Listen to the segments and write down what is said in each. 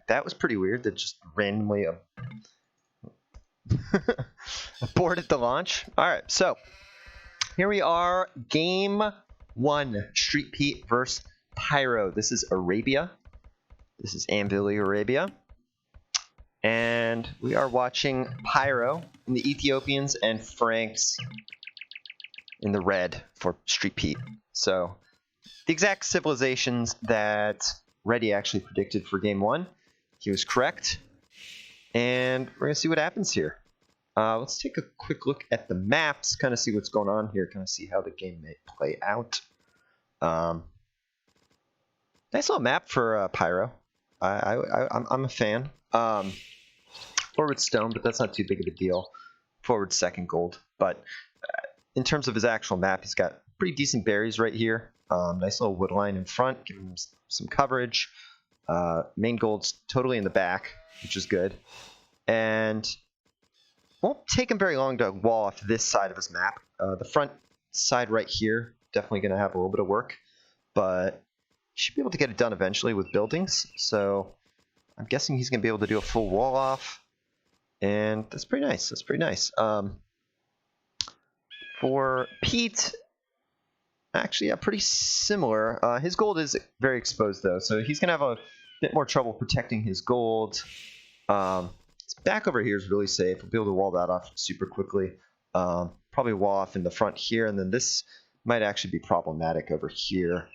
That was pretty weird. That just randomly aborted the launch. All right, so here we are, game 1, StreetPete versus Pyro. This is Arabia. This is Anvil, Arabia. And we are watching Pyro in the Ethiopians and Franks in the red for StreetPete. So the exact civilizations that Reddy actually predicted for game 1. He was correct. And we're going to see what happens here. Let's take a quick look at the maps, kind of see what's going on here, kind of see how the game may play out. Nice little map for Pyro. I'm a fan. Forward stone, but that's not too big of a deal. Forward second gold. But in terms of his actual map, he's got pretty decent berries right here. Nice little wood line in front, giving him some coverage. Main gold's totally in the back, which is good. And won't take him very long to wall off this side of his map. The front side right here, definitely going to have a little bit of work. But he should be able to get it done eventually with buildings. So I'm guessing he's going to be able to do a full wall off. And that's pretty nice. That's pretty nice. For Pete, actually, yeah, pretty similar. His gold is very exposed, though, so he's going to have a bit more trouble protecting his gold. His back over here is really safe. We'll be able to wall that off super quickly. Probably wall off in the front here, and then this might actually be problematic over here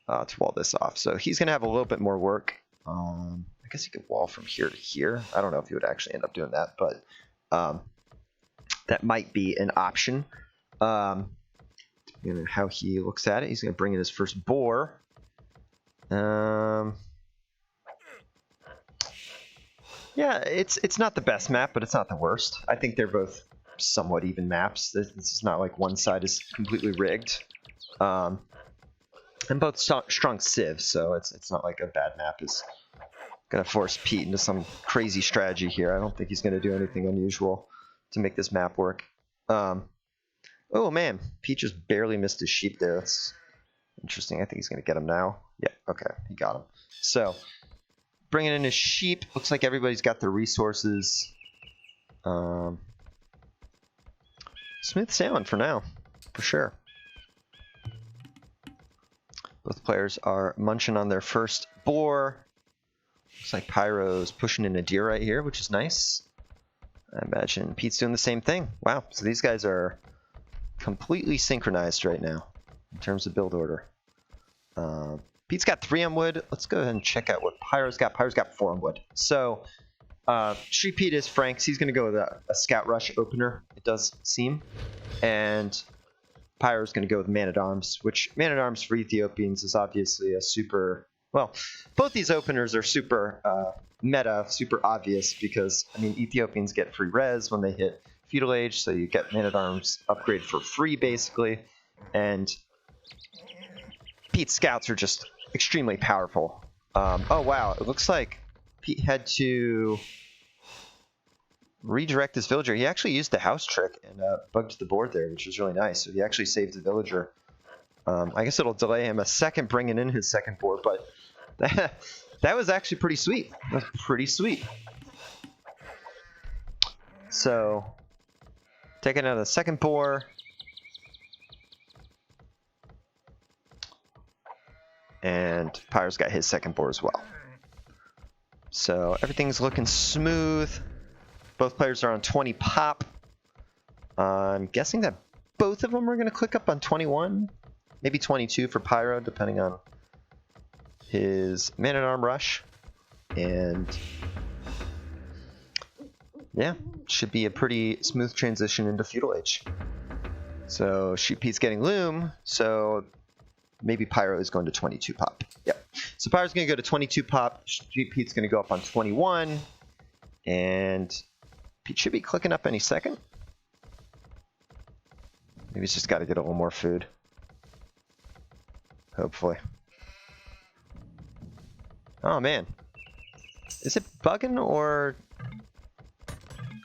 to wall this off. So he's going to have a little bit more work. I guess he could wall from here to here. I don't know if he would actually end up doing that, but that might be an option. How he looks at it, he's going to bring in his first boar. Yeah, it's not the best map, but it's not the worst. I think they're both somewhat even maps. This is not like one side is completely rigged. And both strong civs, so it's not like a bad map is going to force Pete into some crazy strategy here. I don't think he's going to do anything unusual to make this map work. Oh man, Pete just barely missed his sheep there. That's interesting. I think he's going to get him now. Yeah, okay, he got him. So, bringing in his sheep. Looks like everybody's got their resources. Smooth sailing for now, for sure. Both players are munching on their first boar. Looks like Pyro's pushing in a deer right here, which is nice. I imagine Pete's doing the same thing. Wow, so these guys are completely synchronized right now in terms of build order. Pete's got 3 on wood. Let's go ahead and check out what Pyro's got. Pyro's got 4 on wood. So StreetPete is Frank's. He's going to go with a Scout Rush opener, it does seem. And Pyro's going to go with Man-at-Arms, which Man-at-Arms for Ethiopians is obviously a super... Well, both these openers are super meta, super obvious, because, I mean, Ethiopians get free res when they hit Feudal Age, so you get Man-at-Arms upgrade for free, basically. And Pete's scouts are just extremely powerful. Oh, wow, it looks like Pete had to redirect his villager. He actually used the house trick and bugged the board there, which was really nice. So he actually saved the villager. I guess it'll delay him a second bringing in his second board, but that was actually pretty sweet. That was pretty sweet. So, taking out the second boar. And Pyro's got his second boar as well. So, everything's looking smooth. Both players are on 20 pop. I'm guessing that both of them are going to click up on 21. Maybe 22 for Pyro, depending on his Man-at-Arm rush. And yeah, should be a pretty smooth transition into Feudal Age. So StreetPete's getting Loom, so maybe Pyro is going to 22 pop. Yep. So Pyro's going to go to 22 pop. StreetPete's going to go up on 21. And Pete should be clicking up any second. Maybe he's just got to get a little more food. Hopefully. Oh man. Is it bugging or...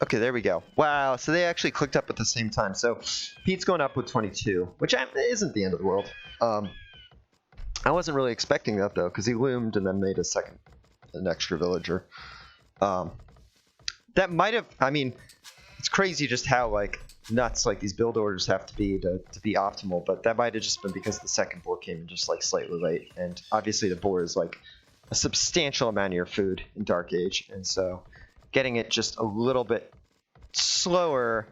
Okay, there we go. Wow, so they actually clicked up at the same time. So Pete's going up with 22, which isn't the end of the world. I wasn't really expecting that though, because he loomed and then made a second an extra villager. That might have, I mean, it's crazy just how like nuts like these build orders have to be optimal, but that might have just been because the second boar came in just like slightly late, and obviously the boar is like a substantial amount of your food in Dark Age, and so getting it just a little bit slower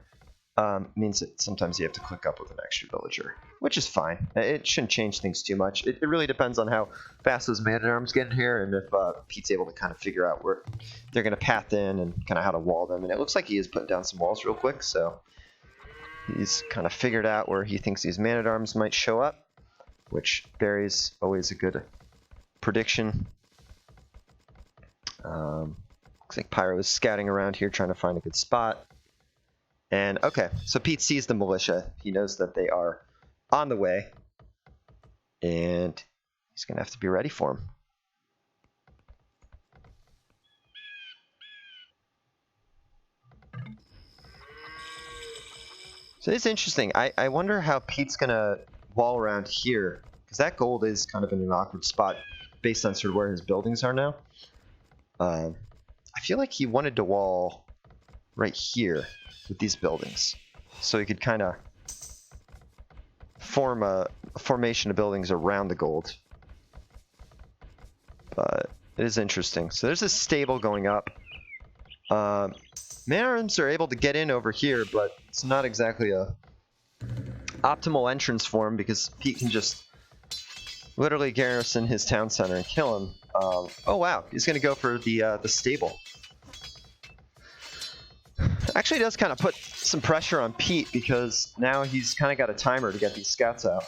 means that sometimes you have to click up with an extra villager, which is fine. It shouldn't change things too much. It really depends on how fast those man-at-arms get in here, and if Pete's able to kind of figure out where they're going to path in and kind of how to wall them. And it looks like he is putting down some walls real quick, so he's kind of figured out where he thinks these man-at-arms might show up, which Barry's always a good prediction. Looks like Pyro is scouting around here trying to find a good spot. And okay, so Pete sees the militia. He knows that they are on the way, and he's going to have to be ready for them. So it's interesting. I wonder how Pete's going to wall around here, because that gold is kind of in an awkward spot based on sort of where his buildings are now. I feel like he wanted to wall right here with these buildings, so he could kind of form a formation of buildings around the gold. But it is interesting. So there's a stable going up. Man-at-arms are able to get in over here, but it's not exactly a optimal entrance for him because Pete can just literally garrison his town center and kill him. Oh wow, he's going to go for the stable. Actually does kind of put some pressure on Pete because now he's kind of got a timer to get these scouts out.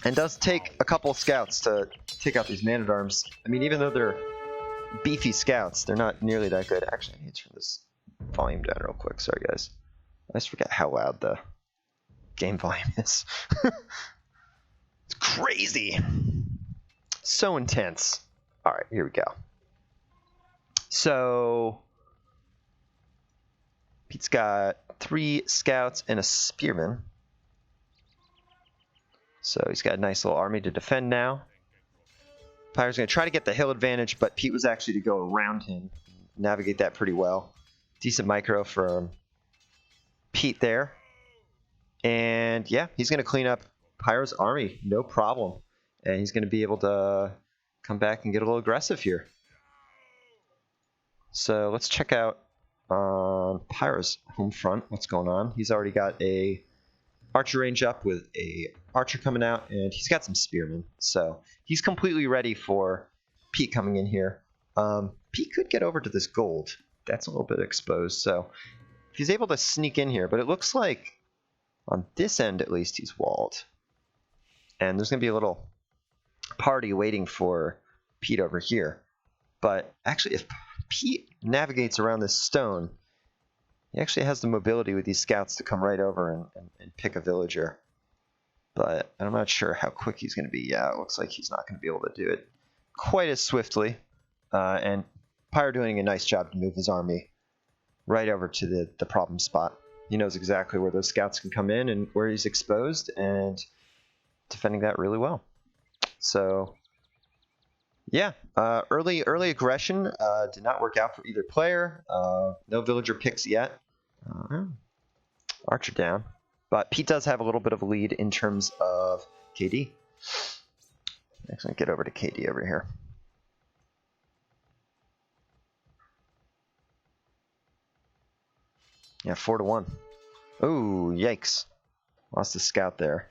And does take a couple of scouts to take out these man-at-arms. I mean, even though they're beefy scouts, they're not nearly that good. Actually, I need to turn this volume down real quick. Sorry, guys. I just forgot how loud the game volume is. It's crazy. So intense. All right, here we go. So Pete's got 3 scouts and a spearman. So he's got a nice little army to defend now. Pyro's going to try to get the hill advantage, but Pete was actually to go around him. Navigate that pretty well. Decent micro from Pete there. And yeah, he's going to clean up Pyro's army, no problem. And he's going to be able to come back and get a little aggressive here. So let's check out on Pyro's home front what's going on. He's already got a archer range up with a archer coming out, and he's got some spearmen, so he's completely ready for Pete coming in here. Pete could get over to this gold. That's a little bit exposed, so if he's able to sneak in here, but it looks like on this end at least he's walled, and there's going to be a little party waiting for Pete over here. But actually, if Pete navigates around this stone, he actually has the mobility with these scouts to come right over and pick a villager. But I'm not sure how quick he's going to be. Yeah, it looks like he's not going to be able to do it quite as swiftly. And Pyro doing a nice job to move his army right over to the problem spot. He knows exactly where those scouts can come in and where he's exposed, and defending that really well. So yeah, early aggression did not work out for either player. No villager picks yet. Archer down. But Pete does have a little bit of a lead in terms of KD. Actually, get over to KD over here. Yeah, 4-1. Oh, yikes. Lost a scout there.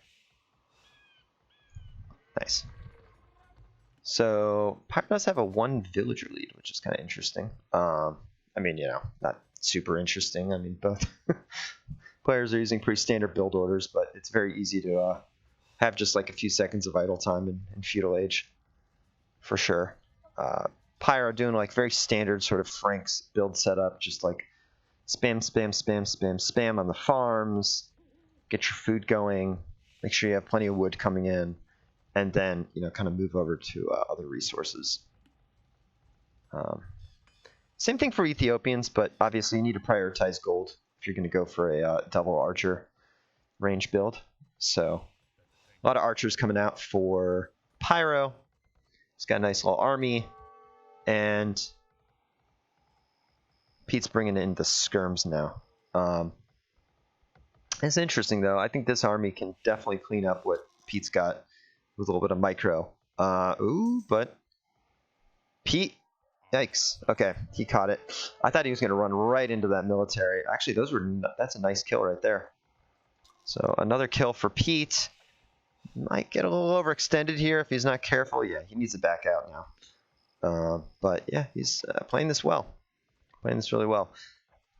Nice. So Pyro does have a 1 villager lead, which is kind of interesting. I mean, you know, not super interesting. I mean, both players are using pretty standard build orders, but it's very easy to have just like a few seconds of idle time in Feudal Age, for sure. Pyro doing like very standard sort of Frank's build setup, just like spam, spam, spam, spam, spam on the farms, get your food going, make sure you have plenty of wood coming in, and then, you know, kind of move over to other resources. Same thing for Ethiopians, but obviously you need to prioritize gold if you're going to go for a double archer range build. So a lot of archers coming out for Pyro. He's got a nice little army. And Pete's bringing in the skirms now. It's interesting, though. I think this army can definitely clean up what Pete's got with a little bit of micro. Ooh, but Pete, yikes. Okay, he caught it. I thought he was going to run right into that military. Actually, that's a nice kill right there. So another kill for Pete. Might get a little overextended here if he's not careful. Yeah, he needs to back out now. But yeah, he's playing this well. Playing this really well.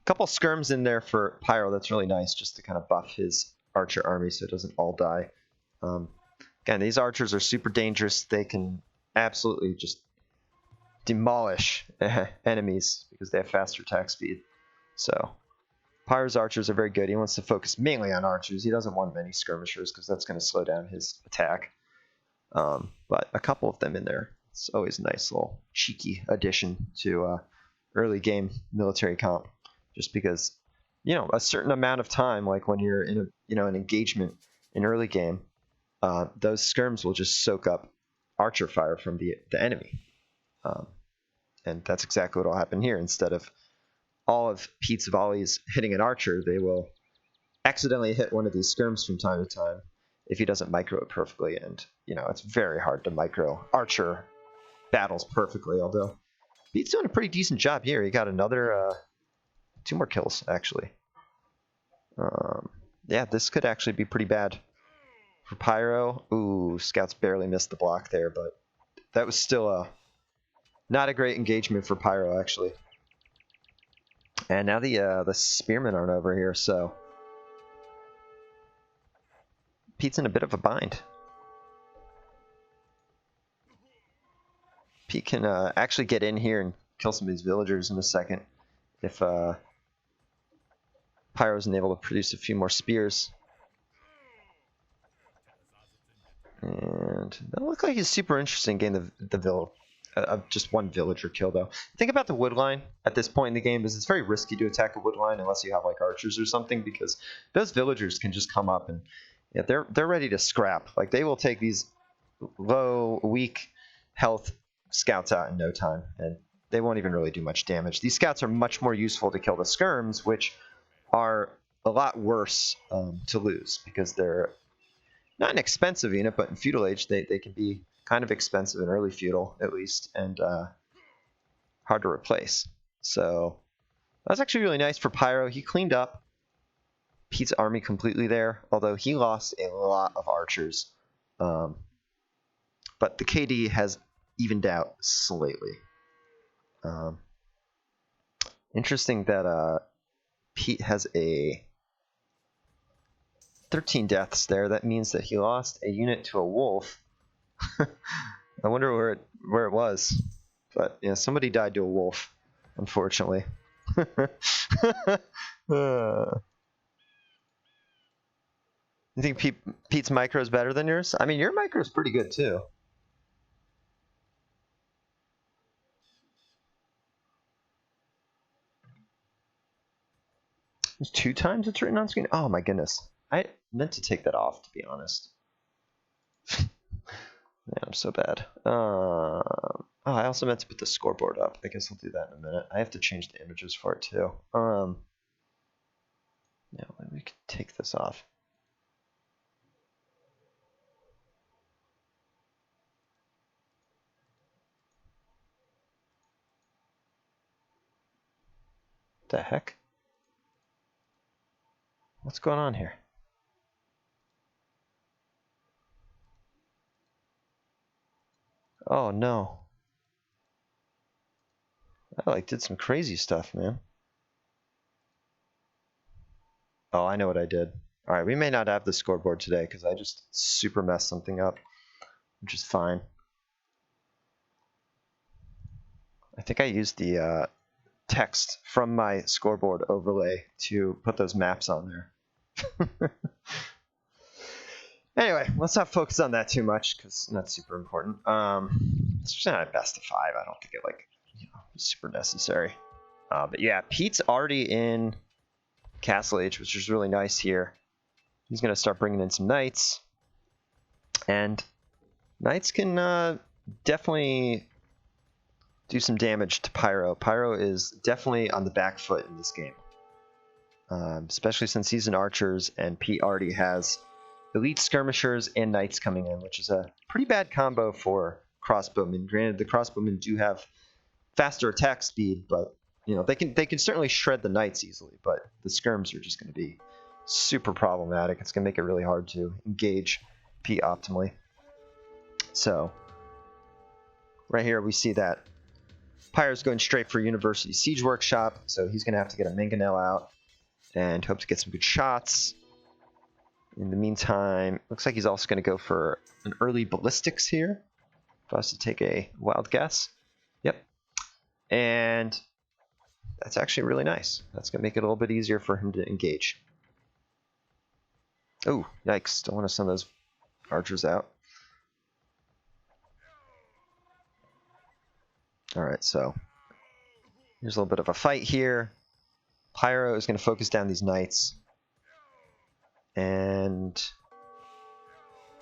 A couple skirms in there for Pyro. That's really nice, just to kind of buff his archer army so it doesn't all die. Again, these archers are super dangerous. They can absolutely just demolish enemies because they have faster attack speed. So Pyro's archers are very good. He wants to focus mainly on archers. He doesn't want many skirmishers because that's going to slow down his attack. But a couple of them in there. It's always a nice little cheeky addition to early game military comp. Just because, a certain amount of time, like when you're in an engagement in early game, those skirms will just soak up archer fire from the enemy. And that's exactly what will happen here. Instead of all of Pete's volleys hitting an archer, they will accidentally hit one of these skirms from time to time if he doesn't micro it perfectly. And, it's very hard to micro archer battles perfectly, although Pete's doing a pretty decent job here. He got another 2 more kills, actually. Yeah, this could actually be pretty bad for Pyro. Ooh, Scouts barely missed the block there, but that was still not a great engagement for Pyro, actually. And now the Spearmen aren't over here, so Pete's in a bit of a bind. Pete can actually get in here and kill some of these villagers in a second if Pyro isn't able to produce a few more spears. And it doesn't look like he's super interested in getting just one villager kill, though. Think about the wood line at this point in the game, is it's very risky to attack a wood line unless you have like archers or something, because those villagers can just come up and they're ready to scrap. Like, they will take these low, weak health scouts out in no time, and they won't even really do much damage. These scouts are much more useful to kill the skirms, which are a lot worse to lose, because they're not an expensive unit, but in Feudal Age they can be kind of expensive in early Feudal, at least, and hard to replace. So that's actually really nice for Pyro. He cleaned up Pete's army completely there, although he lost a lot of archers. But the KD has evened out slightly. Interesting that Pete has a 13 deaths there. That means that he lost a unit to a wolf. I wonder where it was. But yeah, somebody died to a wolf, unfortunately. You think Pete's micro is better than yours? I mean, your micro is pretty good too. There's 2 times it's written on screen? Oh my goodness. I meant to take that off, to be honest. Man, I'm so bad. Oh, I also meant to put the scoreboard up. I guess I'll do that in a minute. I have to change the images for it too. Now we can take this off. What the heck? What's going on here? Oh no. I did some crazy stuff, man. Oh, I know what I did. Alright, we may not have the scoreboard today because I just super messed something up, which is fine. I think I used the text from my scoreboard overlay to put those maps on there. Anyway, let's not focus on that too much because that's super important. It's just not a best of 5. I don't think it super necessary. But yeah, Pete's already in Castle Age, which is really nice here. He's gonna start bringing in some knights, and knights can definitely do some damage to Pyro. Pyro is definitely on the back foot in this game. Especially since he's an archers and Pete already has elite skirmishers and knights coming in, which is a pretty bad combo for crossbowmen. Granted, the crossbowmen do have faster attack speed, but you know they can certainly shred the knights easily. But the skirms are just going to be super problematic. It's going to make it really hard to engage Pete optimally. So right here we see that Pyro's going straight for University Siege Workshop, so he's going to have to get a mangonel out and hope to get some good shots. In the meantime, looks like he's also going to go for an early ballistics here. If I was to take a wild guess. Yep. And that's actually really nice. That's going to make it a little bit easier for him to engage. Oh, yikes. Don't want to send those archers out. Alright, so here's a little bit of a fight here. Pyro is going to focus down these knights. And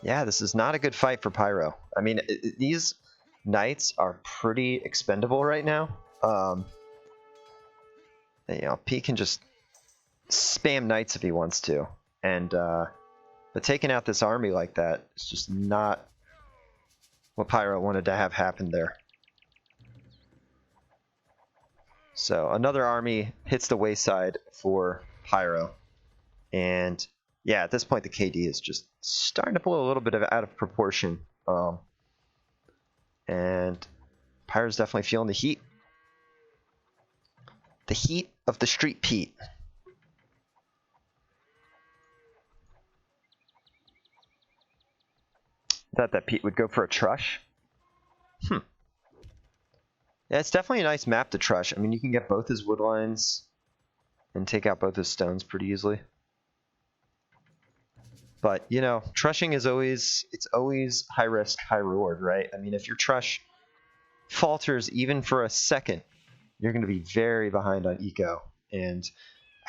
yeah, this is not a good fight for Pyro. I mean, these knights are pretty expendable right now. You know, Pete can just spam knights if he wants to. And but taking out this army like that is just not what Pyro wanted to have happen there. So another army hits the wayside for Pyro. And yeah, at this point the KD is just starting to pull a little bit out of proportion. And Pyro's definitely feeling the heat. The heat of the StreetPete. Thought that Pete would go for a Trush. Yeah, it's definitely a nice map to Trush. I mean, you can get both his wood lines and take out both his stones pretty easily. But, you know, trushing is always high risk, high reward, right? I mean, if your trush falters even for a second, you're going to be very behind on eco. And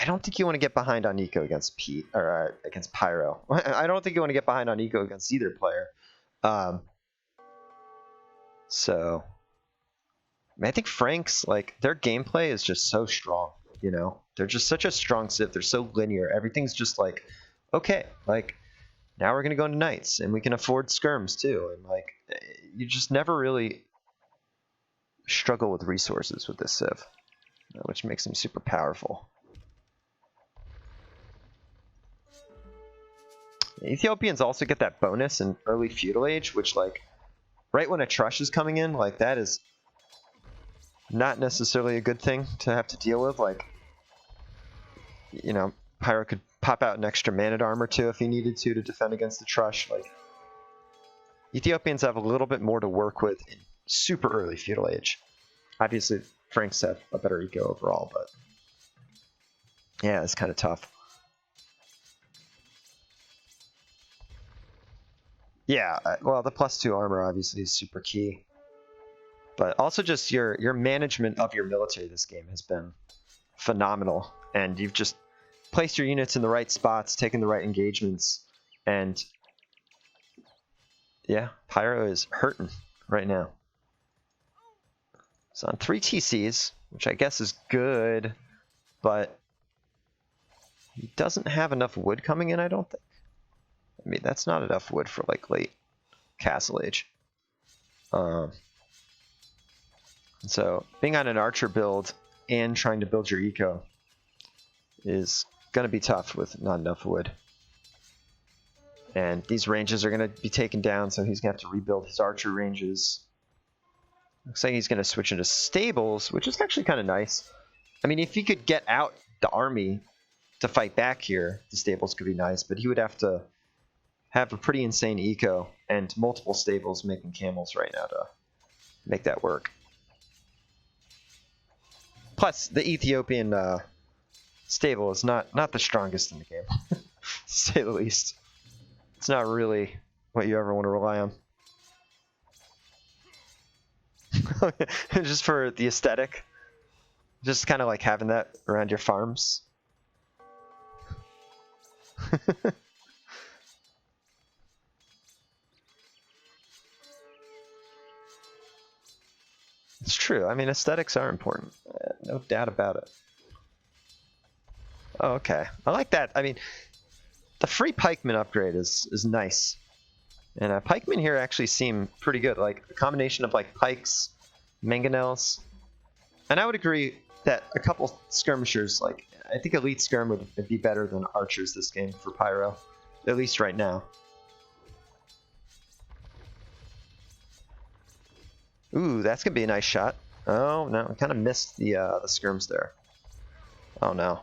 I don't think you want to get behind on eco against Pete, or against Pyro. I don't think you want to get behind on eco against either player. So I think Frank's, like, their gameplay is just so strong, you know? They're just such a strong civ. They're so linear. Everything's just like, okay, like, now we're going to go into knights, and we can afford skirms, too. And, like, you just never really struggle with resources with this civ, which makes them super powerful. The Ethiopians also get that bonus in early feudal age, which, like, right when a trush is coming in, like, that is not necessarily a good thing to have to deal with. Like, you know, Pyro could pop out an extra man-at-arm or two if he needed to defend against the trush. Like, Ethiopians have a little bit more to work with in super early feudal age. Obviously, Franks have a better eco overall, but yeah, it's kind of tough. Yeah, well, the +2 armor obviously is super key. But also just your management of your military this game has been phenomenal. And you've just placed your units in the right spots, taken the right engagements, and yeah, Pyro is hurting right now. So on 3 TCs, which I guess is good, but he doesn't have enough wood coming in, I don't think. I mean, that's not enough wood for, like, late Castle Age. So being on an archer build and trying to build your eco is going to be tough with not enough wood. And these ranges are going to be taken down, so he's going to have to rebuild his archer ranges. Looks like he's going to switch into stables, which is actually kind of nice. I mean, if he could get out the army to fight back here, the stables could be nice, but he would have to have a pretty insane eco and multiple stables making camels right now to make that work. Plus, the Ethiopian stable is not the strongest in the game, to say the least. It's not really what you ever want to rely on. Just for the aesthetic. Just kind of like having that around your farms. It's true. I mean, aesthetics are important. No doubt about it. Oh, okay. I like that. I mean, the free pikeman upgrade is nice. And pikemen here actually seem pretty good. Like, a combination of, like, pikes, mangonels. And I would agree that a couple skirmishers, like, I think elite skirm would be better than archers this game for Pyro. At least right now. Ooh, that's gonna be a nice shot. Oh no, I kind of missed the skirms there. Oh no.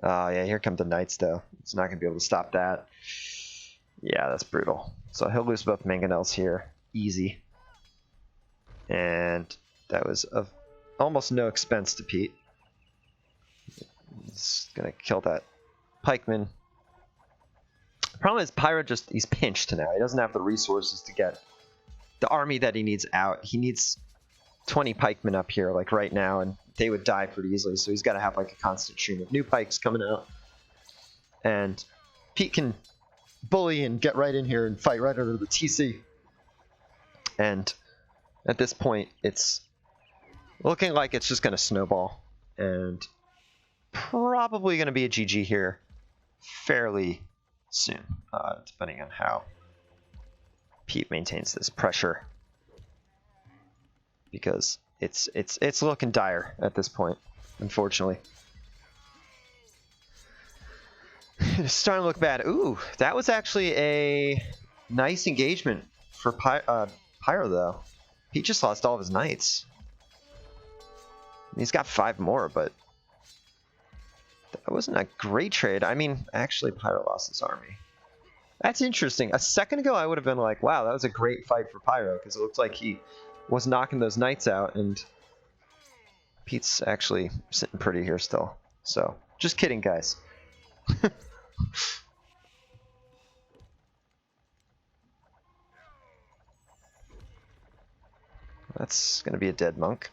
Oh yeah, here come the knights though. It's not gonna be able to stop that. Yeah, that's brutal. So he'll lose both mangonels here, easy. And that was of almost no expense to Pete. He's gonna kill that pikeman. The problem is Pyro he's pinched now. He doesn't have the resources to get the army that he needs out. He needs 20 pikemen up here like right now, and they would die pretty easily, so he's got to have like a constant stream of new pikes coming out. And Pete can bully and get right in here and fight right under the TC. And at this point, it's looking like it's just going to snowball, and probably going to be a GG here fairly soon, depending on how Pete maintains this pressure, because it's looking dire at this point, unfortunately. It's starting to look bad. Ooh, that was actually a nice engagement for Pyro, though. He just lost all of his knights. He's got 5 more, but that wasn't a great trade. I mean, actually, Pyro lost his army. That's interesting. A second ago, I would have been like, wow, that was a great fight for Pyro, because it looked like he was knocking those knights out, and Pete's actually sitting pretty here still. So, just kidding, guys. That's going to be a dead monk.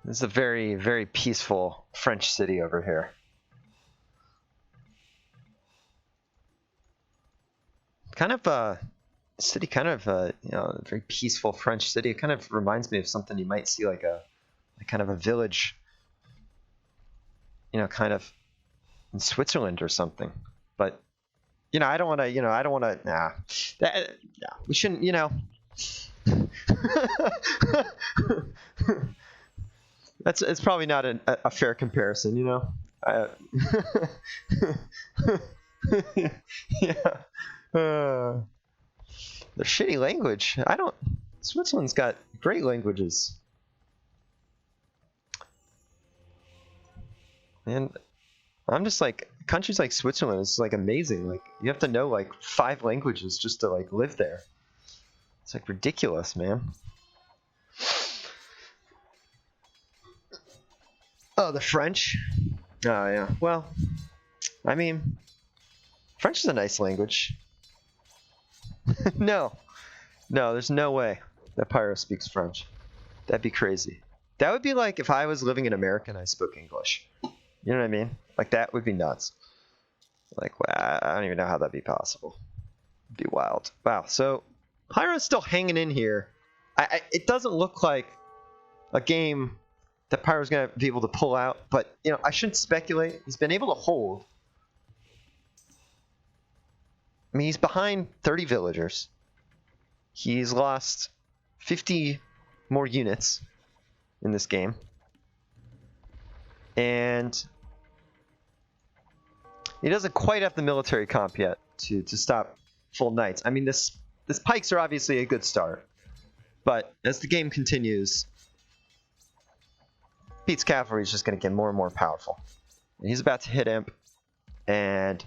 This is a very, very peaceful French city over here. Kind of a city, kind of a very peaceful French city. It kind of reminds me of something you might see like a kind of a village, kind of in Switzerland or something. But I don't want to, I don't want to. Nah, we shouldn't, It's probably not a fair comparison, Yeah. Their shitty language. Switzerland's got great languages. And I'm just like, countries like Switzerland is like amazing. Like, you have to know like 5 languages just to like live there. It's like ridiculous, man. Oh, the French? Oh, yeah. Well, I mean, French is a nice language. No, there's no way that Pyro speaks French. That'd be crazy. That would be like if I was living in America and I spoke English. You know what I mean? Like, that would be nuts. Like, wow, I don't even know how that'd be possible. It'd be wild. Wow, so Pyro's still hanging in here. It doesn't look like a game that Pyro's going to be able to pull out, but, I shouldn't speculate. He's been able to hold. I mean, he's behind 30 villagers. He's lost 50 more units in this game. And he doesn't quite have the military comp yet to stop full knights. I mean, this pikes are obviously a good start. But as the game continues, Pete's cavalry is just going to get more and more powerful. And he's about to hit Imp. And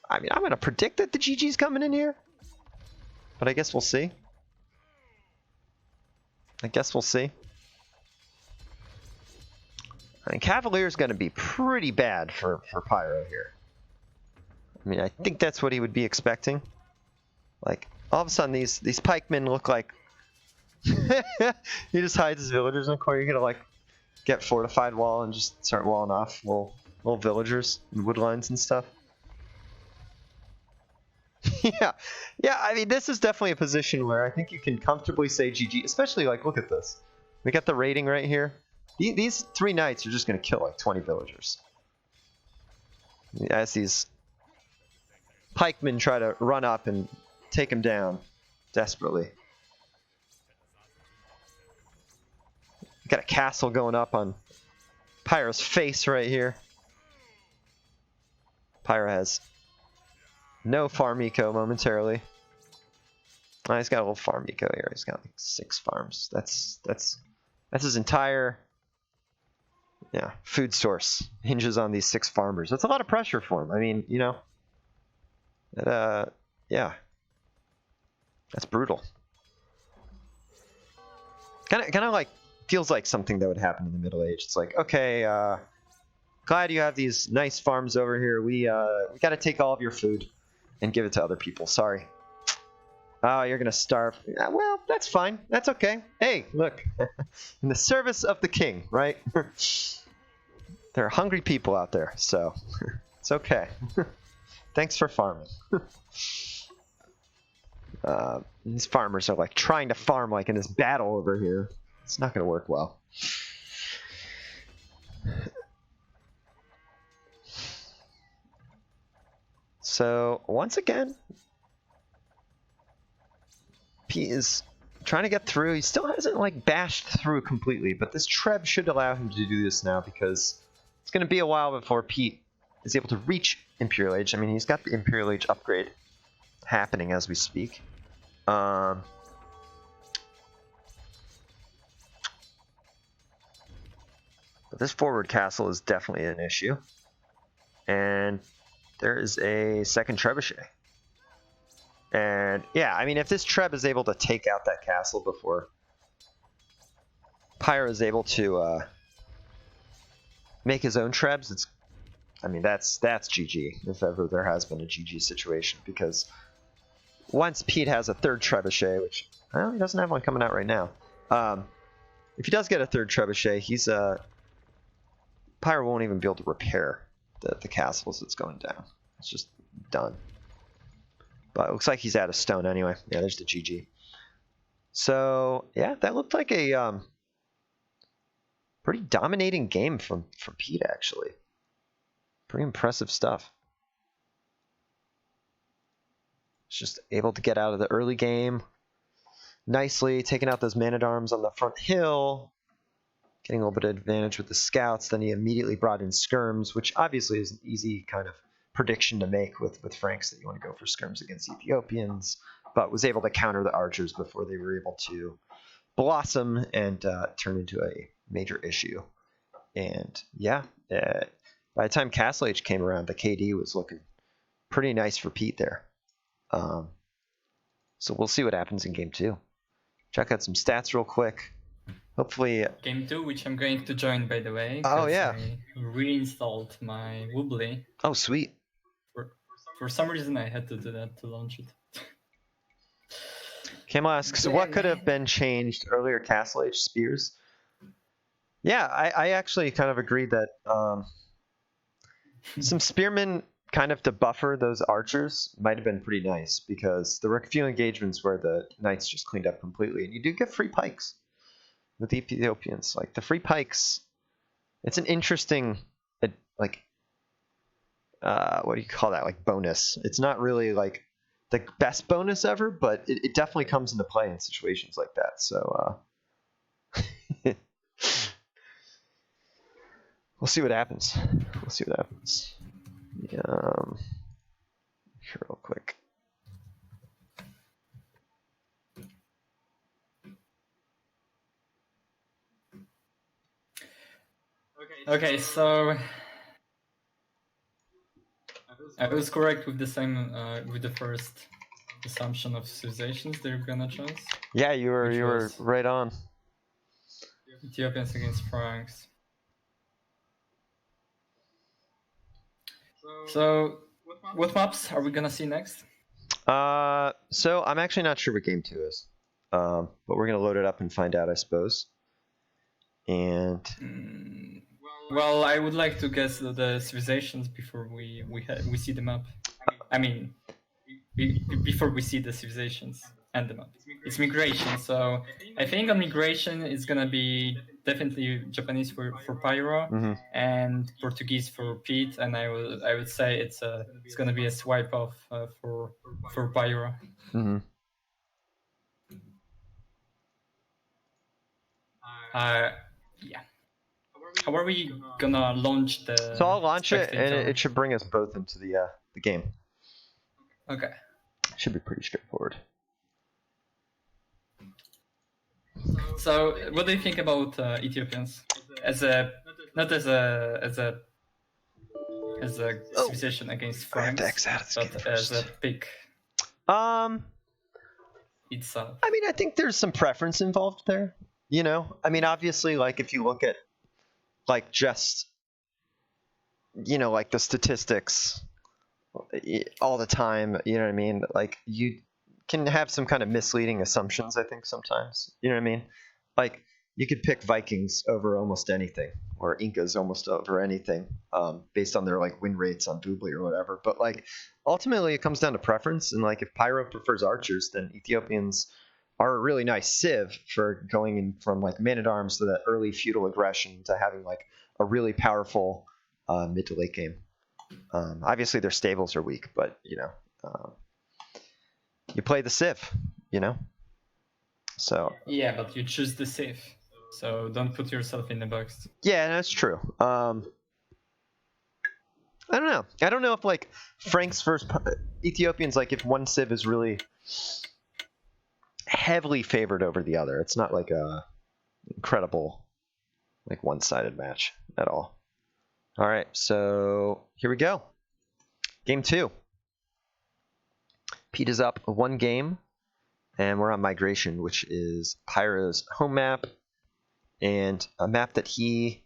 I mean, I'm going to predict that the GG's coming in here. But I guess we'll see. I mean, Cavalier's going to be pretty bad for Pyro here. I mean, I think that's what he would be expecting. Like, All of a sudden, these pikemen look like he just hides his villagers in the corner. You're gonna like get fortified wall and just start walling off little villagers and woodlines and stuff. yeah, I mean, this is definitely a position where I think you can comfortably say GG, especially like, look at this. We got the rating right here. These 3 knights are just going to kill like 20 villagers. As these pikemen try to run up and take him down desperately. Got a castle going up on Pyro's face right here. Pyro has no farm eco momentarily. Oh, he's got a little farm eco here. He's got like 6 farms. That's his entire food source hinges on these 6 farmers. That's a lot of pressure for him. I mean, you know, yeah, that's brutal. Kind of like feels like something that would happen in the Middle Age. It's like, okay, glad you have these nice farms over here. We got to take all of your food and give it to other people. Sorry. Oh, you're gonna starve. Well, that's fine. That's okay. Hey, look, in the service of the king, right? There are hungry people out there, so it's okay. Thanks for farming. These farmers are like trying to farm like in this battle over here. It's not gonna work well. So once again, Pete is trying to get through. He still hasn't like bashed through completely, but this Treb should allow him to do this now because it's going to be a while before Pete is able to reach Imperial Age. I mean, he's got the Imperial Age upgrade happening as we speak. But this forward castle is definitely an issue. And there is a second trebuchet. And yeah, I mean, if this Treb is able to take out that castle before Pyro is able to make his own Trebs, it's, I mean, that's GG, if ever there has been a GG situation, because once Pete has a third trebuchet, which, well, he doesn't have one coming out right now. If he does get a third trebuchet, he's Pyro won't even be able to repair the castles that's going down. It's just done. But it looks like he's out of stone anyway. Yeah, there's the GG. So yeah, that looked like a pretty dominating game from Pete, actually. Pretty impressive stuff. He's just able to get out of the early game nicely, taking out those man-at-arms on the front hill, getting a little bit of advantage with the scouts. Then he immediately brought in skirms, which obviously is an easy kind of prediction to make with Franks that you want to go for skirms against Ethiopians, but was able to counter the archers before they were able to blossom and turn into a major issue. And yeah, by the time Castle Age came around, the KD was looking pretty nice for Pete there. So we'll see what happens in Game 2. Check out some stats real quick. Hopefully... Game 2, which I'm going to join, by the way. Oh, yeah. I reinstalled my Woobly. Oh, sweet. For some reason, I had to do that to launch it. Camel asks, so what could have been changed earlier Castle Age spears? Yeah, I actually kind of agreed that some spearmen kind of to buffer those archers might have been pretty nice, because there were a few engagements where the knights just cleaned up completely, and you do get free pikes with the Ethiopians. Like the free pikes, it's an interesting, like, what do you call that? Like bonus. It's not really like the best bonus ever, but it definitely comes into play in situations like that. So we'll see what happens. We'll see what happens. Here real quick. Okay, so I was correct with the same with the first assumption of civilizations they're gonna choose. Yeah, you were right on. Ethiopians against Franks. So what maps are we gonna see next? So I'm actually not sure what game 2 is. But we're gonna load it up and find out, I suppose. And Well, I would like to guess the civilizations before we see the map. I mean, before we see the civilizations and the map. It's migration, so I think on migration it's gonna be definitely Japanese for Pyro and Portuguese for Pete, and I would say it's gonna be a swipe off for Pyro. Yeah. How are we gonna launch the? So I'll launch it, and it should bring us both into the game. Okay. Should be pretty straightforward. So, what do you think about Ethiopians not as a civilization against Franks, but as a pick? Itself. I mean, I think there's some preference involved there. You know, I mean, obviously, like if you look at like just like the statistics all the time, you know what I mean? Like you can have some kind of misleading assumptions, I think sometimes. You know what I mean? Like you could pick Vikings over almost anything, or Incas almost over anything, based on their like win rates on Doobly or whatever. But like ultimately, it comes down to preference. And like if Pyro prefers archers, then Ethiopians are a really nice civ for going in from like man at arms to that early feudal aggression to having like a really powerful mid to late game. Obviously, their stables are weak, but you play the civ, So yeah, but you choose the civ, so don't put yourself in the box. Yeah, that's true. I don't know. I don't know if like Frank's versus Ethiopians, like if one civ is really heavily favored over the other. It's not like a incredible, like one-sided match at all. All right, so here we go. Game 2. Pete is up 1 game, and we're on Migration, which is Pyro's home map, and a map that he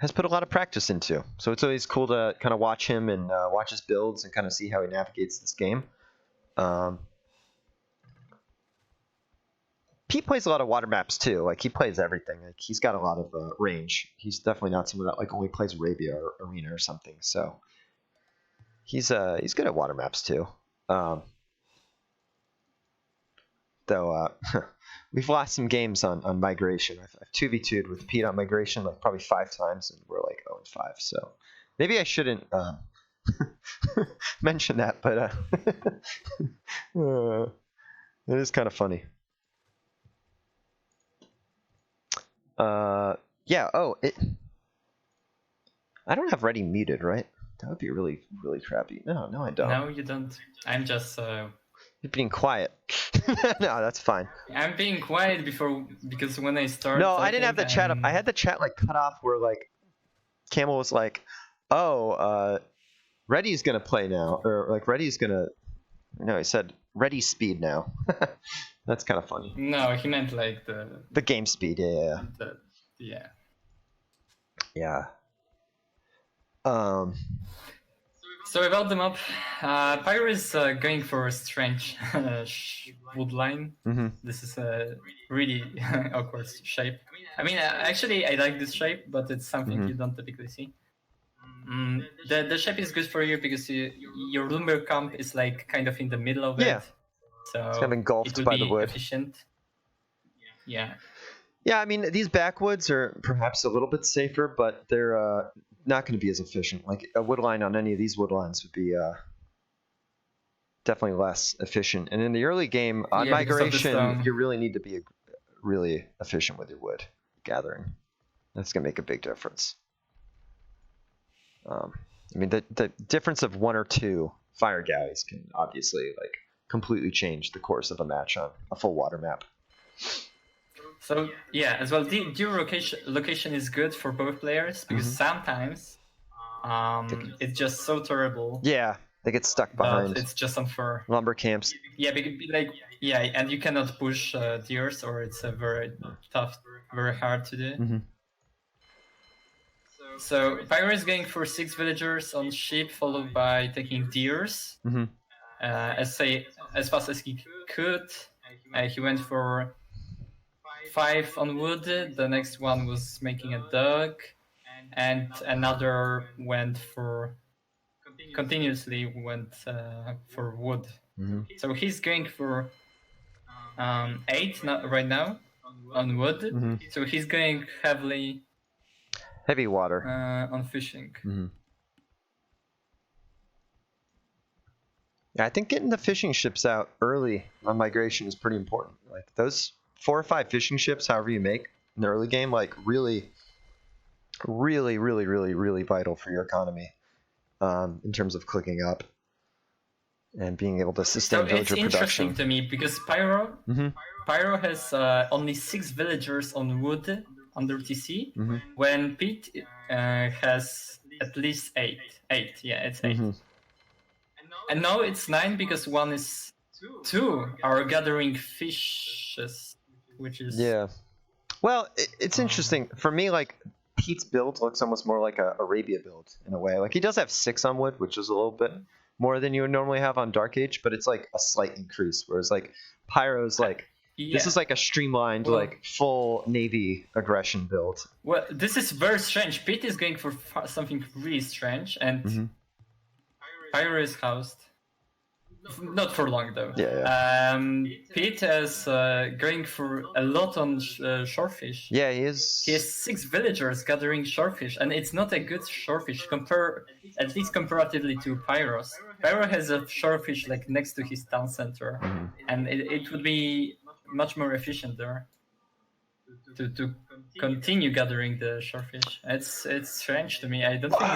has put a lot of practice into. So it's always cool to kind of watch him and watch his builds and kind of see how he navigates this game. Pete plays a lot of water maps too. Like he plays everything. Like he's got a lot of range. He's definitely not someone that like only plays Arabia or Arena or something. So he's good at water maps too. Though we've lost some games on Migration. I've 2v2'd with Pete on Migration like probably 5 times, and we're like 0-5. So maybe I shouldn't mention that, but it is kind of funny. Yeah. Oh, I don't have Ready muted, right? That would be really, really crappy. No, I don't. No, you don't. I'm just. You're being quiet. No, that's fine. I'm being quiet because when I started. No, I didn't have the chat up. I had the chat like cut off where like Camel was like, "Oh, Ready's gonna play now," or like Ready's gonna. No, he said Ready speed now. That's kind of funny. No, he meant like the game speed. Yeah. Yeah. So about the map, Pyro is going for a strange wood line. This is a really awkward shape. I mean, actually, I like this shape, but it's something you don't typically see. The shape is good for you because your lumber camp is like kind of in the middle of it. So it's kind of engulfed by the wood. Efficient. Yeah. Yeah, I mean, these backwoods are perhaps a little bit safer, but they're not going to be as efficient. Like a wood line on any of these wood lines would be definitely less efficient. And in the early game on Migration, you really need to be really efficient with your wood gathering. That's going to make a big difference. I mean, the difference of 1 or 2 fire galleys can obviously like completely change the course of a match on a full water map. So yeah, as well, your location is good for both players because sometimes it's just so terrible. Yeah, they get stuck behind. It's just unfair. Lumber camps. Yeah, and you cannot push deers, or it's very tough, very hard to do. So Pyro is going for 6 villagers on sheep, followed by taking deers. as fast as he could. He went for 5 on wood. The next one was making a dog, and another went for continuously went for wood. So he's going for 8 right now on wood. So he's going heavy water on fishing. Yeah, I think getting the fishing ships out early on migration is pretty important. Like those 4 or 5 fishing ships, however you make in the early game, like really vital for your economy in terms of clicking up and being able to sustain villager production. It's interesting to me because Pyro has only 6 villagers on wood under TC, when Pete has at least 8. 8, yeah, it's 8. And now it's 9 because 2 are gathering fishes, which is... Yeah. Well, it's interesting. For me, like, Pete's build looks almost more like a Arabia build in a way. Like, he does have 6 on wood, which is a little bit more than you would normally have on Dark Age, but it's like a slight increase. Whereas, like, Pyro's like... Yeah. This is like a streamlined, like, full Navy aggression build. Well, this is very strange. Pete is going for something really strange, and Pyro is housed. Not for long, though. Yeah. Pete is going for a lot on shorefish. Yeah, he is. He has 6 villagers gathering shorefish, and it's not a good shorefish, at least comparatively to Pyro's. Pyro has a shorefish like next to his town center, and it would be much more efficient there to continue gathering the shorefish. It's strange to me. I don't think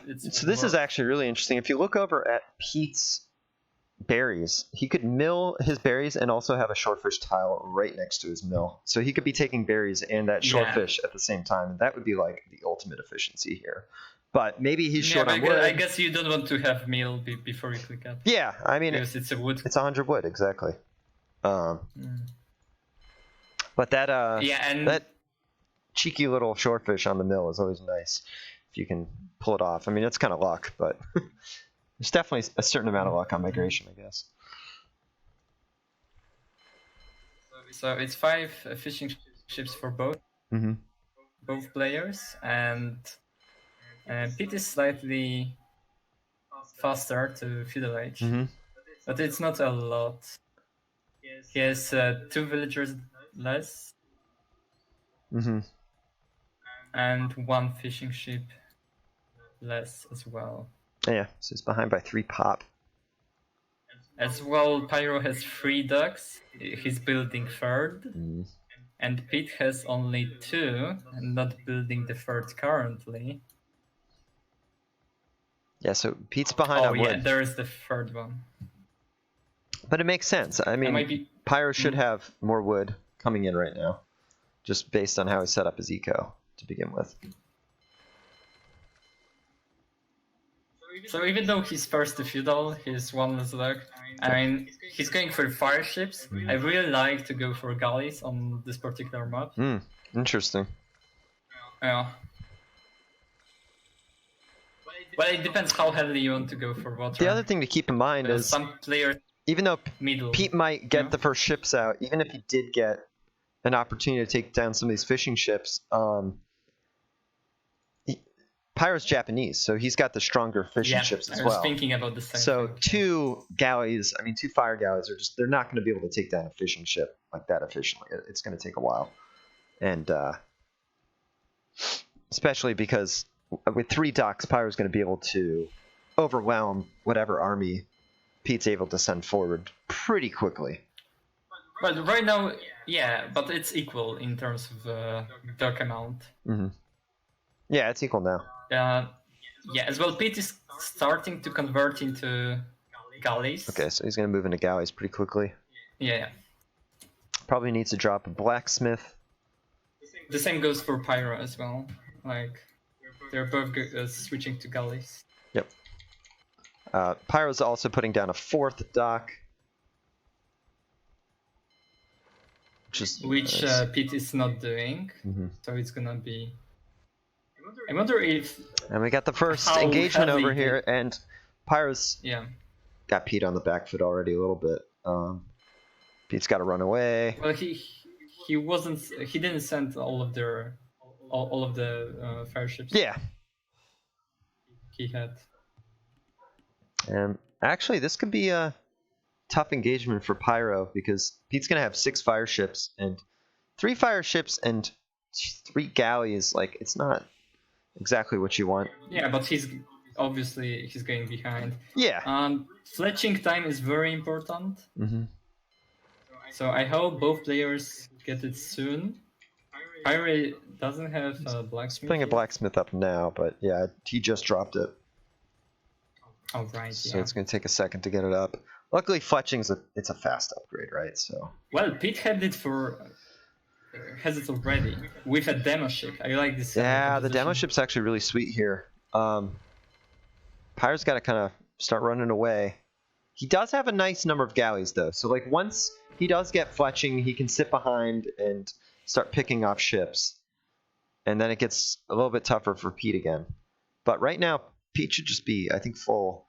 it's so this is actually really interesting. If you look over at Pete's berries, he could mill his berries and also have a shorefish tile right next to his mill. So he could be taking berries and that shorefish at the same time, and that would be like the ultimate efficiency here. But maybe he's short on wood. I guess you don't want to have meal before you click up. Yeah, I mean, because it's a wood. It's 100 wood, exactly. But that that cheeky little shorefish on the mill is always nice if you can pull it off. I mean, it's kind of luck, but there's definitely a certain amount of luck on migration, I guess. So it's 5 fishing ships for both players, and Pete is slightly faster to feudal age, but it's not a lot. He has 2 villagers less, and 1 fishing ship less as well. Yeah, so he's behind by 3 pop. As well, Pyro has 3 ducks. He's building 3rd, and Pete has only 2, and not building the 3rd currently. Yeah, so Pete's behind on wood. Yeah, there is the 3rd one. But it makes sense. I mean, Pyro should have more wood coming in right now, just based on how he set up his eco to begin with. So even though he's first to feudal, he's 1 less luck. I mean, he's going for fire ships. I really like to go for galleys on this particular map. Interesting. Yeah. But it depends how heavily you want to go for water. The other thing to keep in mind is some players, even though Pete might get the first ships out, even if he did get an opportunity to take down some of these fishing ships, Pyro's Japanese, so he's got the stronger fishing ships as well. I was thinking about the same So thing. 2 galleys, 2 fire galleys are they're not going to be able to take down a fishing ship like that efficiently. It's going to take a while. And especially because with 3 docks, Pyro's going to be able to overwhelm whatever army Pete's able to send forward pretty quickly. But right now, yeah, but it's equal in terms of dock amount. Yeah, it's equal now. Yeah, as well, Pete is starting to convert into galleys. Okay, so he's going to move into galleys pretty quickly. Yeah. Probably needs to drop a blacksmith. The same goes for Pyro as well. Like, they're both switching to galleys. Yep. Pyro's also putting down a 4th dock. Which nice. Pete is not doing. So it's going to be... I wonder if... And we got the first engagement over here, and Pyro's got Pete on the back foot already a little bit. Pete's got to run away. Well, he wasn't. He didn't send all of the fire ships. Yeah. He had. And actually, this could be a tough engagement for Pyro because Pete's gonna have 6 fire ships and 3 fire ships and 3 galleys. Like, it's not exactly what you want. Yeah, but he's going behind. Yeah. Fletching time is very important. Mm-hmm. So I hope both players get it soon. Pyro doesn't have a blacksmith. Putting a blacksmith up now, but yeah, he just dropped it. Oh right. So yeah. it's going to take a second to get it up. Luckily, fletching's it's a fast upgrade, right? So. Well, Pete has it already with a demo ship. I like this. Yeah, the demo ship's actually really sweet here. Pyro's got to kind of start running away. He does have a nice number of galleys though, so like once he does get fletching, he can sit behind and start picking off ships, and then it gets a little bit tougher for Pete again. But right now, Pete should just be, I think, full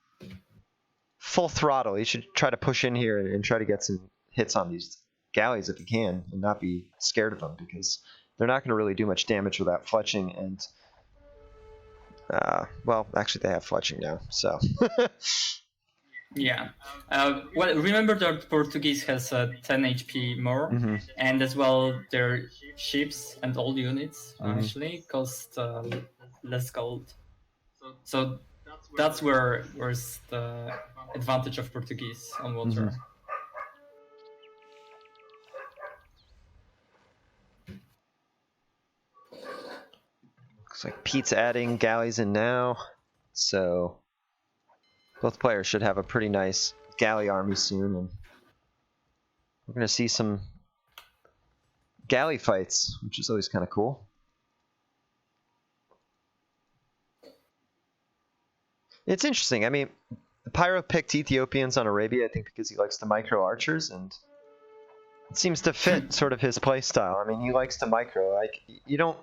throttle. He should try to push in here and try to get some hits on these galleys if he can, and not be scared of them because they're not going to really do much damage without fletching. And well, actually, they have fletching now, so. Yeah. Well, remember that Portuguese has 10 HP more, and as well their ships and all units actually cost less gold. So that's where's the advantage of Portuguese on water. Looks like Pete's adding galleys in now, so both players should have a pretty nice galley army soon, and we're going to see some galley fights, which is always kind of cool. It's interesting. I mean, Pyro picked Ethiopians on Arabia, I think, because he likes the micro archers, and it seems to fit sort of his playstyle. I mean, he likes to micro. Like, you don't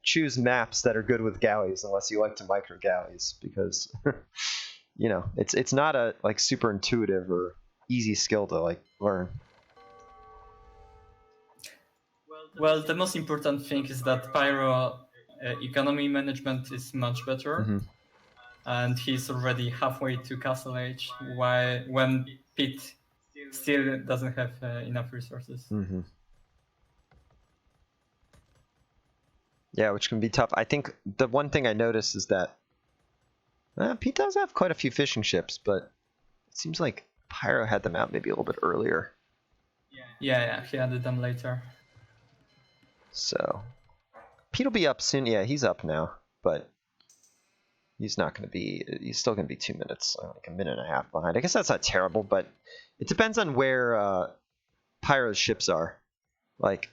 choose maps that are good with galleys unless you like to micro galleys, because you know, it's not a like super intuitive or easy skill to like learn. Well, the most important thing is that Pyro economy management is much better, and he's already halfway to Castle Age. When Pete still doesn't have enough resources. Yeah, which can be tough. I think the one thing I noticed is that Pete does have quite a few fishing ships, but it seems like Pyro had them out maybe a little bit earlier. Yeah, he added them later. So Pete will be up soon. Yeah, he's up now, but he's not going to be. He's still going to be 2 minutes, like a minute and a half behind. I guess that's not terrible, but it depends on where Pyro's ships are. Like,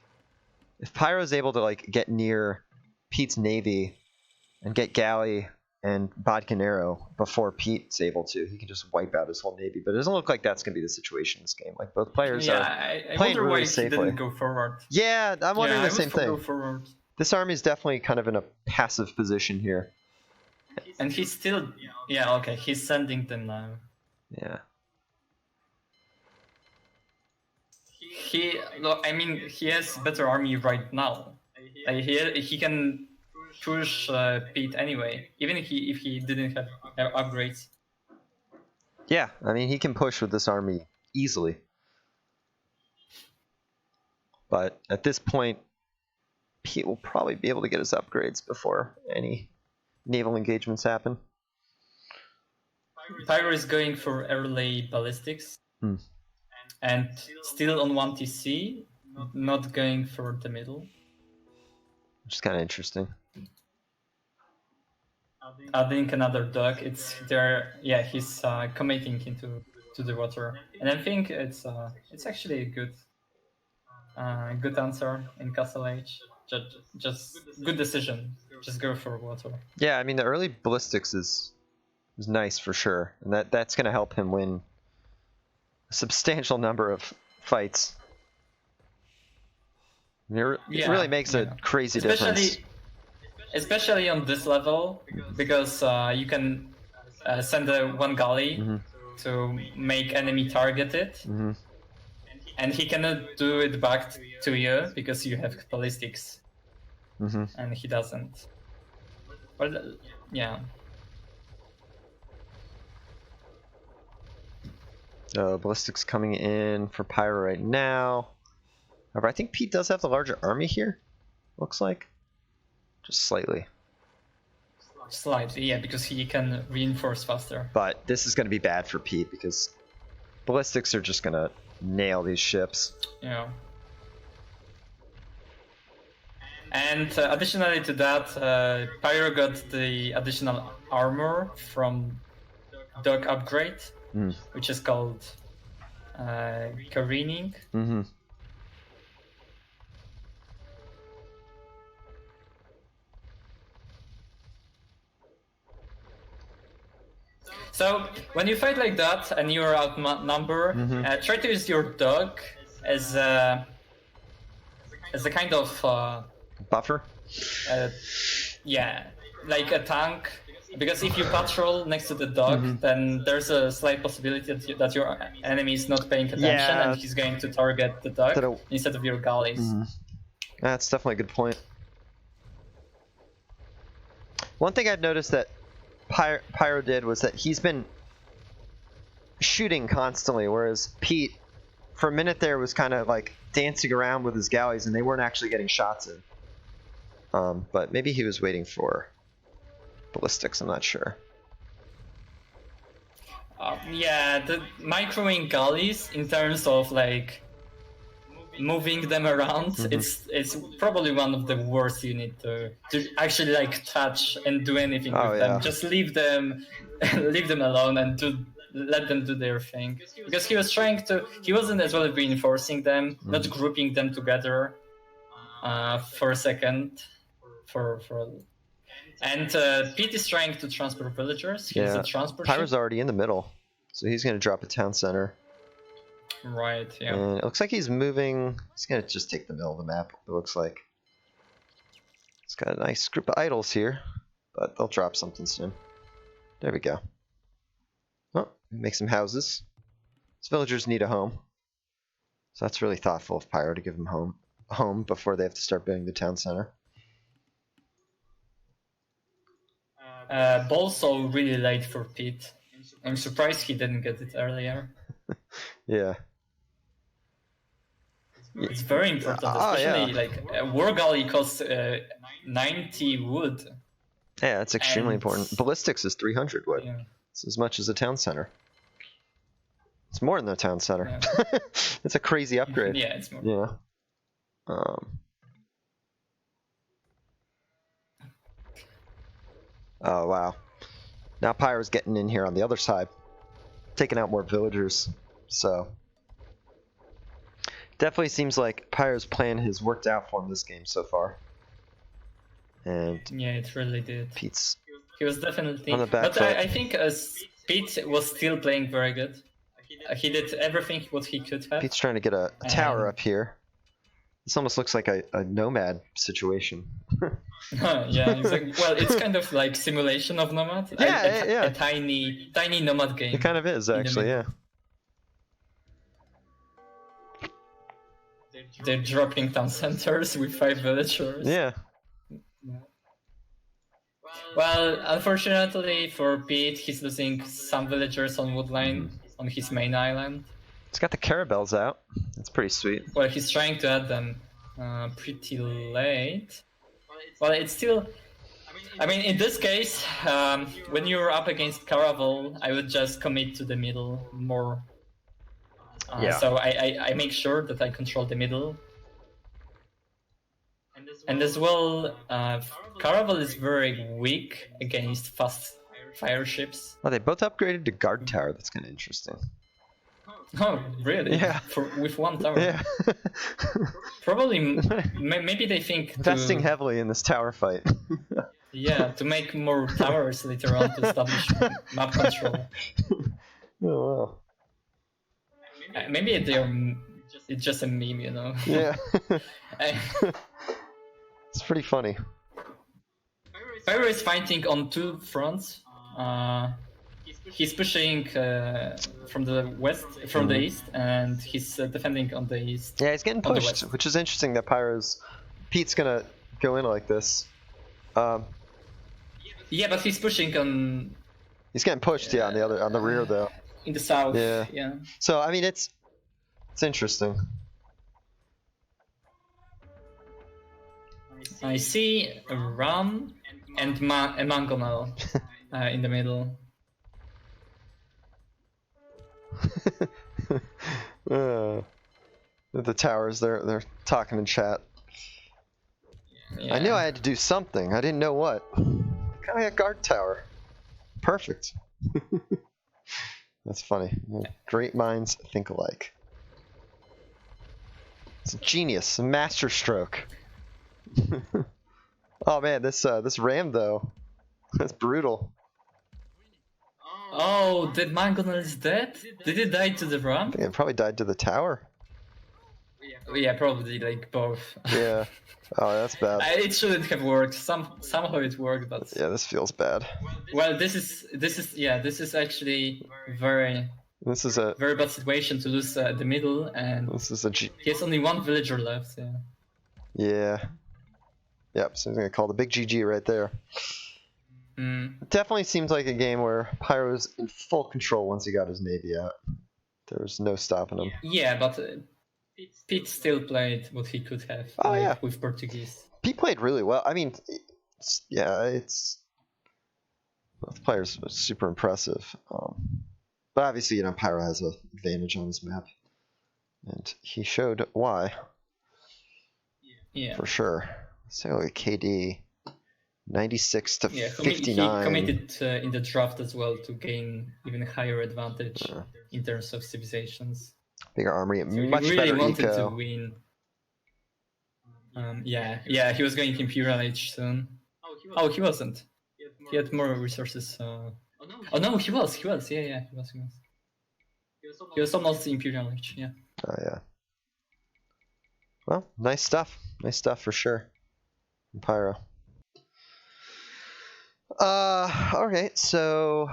if Pyro's able to like get near Pete's navy and get galley and Bodkin Arrow before Pete's able to, he can just wipe out his whole navy. But it doesn't look like that's going to be the situation in this game. Like, both players are playing really safely. He didn't go forward. Yeah, I'm wondering the same thing. Go forward. This army is definitely kind of in a passive position here. And he's still, okay, he's sending them now. Yeah. He has better army right now. He can push Pete anyway, even if he didn't have upgrades. Yeah, I mean, he can push with this army easily. But at this point, Pete will probably be able to get his upgrades before any naval engagements happen. Pyro is going for early ballistics. And still on 1 TC, not going for the middle. Which is kind of interesting. Adding another dock, it's there. Yeah, he's committing into the water, and I think it's actually a good answer in Castle Age. Just good decision. Just go for water. Yeah, I mean the early ballistics is nice for sure, and that's gonna help him win a substantial number of fights. It really makes a crazy difference. Especially on this level, because you can send one galley to make enemy targeted, and he cannot do it back to you because you have ballistics, and he doesn't. Well, yeah. Ballistics coming in for Pyro right now. However, I think Pete does have the larger army here. Looks like, just slightly. Slightly, yeah, because he can reinforce faster. But this is going to be bad for Pete because ballistics are just going to nail these ships. Yeah. And additionally to that, Pyro got the additional armor from Dog upgrade, which is called careening. So when you fight like that and you're outnumbered, try to use your dog as a kind of buffer. Yeah, like a tank. Because if you patrol next to the dog, then there's a slight possibility that your enemy is not paying attention and he's going to target the dog instead of your galleys. That's definitely a good point. One thing I've noticed that Pyro did was that he's been shooting constantly, whereas Pete, for a minute there, was kind of like dancing around with his galleys and they weren't actually getting shots in. But maybe he was waiting for ballistics, I'm not sure. Yeah, the microing galleys in terms of like moving them around, it's probably one of the worst you need to actually like touch and do anything with them. Just leave them alone and let them do their thing. Because he wasn't as well reinforcing them, not grouping them together for a second. And Pete is trying to transport villagers. He's a transport Pyro's ship. already in the middle, so he's going to drop a town center. Right, yeah. And it looks like he's moving. He's going to just take the middle of the map, it looks like. It's got a nice group of idols here, but they'll drop something soon. There we go. Oh, make some houses. These villagers need a home. So that's really thoughtful of Pyro to give them home before they have to start building the town center. Also really late for Pete. I'm surprised he didn't get it earlier. Yeah. It's very important, especially like a war galley costs 90 wood. Yeah, that's extremely important. Ballistics is 300 wood. Yeah. It's as much as a town center. It's more than the town center. Yeah. It's a crazy upgrade. Yeah, it's more. Yeah. Oh, wow. Now Pyro's getting in here on the other side, taking out more villagers. So definitely seems like Pyro's plan has worked out for him this game so far. And yeah, it really did. He was definitely on the back but I think Pete was still playing very good. He did everything what he could have. Pete's trying to get a tower up here. This almost looks like a nomad situation. Yeah, exactly. Well, it's kind of like simulation of nomad. Yeah, a tiny nomad game. It kind of is, actually, yeah. They're dropping town centers with 5 villagers. Yeah. Well, unfortunately for Pete, he's losing some villagers on Woodline on his main island. It's got the caravels out. That's pretty sweet. Well, he's trying to add them pretty late. Well, it's still... I mean, in this case, when you're up against Caravel, I would just commit to the middle more. So I make sure that I control the middle. And as well, Caravel is very weak against fast fire ships. Oh, they both upgraded to guard tower. That's kind of interesting. Oh, really? Yeah. With one tower? Yeah. Probably, maybe they think investing heavily in this tower fight. Yeah, to make more towers later on to establish map control. Oh, wow. Maybe it's just a meme, you know? Yeah. It's pretty funny. Pyro is fighting on 2 fronts. He's pushing from the west, from the east, and he's defending on the east. Yeah, he's getting on the pushed, west. which is interesting that Pete's gonna go in like this. Yeah, but he's pushing on. He's getting pushed, yeah, on the rear though. In the south. Yeah. Yeah. So I mean, it's interesting. I see a ram and a mangonel in the middle. The towers, they're talking in chat. Yeah. I knew I had to do something. I didn't know what. Kind of a guard tower. Perfect. That's funny. Great minds think alike. It's a genius, a master stroke. Oh man, this ram though, that's brutal. Oh, the mangonel is dead? Did it die to the ram? I think it probably died to the tower. Yeah, probably like both. Yeah. Oh, that's bad. It shouldn't have worked. Somehow it worked, but yeah, this feels bad. Well, this is actually very very bad situation to lose the middle, and this is a he has only one villager left. Yeah. Yeah. Yep. So I'm gonna call the big GG right there. It definitely seems like a game where Pyro's in full control once he got his navy out. There was no stopping him. Yeah, but Pete still played what he could have with Portuguese. Pete played really well. I mean, it's both players were super impressive. But obviously, Pyro has an advantage on this map, and he showed why. Yeah, for sure. So KD, 96 to 59. He committed in the draft as well to gain even higher advantage in terms of civilizations. Bigger armory, So much he really better wanted eco. to win. Yeah, he was going Imperial Age soon. Oh, he wasn't. He had more resources. Oh no, he was. Yeah, he was. He was almost Imperial Age. Yeah. Oh yeah. Well, nice stuff. Nice stuff for sure. Pyro. Okay, so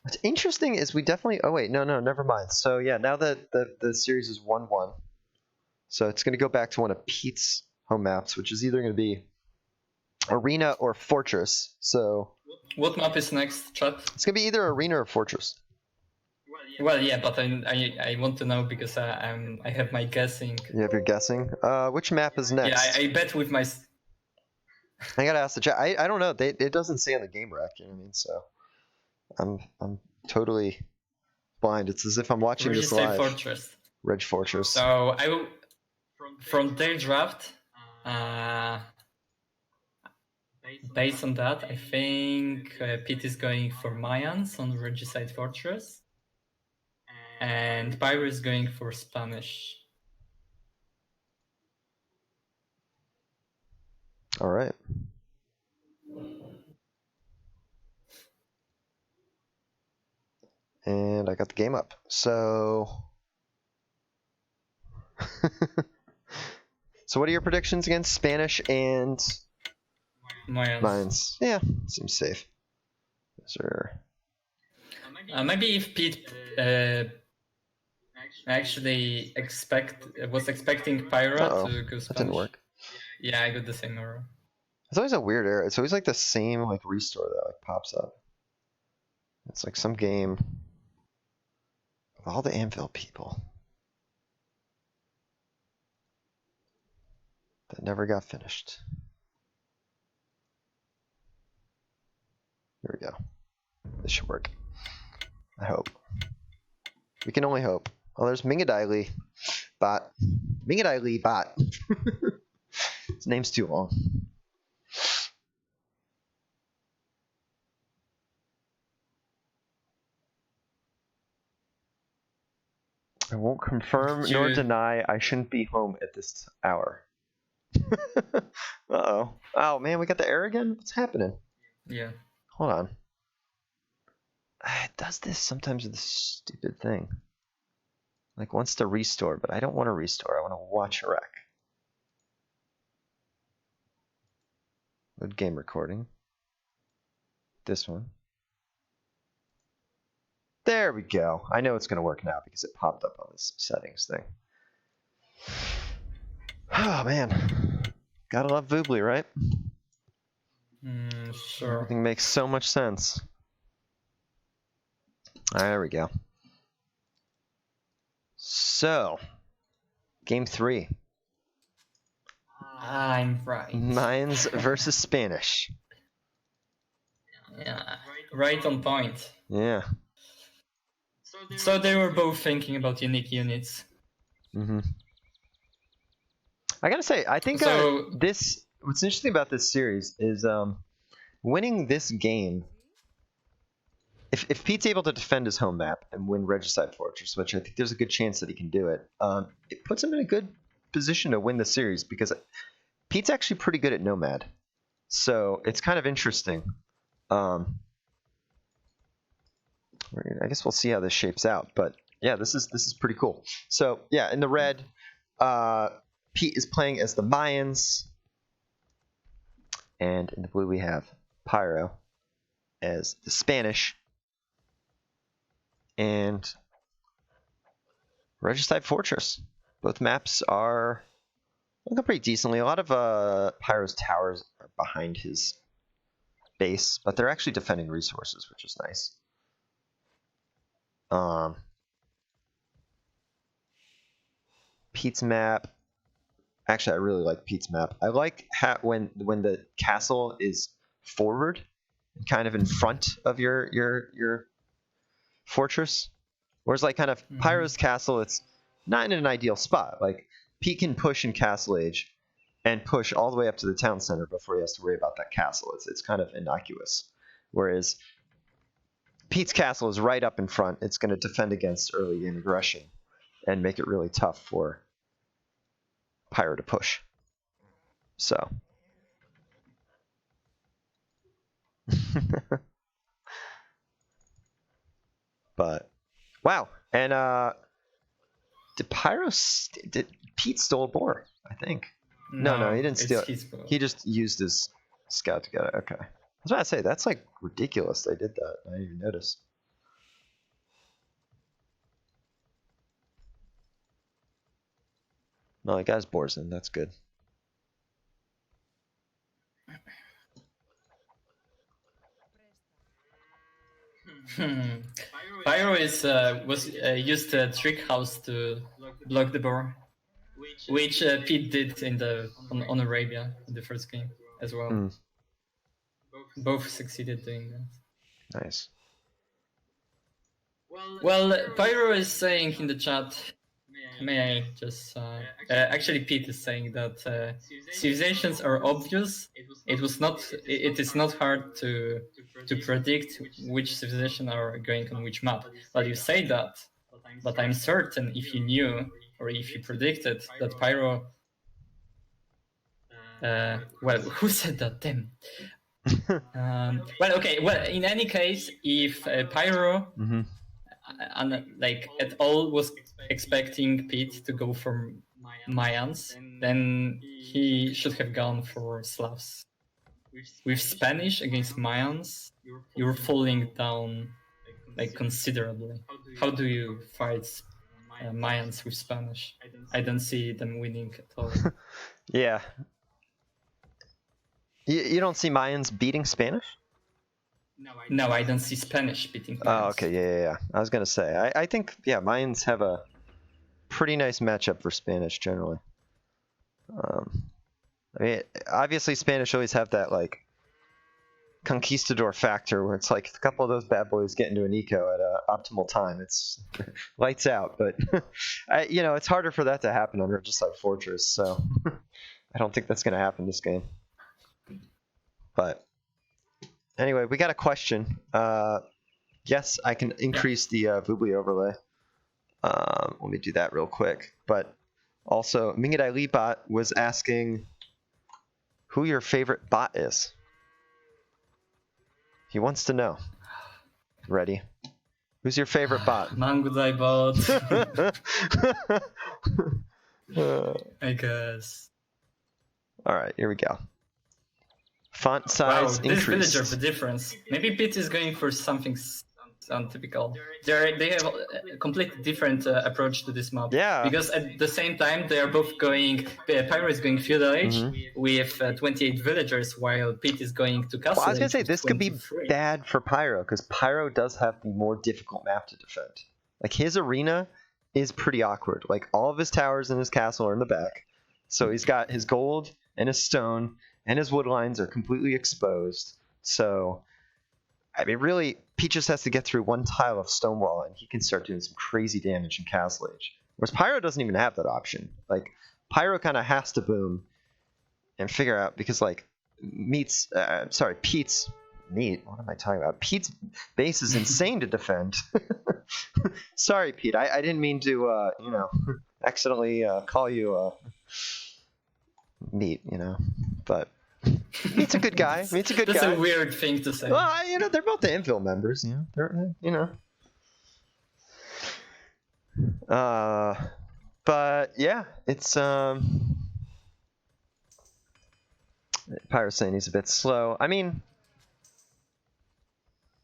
what's interesting is we definitely. Oh wait, no, never mind. So yeah, now that the series is 1-1, so it's going to go back to one of Pete's home maps, which is either going to be Arena or Fortress. So what map is next, chat? It's going to be either Arena or Fortress. Well, yeah, but I want to know because I have my guessing. You have your guessing. Which map is next? Yeah, I bet with my. I gotta ask the chat. I don't know. It doesn't say on the game rec. You know what I mean? So I'm totally blind. It's as if I'm watching this live. Fortress. Reg Fortress. So I will from their draft. Based on that, I think Pete is going for Mayans on Regicide Fortress, and Pyro is going for Spanish. All right. And I got the game up. So, so what are your predictions against Spanish and Mayans? Yeah, seems safe. Sure. Maybe if Pete actually was expecting Pyro to go Spanish. That didn't work. Yeah, I got the same error. It's always a weird error. It's always like the same restore that pops up. It's like some game with all the Anvil people that never got finished. Here we go. This should work. I hope. We can only hope. Oh, there's Mingadili bot. Mingadili bot. His name's too long. I won't confirm nor deny I shouldn't be home at this hour. Uh-oh. Oh, man, we got the error again? What's happening? Yeah. Hold on. It does this sometimes with this stupid thing. Wants to restore, but I don't want to restore. I want to watch a rec. Load game recording. This one. There we go. I know it's going to work now because it popped up on this settings thing. Oh, man. Gotta love Voobly, right? Sure. Everything makes so much sense. All right, there we go. So, game 3. I'm right. Mayans versus Spanish. Yeah, right on point. Yeah. So they were both thinking about unique units. Mm-hmm. I gotta say, I think So- what's interesting about this series is winning this game. If Pete's able to defend his home map and win Regicide Fortress, which I think there's a good chance that he can do it, it puts him in a good position to win the series because Pete's actually pretty good at Nomad. So it's kind of interesting. I guess we'll see how this shapes out, but yeah, this is pretty cool. So yeah, in the red, Pete is playing as the Mayans, and in the blue we have Pyro as the Spanish, and Regicide Fortress. Both maps are looking pretty decently. A lot of Pyro's towers are behind his base, but they're actually defending resources, which is nice. Pete's map. Actually, I really like Pete's map. I like when the castle is forward, kind of in front of your fortress. Whereas like kind of Pyro's castle, it's not in an ideal spot. Like Pete can push in Castle Age and push all the way up to the town center before he has to worry about that castle. It's kind of innocuous. Whereas Pete's castle is right up in front. It's going to defend against early game aggression and make it really tough for Pyro to push. So but wow. And did Pete stole a boar, I think. No, he didn't steal it. He just used his scout to get it. Okay. I was about to say, that's like ridiculous they did that. I didn't even notice. No, the guy's boars in. That's good. Pyro was used a trick house to block the boar, which Pete did on Arabia in the first game as well. Both succeeded doing that. Nice. Well, Pyro is saying in the chat. May I just actually Pete is saying that civilizations are obvious. It is not hard to predict which civilization are going on which map. But you say that, but I'm certain if you knew or if you predicted that Pyro well, who said that? Damn. Well, okay. Well, in any case, if Pyro like at all was expecting Pete to go for Mayans, then he should have gone for Slavs. With Spanish against Mayans, you're falling down like considerably. How do you fight Mayans with Spanish? I don't see them winning at all. Yeah. You don't see Mayans beating Spanish? No, I don't see Spanish beating Mayans. Oh, okay, yeah. I was gonna say, I think, yeah, Mayans have a pretty nice matchup for Spanish generally. I mean, obviously Spanish always have that like conquistador factor where it's like a couple of those bad boys get into an eco at an optimal time. It's lights out, but it's harder for that to happen on Regicide Fortress, so I don't think that's gonna happen this game. But anyway, we got a question. Yes, I can increase the Voobly overlay. Let me do that real quick. But also, Mingadai Libot was asking who your favorite bot is. He wants to know. Ready? Who's your favorite bot? Mangodai bot. I guess. All right, here we go. Font size wow, this increased. villager, the difference. Maybe Pete is going for something untypical. They have a completely different approach to this map. Yeah. Because at the same time, they are both going. Pyro is going feudal age with 28 villagers, while Pete is going to castle. Well, I was gonna say age this could be 23. bad for Pyro because Pyro does have the more difficult map to defend. Like his arena is pretty awkward. Like all of his towers in his castle are in the back, so he's got his gold and his stone and his wood lines are completely exposed. So, I mean, really, Pete just has to get through one tile of stone wall and he can start doing some crazy damage in castle age. Whereas Pyro doesn't even have that option. Like Pyro kind of has to boom and figure out because like Pete's what am I talking about? Pete's base is insane to defend. Sorry, Pete. I didn't mean to, accidentally call you Meat, but Meat's a good guy. Meat's a good guy. That's a weird thing to say. Well, they're both the Anvil members. But yeah, it's Pyro's saying he's a bit slow. I mean,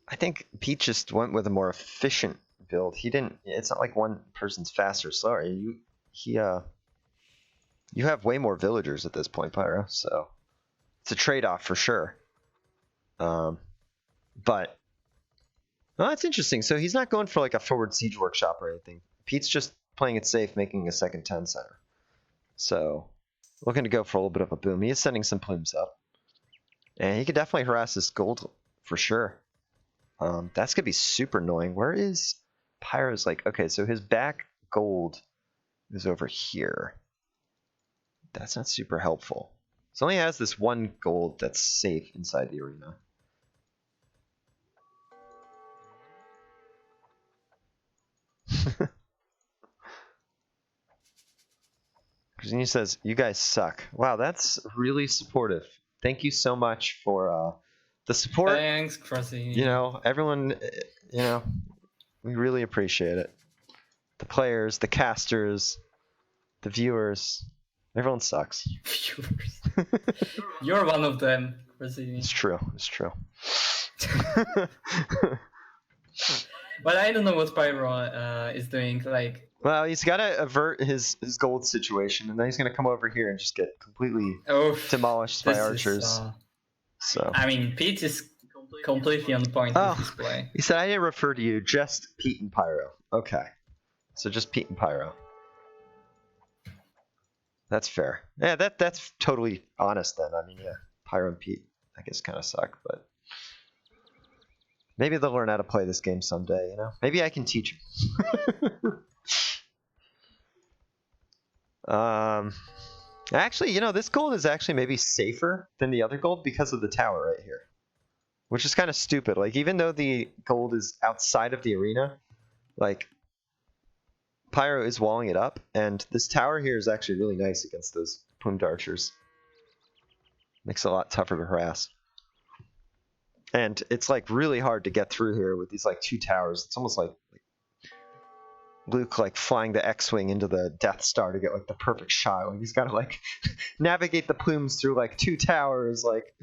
I think Pete just went with a more efficient build. He didn't. It's not like one person's faster or slower. You have way more villagers at this point, Pyro. So it's a trade-off for sure. But that's interesting. So he's not going for like a forward siege workshop or anything. Pete's just playing it safe, making a second 10 center. So looking to go for a little bit of a boom. He is sending some plumes up, and he could definitely harass this gold for sure. That's gonna be super annoying. Where is Pyro's? Like, okay, so his back gold is over here. That's not super helpful. So only has this one gold that's safe inside the arena. Christina says, "You guys suck." Wow, that's really supportive. Thank you so much for the support. Thanks, Cressy. Everyone, we really appreciate it. The players, the casters, the viewers, everyone sucks. Viewers. You're one of them, Cressy. It's true. It's true. But I don't know what Pyro is doing. Like, well, he's got to avert his gold situation, and then he's going to come over here and just get completely demolished by archers. So I mean, Pete is completely on point with his play. He said, "I didn't refer to you, just Pete and Pyro." Okay, so just Pete and Pyro. That's fair. Yeah, that's totally honest then. I mean, yeah, Pyro and Pete, I guess, kind of suck, but maybe they'll learn how to play this game someday. Maybe I can teach them. Actually, this gold is actually maybe safer than the other gold because of the tower right here, which is kind of stupid. Like, even though the gold is outside of the arena, like, Pyro is walling it up, and this tower here is actually really nice against those plumed archers. Makes it a lot tougher to harass. And it's like really hard to get through here with these like two towers. It's almost like Luke like flying the X-wing into the Death Star to get like the perfect shot. Like he's got to like navigate the plumes through like two towers, like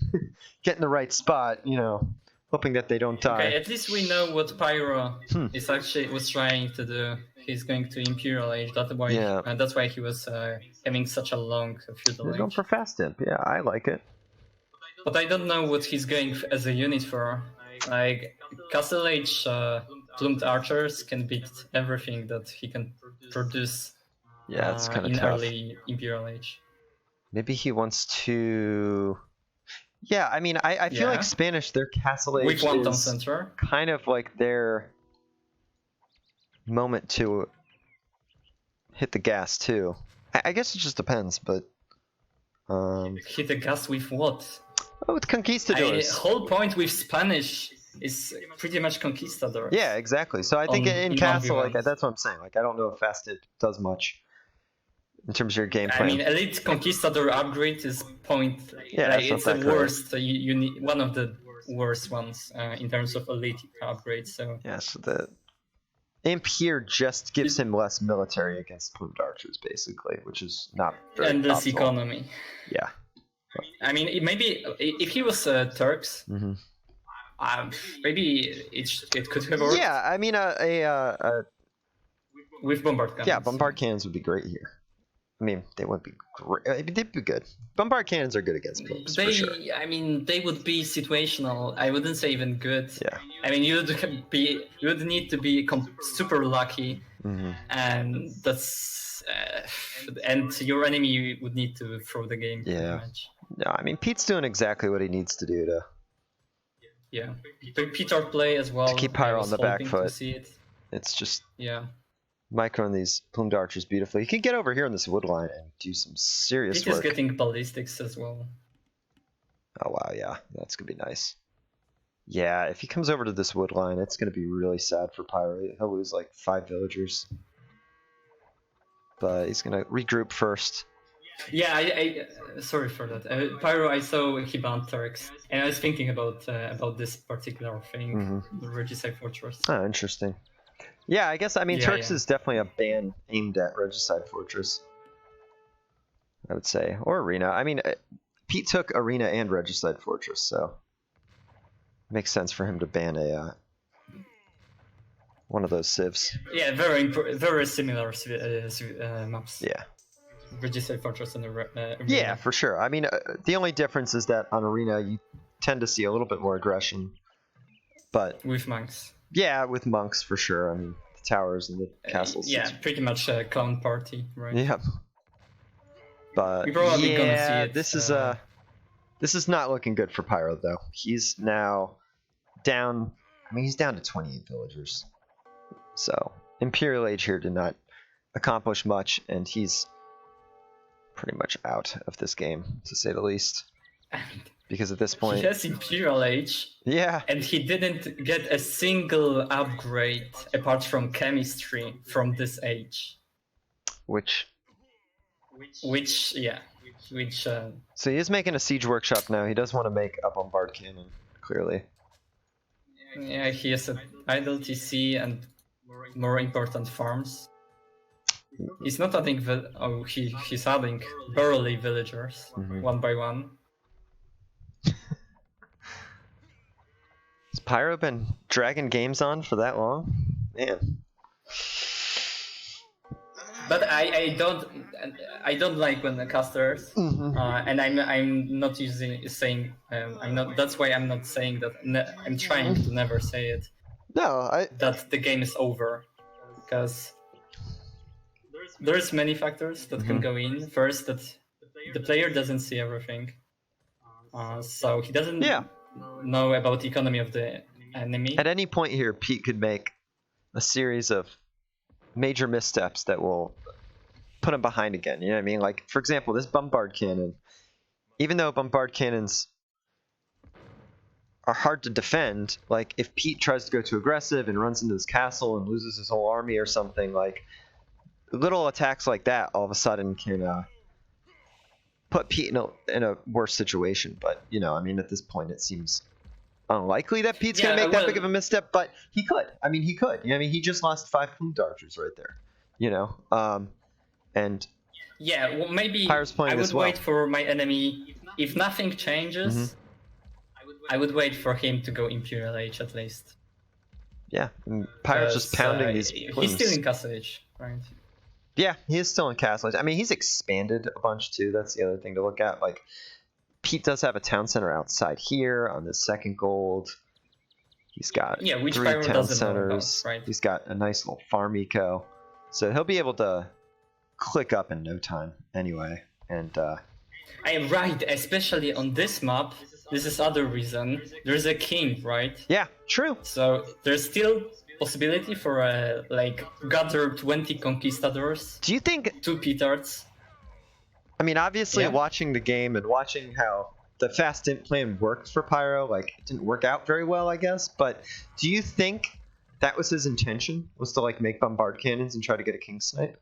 get in the right spot, hoping that they don't die. Okay, at least we know what Pyro is actually was trying to do. He's going to Imperial Age. That's why he was having such a long feudal age. He's going for fast imp. Yeah, I like it. But I don't know what he's going as a unit for. Like, Castle Age plumed archers can beat everything that he can produce it's kind of in tough. early Imperial Age. Maybe he wants to... Yeah, I mean, I feel like Spanish, their Castle Age with one is center. Kind of like their moment to hit the gas, too. I guess it just depends, but... Hit the gas with what? Oh, with conquistadors. The whole point with Spanish is pretty much conquistadors. Yeah, exactly. So I think in Castle, like that's what I'm saying. Like I don't know if Fast It does much in terms of your game plan. I mean, Elite Conquistador upgrade is point. Yeah, it's the worst. You need one of the worst ones in terms of Elite upgrade. So yeah, so the Imp here just gives him less military against plumed archers, basically, which is not very endless optimal. economy. Yeah. I mean, maybe if he was Turks, Maybe it could have worked. Yeah, I mean, With bombard cannons. yeah, bombard cannons would be great here. I mean, they wouldn't be great. They'd be good. Bombard cannons are good against cloaks, for sure. I mean, they would be situational. I wouldn't say even good. Yeah. I mean, you would need to be super lucky, and that's and your enemy would need to throw the game. Yeah. Pretty much. No, I mean, Pete's doing exactly what he needs to do to. Yeah. Peter play as well. To keep Pyro on the back foot. See it. It's just. Yeah. Microing these plumed archers beautifully. He can get over here in this wood line and do some serious Pete work. is getting ballistics as well. Oh wow, yeah, that's gonna be nice. Yeah, if he comes over to this wood line, it's gonna be really sad for Pyro. He'll lose like 5 villagers. But he's gonna regroup first. Yeah, I sorry for that. Pyro, I saw he banned Turks, and I was thinking about this particular thing, the Regicide Fortress. Oh, interesting. Yeah, I guess, I mean, Turks is definitely a ban aimed at Regicide Fortress, I would say. Or Arena. I mean, Pete took Arena and Regicide Fortress, so it makes sense for him to ban one of those civs. Yeah, very similar maps. Yeah. Regicide Fortress and Arena. Yeah, for sure. I mean, the only difference is that on Arena, you tend to see a little bit more aggression, but... With monks. Yeah, with monks for sure. I mean, the towers and the castles. Yeah, pretty much a clown party, right? Yep. But we're probably gonna see it, this is not looking good for Pyro though. He's now down. I mean, he's down to 28 villagers. So Imperial Age here did not accomplish much, and he's pretty much out of this game, to say the least. Because at this point... He has Imperial Age. Yeah. And he didn't get a single upgrade apart from chemistry from this age. Which... So he is making a siege workshop now. He does want to make a bombard cannon, clearly. Yeah, he has an idle TC and more important farms. He's not adding... he's adding burly villagers, one by one. Has Pyro been dragging games on for that long? Man. But I don't like when the casters, and I'm not saying I'm not. That's why I'm not saying that. I'm trying to never say it. No, that the game is over, because there's many factors that can go in. First, that the player doesn't see everything, so he doesn't know about the economy of the enemy. At any point here, Pete could make a series of major missteps that will put him behind again. You know what I mean? Like, for example, this bombard cannon. Even though bombard cannons are hard to defend, like if Pete tries to go too aggressive and runs into this castle and loses his whole army or something, like little attacks like that all of a sudden can put Pete in a worse situation. But, you know, I mean, at this point it seems unlikely that Pete's going to make that big of a misstep, but he could. I mean, he could. You know, I mean, he just lost 5 plumed archers right there, you know? And yeah, well, maybe Pyro's playing I would as well. wait for my enemy. If nothing changes, I would wait for him to go Imperial Age at least. Yeah, and Pyro's just pounding these plumes. He's still in Castle Age, right? Yeah, he is still in Castle Age. I mean, he's expanded a bunch too. That's the other thing to look at. Like, Pete does have a town center outside here on the second gold. He's got 3 town centers. About, right? He's got a nice little farm eco. So he'll be able to click up in no time anyway. And I am right, especially on this map. This is other reason. There's a king, right? Yeah, true. So there's still possibility for like gather 20 conquistadors. Do you think 2 petards? I mean, obviously, watching the game and watching how the fast int plan worked for Pyro, like, it didn't work out very well, I guess. But do you think that was his intention? Was to like make bombard cannons and try to get a king snipe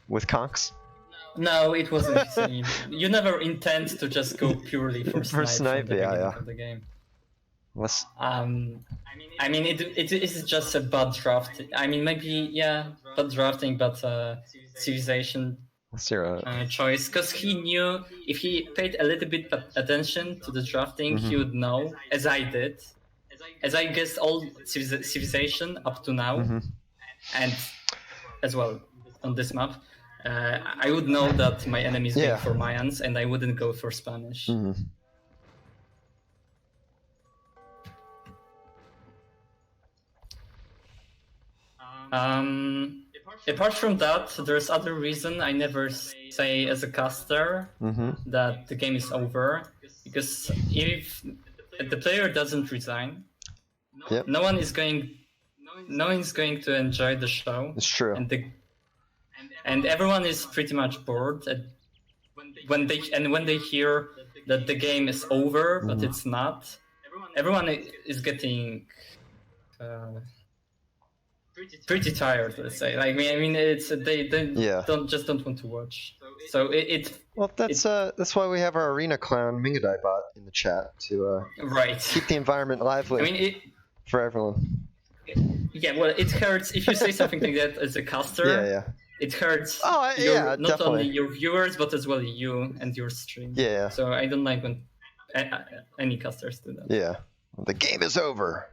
with conks? No, it wasn't. You never intend to just go purely for snipe from the beginning of the game. I mean, it is just a bad draft. I mean, maybe bad drafting, but civilization choice. Because he knew if he paid a little bit attention to the drafting, he would know, as I did, as I guessed all civilization up to now, and as well on this map, I would know that my enemy is going for Mayans, and I wouldn't go for Spanish. Apart from that, there's other reason I never say as a caster that the game is over, because if the player doesn't resign, no one is going to enjoy the show. It's true. And everyone is pretty much bored when they hear that the game is over, but it's not. Everyone is getting pretty tired, let's say. Like, I mean, it's they don't want to watch. So that's why we have our arena clown Mingadai bot in the chat to keep the environment lively. I mean, for everyone. Yeah, well, it hurts if you say something like that as a caster. Yeah. It hurts. Not definitely. Only your viewers, but as well you and your stream. Yeah. So I don't like when any casters do that. Yeah. The game is over.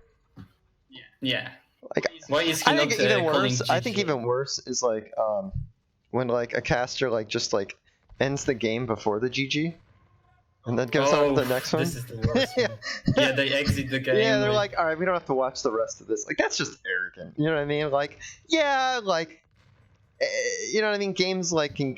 Yeah. Like, why is he not even calling worse? GG? I think even worse is like when like a caster like just like ends the game before the GG, and then goes on to the next one. This is the worst. Yeah, they exit the game. Yeah, they're like, all right, we don't have to watch the rest of this. Like, that's just arrogant. You know what I mean? Like, yeah, like, you know what I mean? Games like can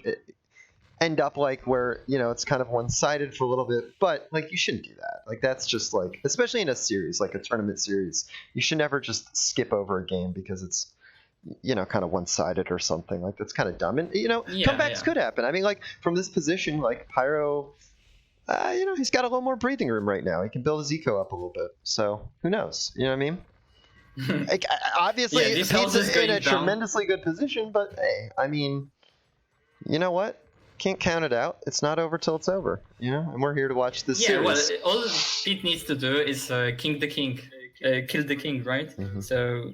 end up like where, you know, it's kind of one-sided for a little bit, but like you shouldn't do that. Like, that's just like, especially in a series, like a tournament series, you should never just skip over a game because it's, you know, kind of one-sided or something. Like, that's kind of dumb. And, you know, comebacks could happen. I mean, like, from this position, like Pyro, you know, he's got a little more breathing room right now. He can build his eco up a little bit. So who knows? You know what I mean? Like, obviously, he's in a tremendously good position, but hey, I mean, you know what? Can't count it out. It's not over till it's over. You know, and we're here to watch this series. Well, all Pete needs to do is kill the king, right? So,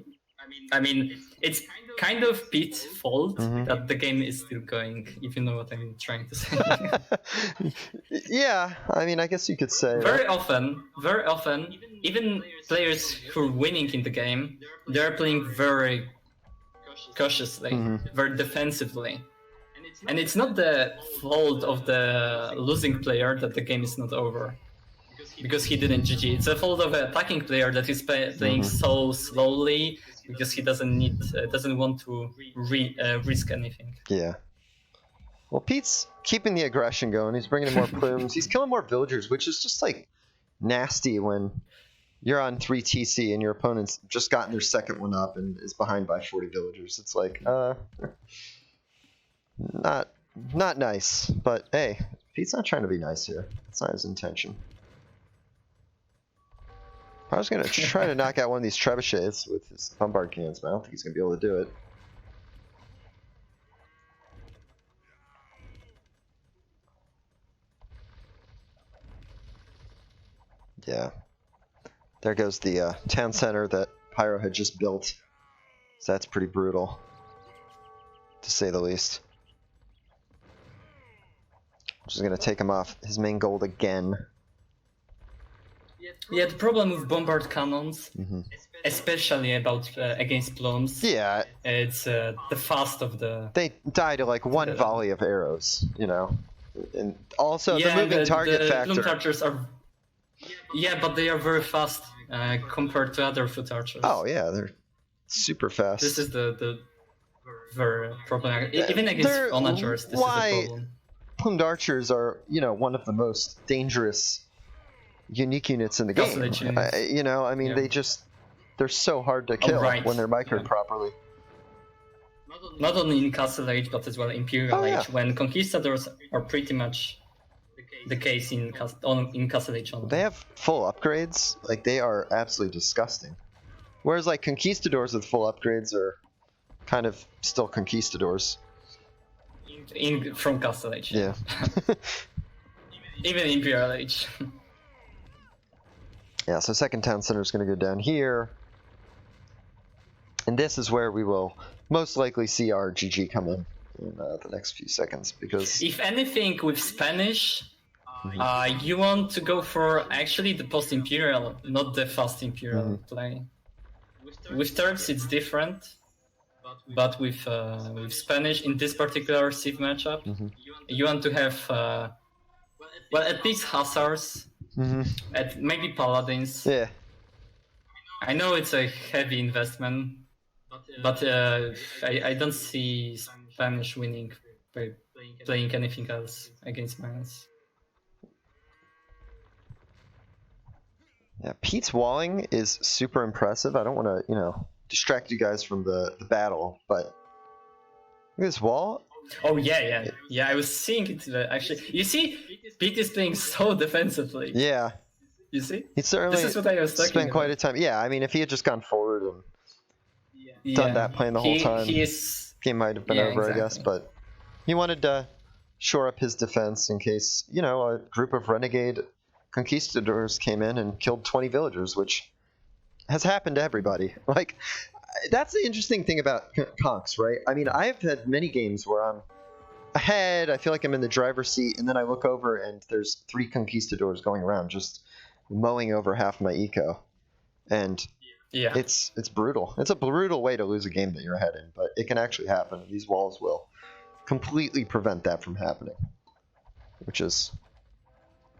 I mean, it's kind of Pete's fault that the game is still going, if you know what I'm trying to say. Yeah, I mean, I guess you could say very often, even players who are winning in the game, they're playing very cautiously, very defensively. And it's not the fault of the losing player that the game is not over, because he didn't GG. It's the fault of an attacking player that is playing so slowly, because he doesn't want to risk anything. Yeah. Well, Pete's keeping the aggression going. He's bringing in more plumes. He's killing more villagers, which is just like nasty when you're on 3 TC and your opponent's just gotten their second one up and is behind by 40 villagers. It's like, not nice. But hey, Pete's not trying to be nice here. It's not his intention. I was going to try to knock out one of these trebuchets with his bombard cannons, but I don't think he's going to be able to do it. Yeah. There goes the town center that Pyro had just built. So that's pretty brutal, to say the least. Which is going to take him off his main gold again. Yeah, the problem with bombard cannons, especially against plumes. Yeah, it's the fast of the. They die to like one volley of arrows, you know, and also the moving target factor. Plume archers are. Yeah, but they are very fast compared to other foot archers. Oh yeah, they're super fast. This is the very problem. Even against onagers, this is the problem. Plumed archers are, you know, one of the most dangerous unique units in the game. You know, I mean, they're so hard to kill when they're microed properly. Not only in Castle Age, but as well in Imperial Age, when Conquistadors are pretty much the case in Castle Age only. They have full upgrades, like they are absolutely disgusting. Whereas like Conquistadors with full upgrades are kind of still Conquistadors. From Castle Age. Yeah. Even Imperial Age. Yeah, so second town center is going to go down here. And this is where we will most likely see our GG come in the next few seconds. Because if anything with Spanish, You want to go for actually the post-imperial, not the fast imperial play. With Turks, it's different, but with Spanish in this particular Civ matchup, you want to have well, at least Hussars, at maybe Paladins. Yeah. I know it's a heavy investment, but I don't see Spanish winning by playing anything else against Mans. Yeah, Pete's walling is super impressive. I don't want to, distract you guys from the battle, but look at this wall. Oh yeah. I was seeing it actually. You see, Pete is playing so defensively. Yeah. You see? He certainly this is what I was spent quite a time. Yeah, I mean, if he had just gone forward and done that playing the whole time, game might have been over, exactly. I guess. But he wanted to shore up his defense in case, a group of renegade conquistadors came in and killed 20 villagers, which has happened to everybody. Like, that's the interesting thing about conks, right? I mean, I've had many games where I'm ahead, I feel like I'm in the driver's seat, and then I look over and there's 3 conquistadors going around just mowing over half my eco. And it's brutal. It's a brutal way to lose a game that you're ahead in, but it can actually happen. These walls will completely prevent that from happening, which is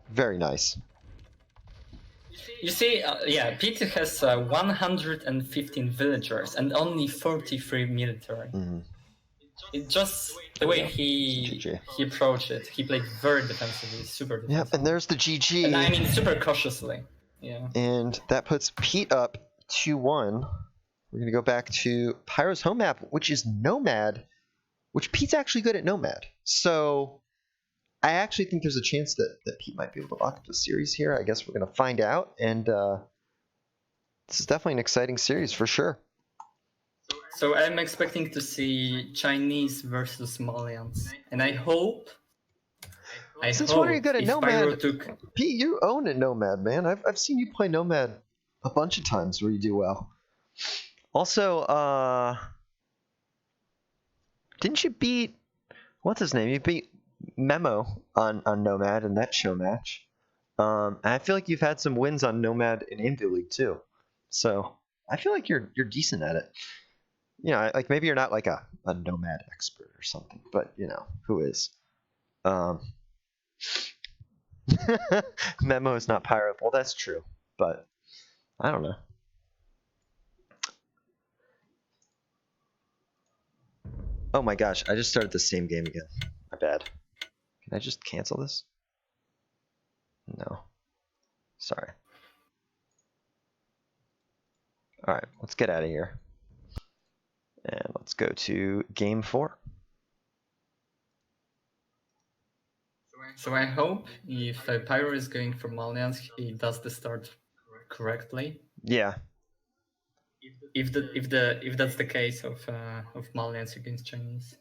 very nice. You see, Pete has 115 villagers and only 43 military. It just the way he approached it. He played very defensively, super defensively. Yep, and there's the GG. And I mean, super cautiously. Yeah. And that puts Pete up 2-1. We're going to go back to Pyro's home map, which is Nomad, which Pete's actually good at Nomad. So I actually think there's a chance that Pete might be able to lock up the series here. I guess we're going to find out. And this is definitely an exciting series for sure. So I'm expecting to see Chinese versus Malians. And I hope... Since when are you good at Nomad? Pete, you own it Nomad, man. I've seen you play Nomad a bunch of times where you do well. Also, didn't you beat... What's his name? You beat Memo on Nomad in that show match. And I feel like you've had some wins on Nomad in Anvil League too. So I feel like you're decent at it. Like maybe you're not like a Nomad expert or something, but who is? Memo is not Pyro. Well, that's true, but I don't know. Oh my gosh, I just started the same game again. My bad. Can I just cancel this? No. Sorry. Alright, let's get out of here. And let's go to game 4. So I hope if Pyro is going for Malians, he does the start correctly. Yeah. If that's the case of Malians against Chinese.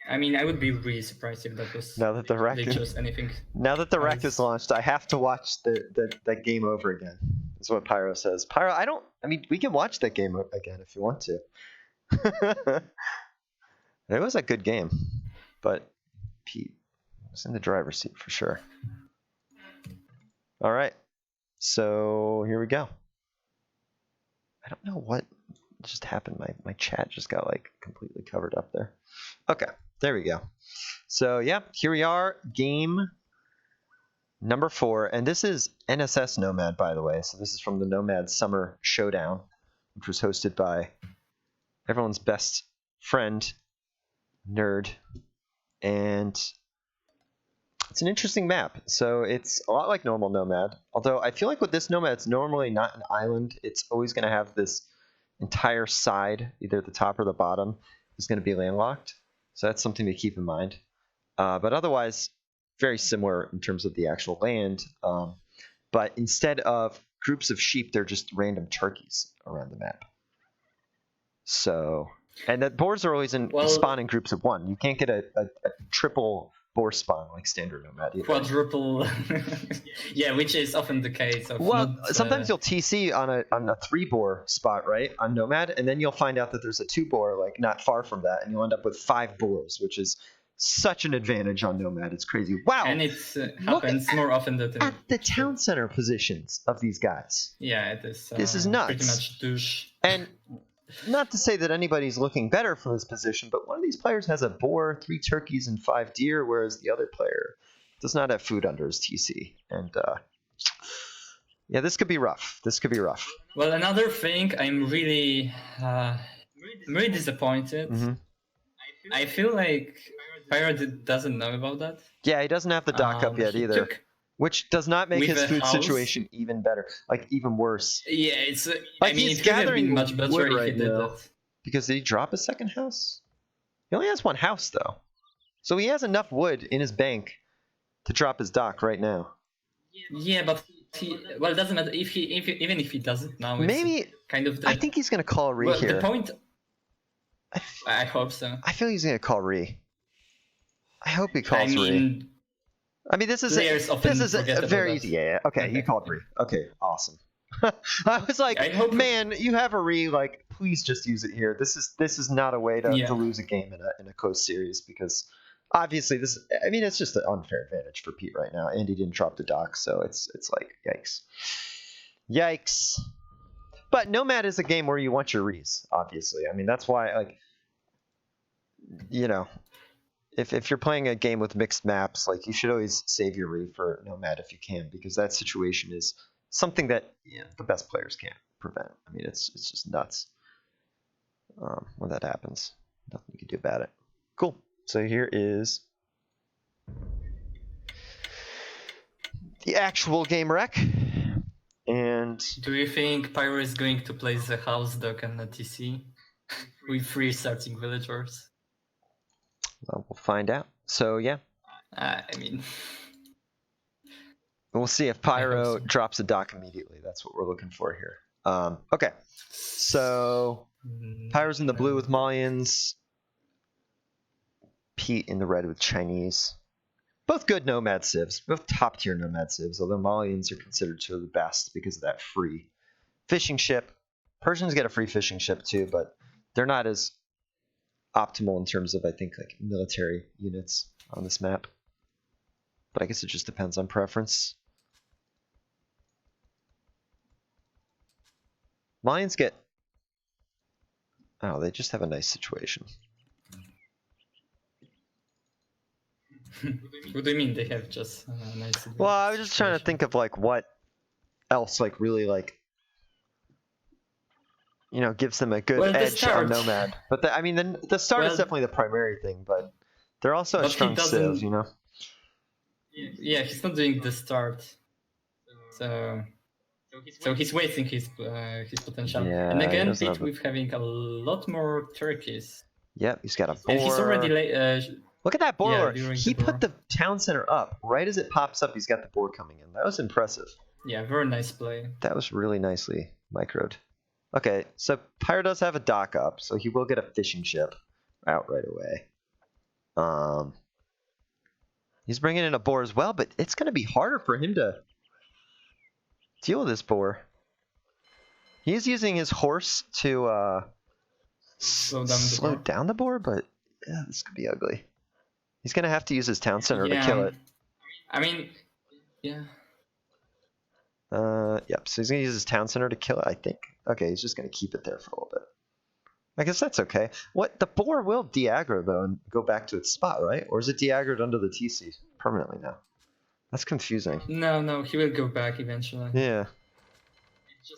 I mean, I would be really surprised if that was now that the rack chose anything. Now that the rack is launched, I have to watch that game over again. Is what Pyro says. Pyro, I mean, we can watch that game again if you want to. It was a good game, but Pete was in the driver's seat for sure. All right, so here we go. I don't know what just happened. My chat just got like completely covered up there. Okay, there we go. So yeah, here we are, game number 4, and this is NSS Nomad, by the way. So this is from the Nomad Summer Showdown, which was hosted by everyone's best friend, Nerd, and it's an interesting map. So it's a lot like normal Nomad, although I feel like with this Nomad, it's normally not an island. It's always going to have this entire side, either at the top or the bottom, is going to be landlocked. So that's something to keep in mind. But otherwise, very similar in terms of the actual land. But instead of groups of sheep, they're just random turkeys around the map. So, and the boars are always spawn in groups of 1. You can't get a triple boar spawn like standard Nomad either. Quadruple, yeah, which is often the case. Sometimes you'll TC on a 3 boar spot, right, on Nomad, and then you'll find out that there's a 2 boar like not far from that, and you'll end up with 5 boars, which is such an advantage on Nomad. It's crazy. Wow. And it happens more often than at the town center positions of these guys. Yeah, it is. This is nuts. Pretty much douche. And not to say that anybody's looking better for this position, but one of these players has a boar, 3 turkeys, and 5 deer, whereas the other player does not have food under his TC. And yeah, this could be rough. This could be rough. Well, another thing, I'm really disappointed. Mm-hmm. I feel like Pyro doesn't know about that. Yeah, he doesn't have the dock up yet either, which does not make his food situation even better, like even worse. Yeah, it's. Like I mean, he's it could have gathering been much better wood if right he did now. that. Because did he drop a second house? He only has 1 house though, so he has enough wood in his bank to drop his dock right now. Yeah, but well, it doesn't matter even if he does it now. Maybe kind of. I think he's gonna call Ree here. The point. I hope so. I feel he's gonna call Ree. I hope he calls Ree. I mean, this is a very easy. Yeah. Okay, he called Ree. Okay, awesome. I was like, man, you have a Ree. Like, please just use it here. This is not a way to lose a game in a close series, because obviously this. I mean, it's just an unfair advantage for Pete right now, and he didn't drop the dock, so it's like yikes. But Nomad is a game where you want your Rees, obviously. I mean, that's why, like, you know, if you're playing a game with mixed maps, like, you should always save your Ree for Nomad if you can, because that situation is something that the best players can't prevent. I mean, it's just nuts when that happens. Nothing you can do about it. Cool. So here is the actual game rec. And do you think Pyro is going to place the house dock and the TC with 3 starting villagers? Well, we'll find out. So yeah. I mean, we'll see if Pyro drops a dock immediately. That's what we're looking for here. Okay. So Pyro's in the blue with Malians. Pete in the red with Chinese. Both good Nomad civs, both top tier Nomad civs, although Malians are considered two of the best because of that free fishing ship. Persians get a free fishing ship too, but they're not as optimal in terms of, I think, like military units on this map. But I guess it just depends on preference. Malians get... Oh, they just have a nice situation. What do you mean they have just a nice... Well, I was just trying to think of, like, what else, like, really, like, you know, gives them a good edge on Nomad. But I mean, the start is definitely the primary thing, but they're also a strong civ, you know? Yeah, he's not doing the start. So he's wasting his potential. Yeah, and again, Pete with having a lot more turkeys. Yep, he's got a boar. And he's already... Look at that boar. Yeah, he put the town center up. Right as it pops up, he's got the boar coming in. That was impressive. Yeah, very nice play. That was really nicely microed. Okay, so Pyro does have a dock up, so he will get a fishing ship out right away. He's bringing in a boar as well, but it's going to be harder for him to deal with this boar. He's using his horse to slow down the boar, but yeah, this could be ugly. He's going to have to use his town center to kill it. I mean, yeah. Yep, so he's going to use his town center to kill it, I think. Okay, he's just going to keep it there for a little bit. I guess that's okay. The boar will de-aggro, though, and go back to its spot, right? Or is it de-aggroed under the TC permanently now? That's confusing. No, he will go back eventually. Yeah.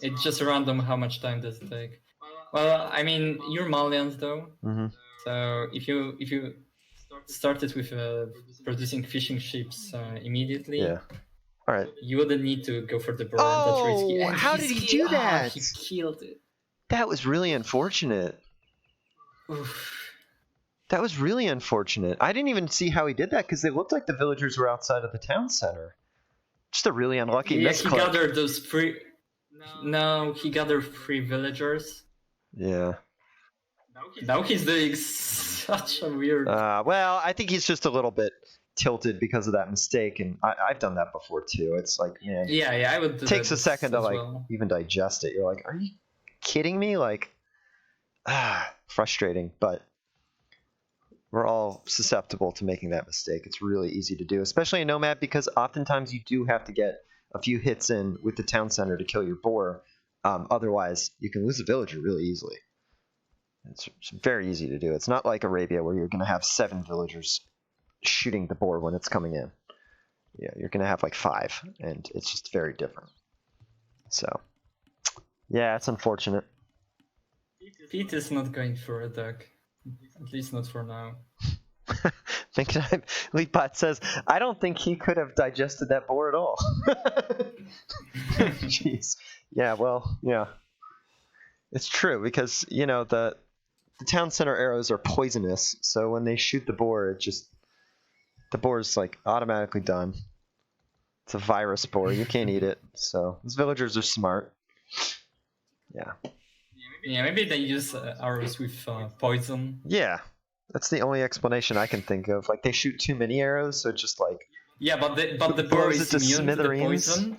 It's just random how much time does it take. Well, I mean, you're Malians, though. Mm-hmm. So if you started with producing fishing ships immediately, yeah. All right. You wouldn't need to go for the boar. Oh, how did he do that? He killed it. That was really unfortunate. Oof. That was really unfortunate. I didn't even see how he did that because they looked like the villagers were outside of the town center. Just a really unlucky misclick. He gathered those free... No, he gathered 3 villagers. Yeah. Now he's doing such a weird... well, I think he's just a little bit tilted because of that mistake, and I've done that before too. It's like, man, yeah, I would. It takes a second to like even digest it. You're like, are you kidding me? Like, frustrating. But we're all susceptible to making that mistake. It's really easy to do, especially in Nomad, because oftentimes you do have to get a few hits in with the town center to kill your boar. Otherwise, you can lose a villager really easily. It's very easy to do. It's not like Arabia where you're going to have 7 villagers shooting the boar when it's coming in. Yeah, you're going to have like 5, and it's just very different. So, yeah, it's unfortunate. Pete is not going for a duck. At least not for now. LeapBot says, I don't think he could have digested that boar at all. Jeez. Yeah, well, yeah. It's true, because, you know, the town center arrows are poisonous, so when they shoot the boar, the boar's like automatically done. It's a virus boar, you can't eat it, so these villagers are smart. Yeah. Yeah, maybe they use arrows with poison. Yeah, that's the only explanation I can think of. Like, they shoot too many arrows, so it's just like... Yeah, but the boar is immune to the poison.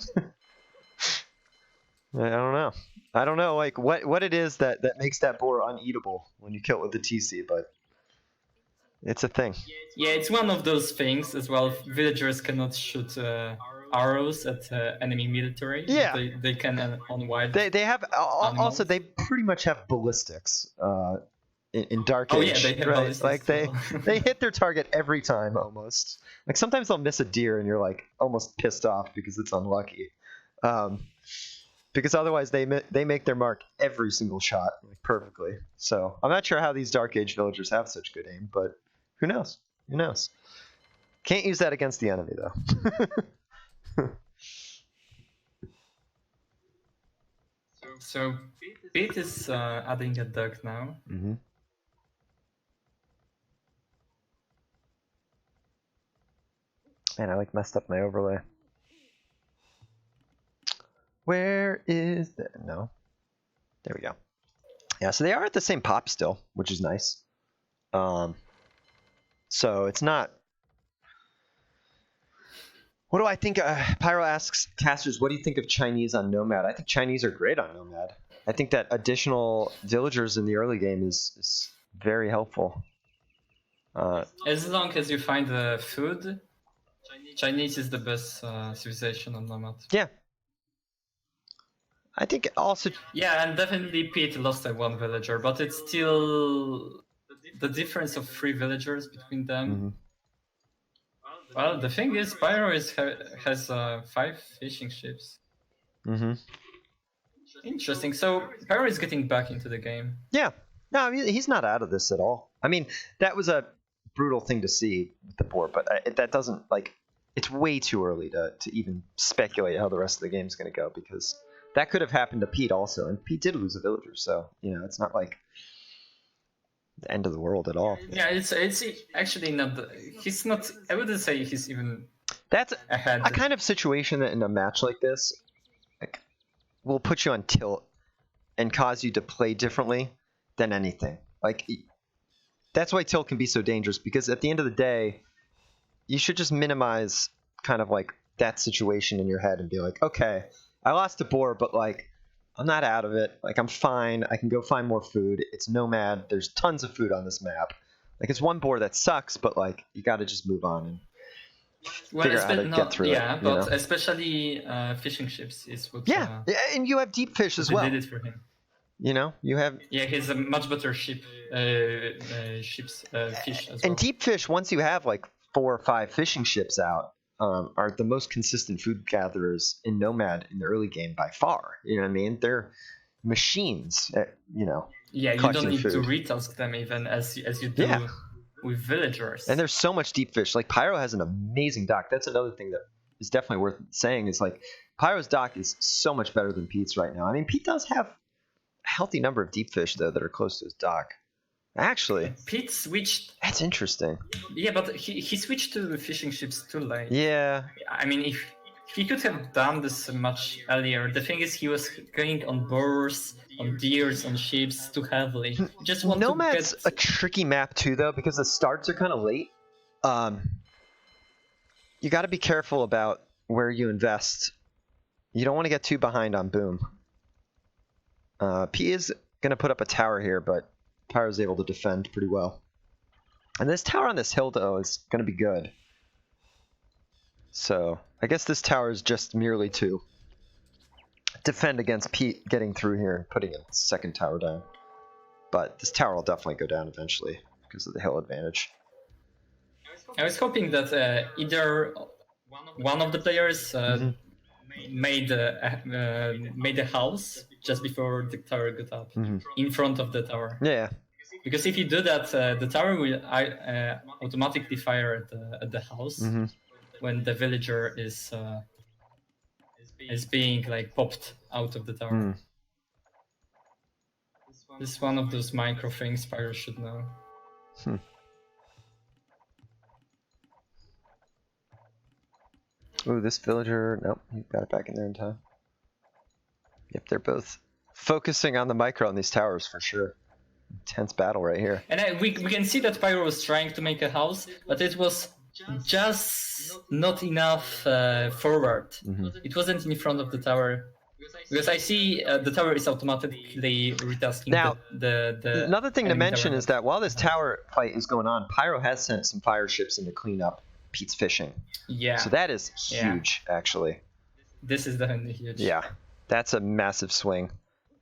I don't know. I don't know, like, what it is that makes that boar uneatable when you kill it with the TC, but it's a thing. Yeah, it's one of those things as well. Villagers cannot shoot arrows at enemy military. Yeah. They can on wild. They have... Also, they pretty much have ballistics in Dark Age. Oh yeah, they have ballistics. Like, they hit their target every time, almost. Like, sometimes they'll miss a deer and you're, like, almost pissed off because it's unlucky. Because otherwise they make their mark every single shot, like, perfectly. So I'm not sure how these Dark Age villagers have such good aim, but who knows? Who knows? Can't use that against the enemy, though. So Pete is adding a duck now. Mm-hmm. Man, I like messed up my overlay. Where is the... No. There we go. Yeah, so they are at the same pop still, which is nice. So it's not... What do I think? Pyro asks casters, what do you think of Chinese on Nomad? I think Chinese are great on Nomad. I think that additional villagers in the early game is very helpful. As long as you find the food, Chinese is the best civilization on Nomad. Yeah. I think also... Yeah, and definitely Pete lost that 1 villager, but it's still the difference of 3 villagers between them. Mm-hmm. Well, the thing is, Pyro has 5 fishing ships. Mm-hmm. Interesting. So Pyro is getting back into the game. Yeah. No, he's not out of this at all. I mean, that was a brutal thing to see with the board, but that doesn't, like... It's way too early to even speculate how the rest of the game's going to go, because... That could have happened to Pete also, and Pete did lose a villager, so, you know, it's not like the end of the world at all. Yeah, it's actually not... He's not... I wouldn't say he's even That's ahead. a kind of situation that in a match like this, like, will put you on tilt and cause you to play differently than anything. Like, that's why tilt can be so dangerous, because at the end of the day, you should just minimize kind of like that situation in your head and be like, okay, I lost a boar, but like, I'm not out of it. Like, I'm fine. I can go find more food. It's Nomad. There's tons of food on this map. Like, it's 1 boar that sucks, but like, you got to just move on and figure out how to get through it. Yeah, but especially fishing ships is what... Yeah, and you have deep fish as well. Did it for him. You know, you have... Yeah, he's a much better fish as well. And deep fish, once you have like 4 or 5 fishing ships out, are the most consistent food gatherers in Nomad in the early game by far. You know what I mean? They're machines at, you know, yeah, you don't need to retask them even as you do with villagers. And there's so much deep fish. Like, Pyro has an amazing dock. That's another thing that is definitely worth saying, is like, Pyro's dock is so much better than Pete's right now. I mean, Pete does have a healthy number of deep fish, though, that are close to his dock. Actually, Pete switched... That's interesting. Yeah, but he switched to the fishing ships too late. Yeah. I mean, if he could have done this much earlier. The thing is, he was going on boars, on deers, on ships too heavily. Just want Nomad's to get... a tricky map too, though, because the starts are kind of late. You got to be careful about where you invest. You don't want to get too behind on Boom. P is going to put up a tower here, but Pyro's able to defend pretty well. And this tower on this hill, though, is going to be good. So I guess this tower is just merely to defend against Pete getting through here and putting a second tower down. But this tower will definitely go down eventually because of the hill advantage. I was hoping that either one of the players made a house just before the tower got up, in front of the tower. Yeah. Because if you do that, the tower will automatically fire at the house when the villager is being like popped out of the tower. This is one of those micro things Pyro should know. Ooh, this villager, nope, he got it back in there in time. Yep, they're both focusing on the micro on these towers for sure. Intense battle right here. And we can see that Pyro was trying to make a house, but it was just not enough forward. It wasn't in front of the tower. Because I see the tower is automatically retasking now, the another thing to mention is that while this tower fight is going on, Pyro has sent some fire ships in to clean up Pete's fishing. Yeah. So that is huge, actually. This is definitely huge. Yeah, that's a massive swing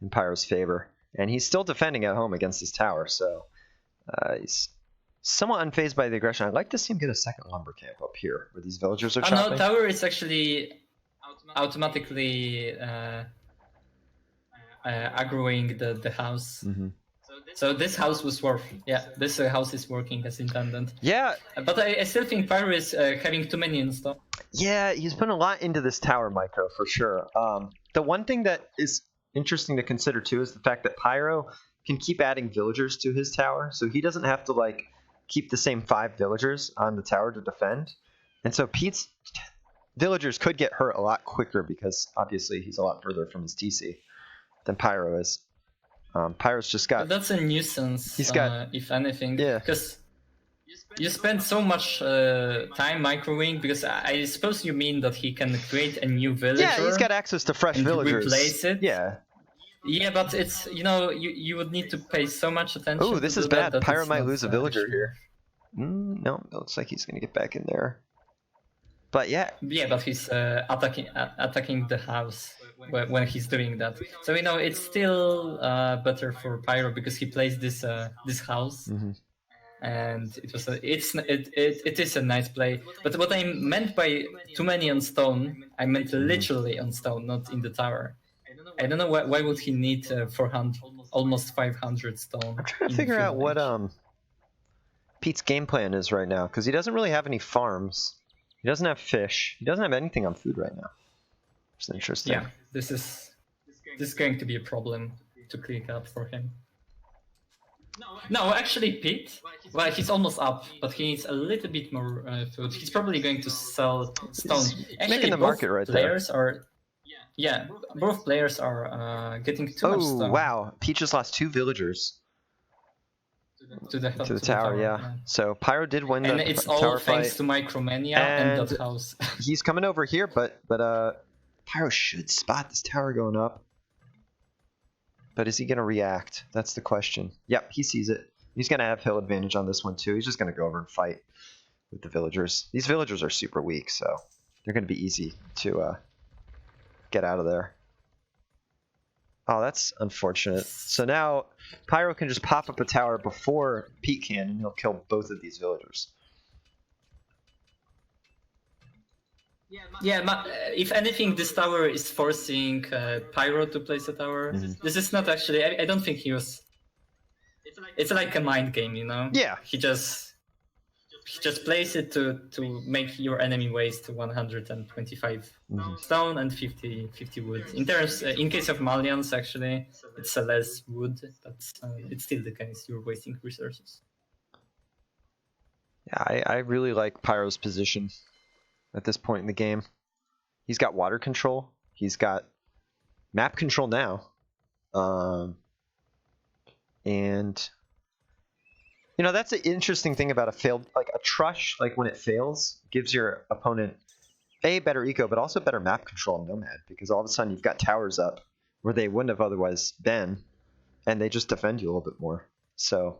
in Pyro's favor. And he's still defending at home against his tower, so he's somewhat unfazed by the aggression. I'd like to see him get a second lumber camp up here, where these villagers are chopping. No, tower is actually automatically aggroing the house. So this house was working. Yeah, this house is working as intended. Yeah. But I still think Pyro is having too many install. Yeah, he's put a lot into this tower micro for sure. The one thing that is interesting to consider too is the fact that Pyro can keep adding villagers to his tower, so he doesn't have to like keep the same 5 villagers on the tower to defend. And so Pete's villagers could get hurt a lot quicker because obviously he's a lot further from his TC than Pyro is. Pyro's just got... That's a nuisance, he's got, if anything. Yeah. Because you spend so much time microwing, because I suppose you mean that he can create a new villager. Yeah, he's got access to fresh and villagers. Replace it. Yeah. Yeah, but it's, you would need to pay so much attention. Oh, this is bad. That Pyro might lose a villager here. No, it looks like he's going to get back in there. But yeah. Yeah, but he's attacking the house when he's doing that. So it's still better for Pyro because he plays this house, and it is a nice play. But what I meant by too many on stone, I meant literally on stone, not in the tower. I don't know why would he need 400, almost 500 stone. I'm trying to figure out what Pete's game plan is right now, because he doesn't really have any farms. He doesn't have fish. He doesn't have anything on food right now. It's interesting. Yeah, this is going to be a problem to click up for him. No, actually, Pete. Well, he's almost up, but he needs a little bit more food. He's probably going to sell stone. Actually, making the market right players there. Both players are getting too much stone. Oh wow! Pete just lost 2 villagers. To the tower, yeah. So Pyro did win and the it's tower all thanks fight. to Micromania and that house. He's coming over here, but Pyro should spot this tower going up. But is he going to react? That's the question. Yep, he sees it. He's going to have hill advantage on this one too. He's just going to go over and fight with the villagers. These villagers are super weak, so they're going to be easy to get out of there. Oh, that's unfortunate. So now Pyro can just pop up a tower before Pete can, and he'll kill both of these villagers. Yeah, if anything, this tower is forcing Pyro to place a tower. This is not actually... I don't think he was... It's like a mind game, Yeah. He just plays it to make your enemy waste 125 stone and 50 wood. In case of Malians, actually, it's a less wood, but it's still the case. You're wasting resources. Yeah, I really like Pyro's position at this point in the game. He's got water control. He's got map control now. And... that's an interesting thing about a failed, like a trush, like when it fails, gives your opponent A, better eco, but also better map control in Nomad, because all of a sudden you've got towers up where they wouldn't have otherwise been, and they just defend you a little bit more. So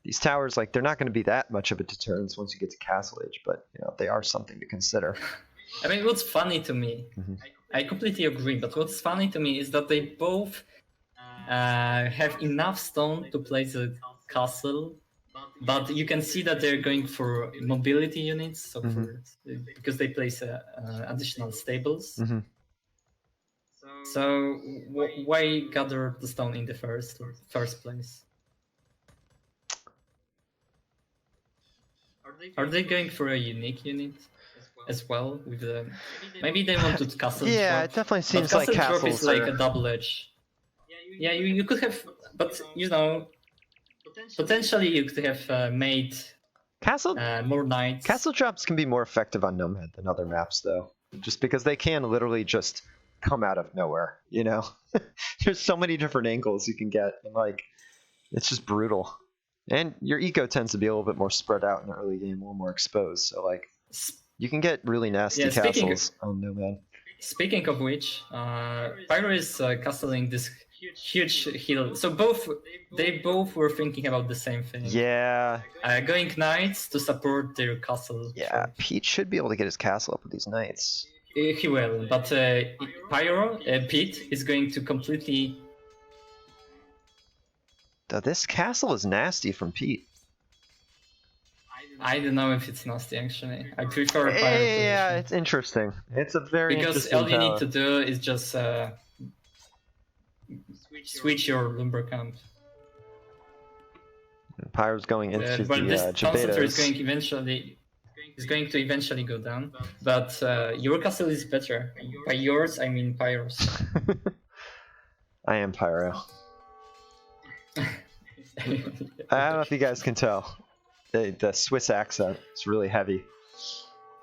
these towers, like, they're not going to be that much of a deterrence once you get to Castle Age, but you know, they are something to consider. I mean, what's funny to me, I completely agree, but what's funny to me is that they both have enough stone to place a castle, but you can see that they're going for mobility units, so because they place additional stables. So why gather the stone in the first place? Are they going for a unique unit as well? With the maybe they wanted castle drop. Yeah, it definitely seems but like castle drop is like castles a double edge. Yeah, you could have, but you know, potentially you could have made more knights. Castle drops can be more effective on Nomad than other maps, though, just because they can literally just come out of nowhere. You know, there's so many different angles you can get, and like, it's just brutal. And your eco tends to be a little bit more spread out in the early game, a little more exposed. So like, you can get really nasty castles on Nomad. Speaking of which, Pyro is castling this huge hill. So they both were thinking about the same thing. Yeah. Going knights to support their castle. Yeah, Pete should be able to get his castle up with these knights. He will, but Pete is going to completely. This castle is nasty from Pete. I don't know if it's nasty actually. I prefer a Pyro Yeah, position. it's interesting. It's a very because interesting all you tower. need to do is just switch your lumber camp. Pyro's going into But this the town center is Jabetos. going to eventually go down. But your castle is better. By yours, I mean Pyro's. I am Pyro. I don't know if you guys can tell. The Swiss accent is really heavy.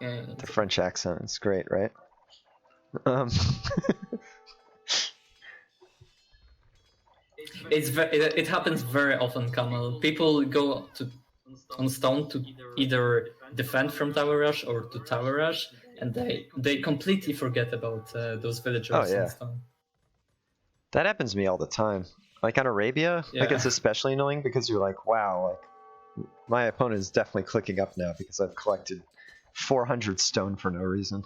Yeah. The French accent is great, right? It happens very often, Kamal. People go on stone to either defend from tower rush or to tower rush, and they completely forget about those villagers on stone. That happens to me all the time. Like on Arabia, like it's especially annoying because you're like, wow, like my opponent is definitely clicking up now because I've collected 400 stone for no reason.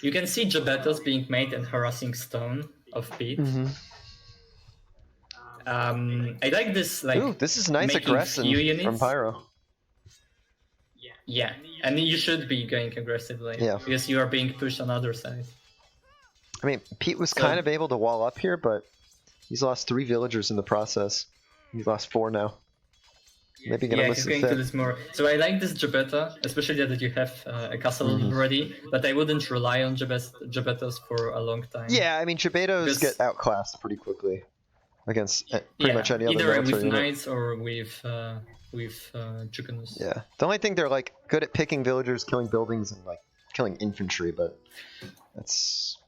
You can see Jabetos being made and harassing stone of Pete. I like this, like, ooh, this is nice aggressive from Pyro. Yeah, and you should be going aggressively. Yeah. Because you are being pushed on the other side. I mean, Pete was kind of able to wall up here, but he's lost 3 villagers in the process. He's lost 4 now. Maybe he's going to lose more. So I like this Jabeta, especially that you have a castle already, but I wouldn't rely on Jabetos for a long time. Yeah, I mean, Jabetos get outclassed pretty quickly against pretty much any other either with unit. knights or with Jukunus. Yeah, the only thing they're like good at picking villagers, killing buildings, and like killing infantry, but that's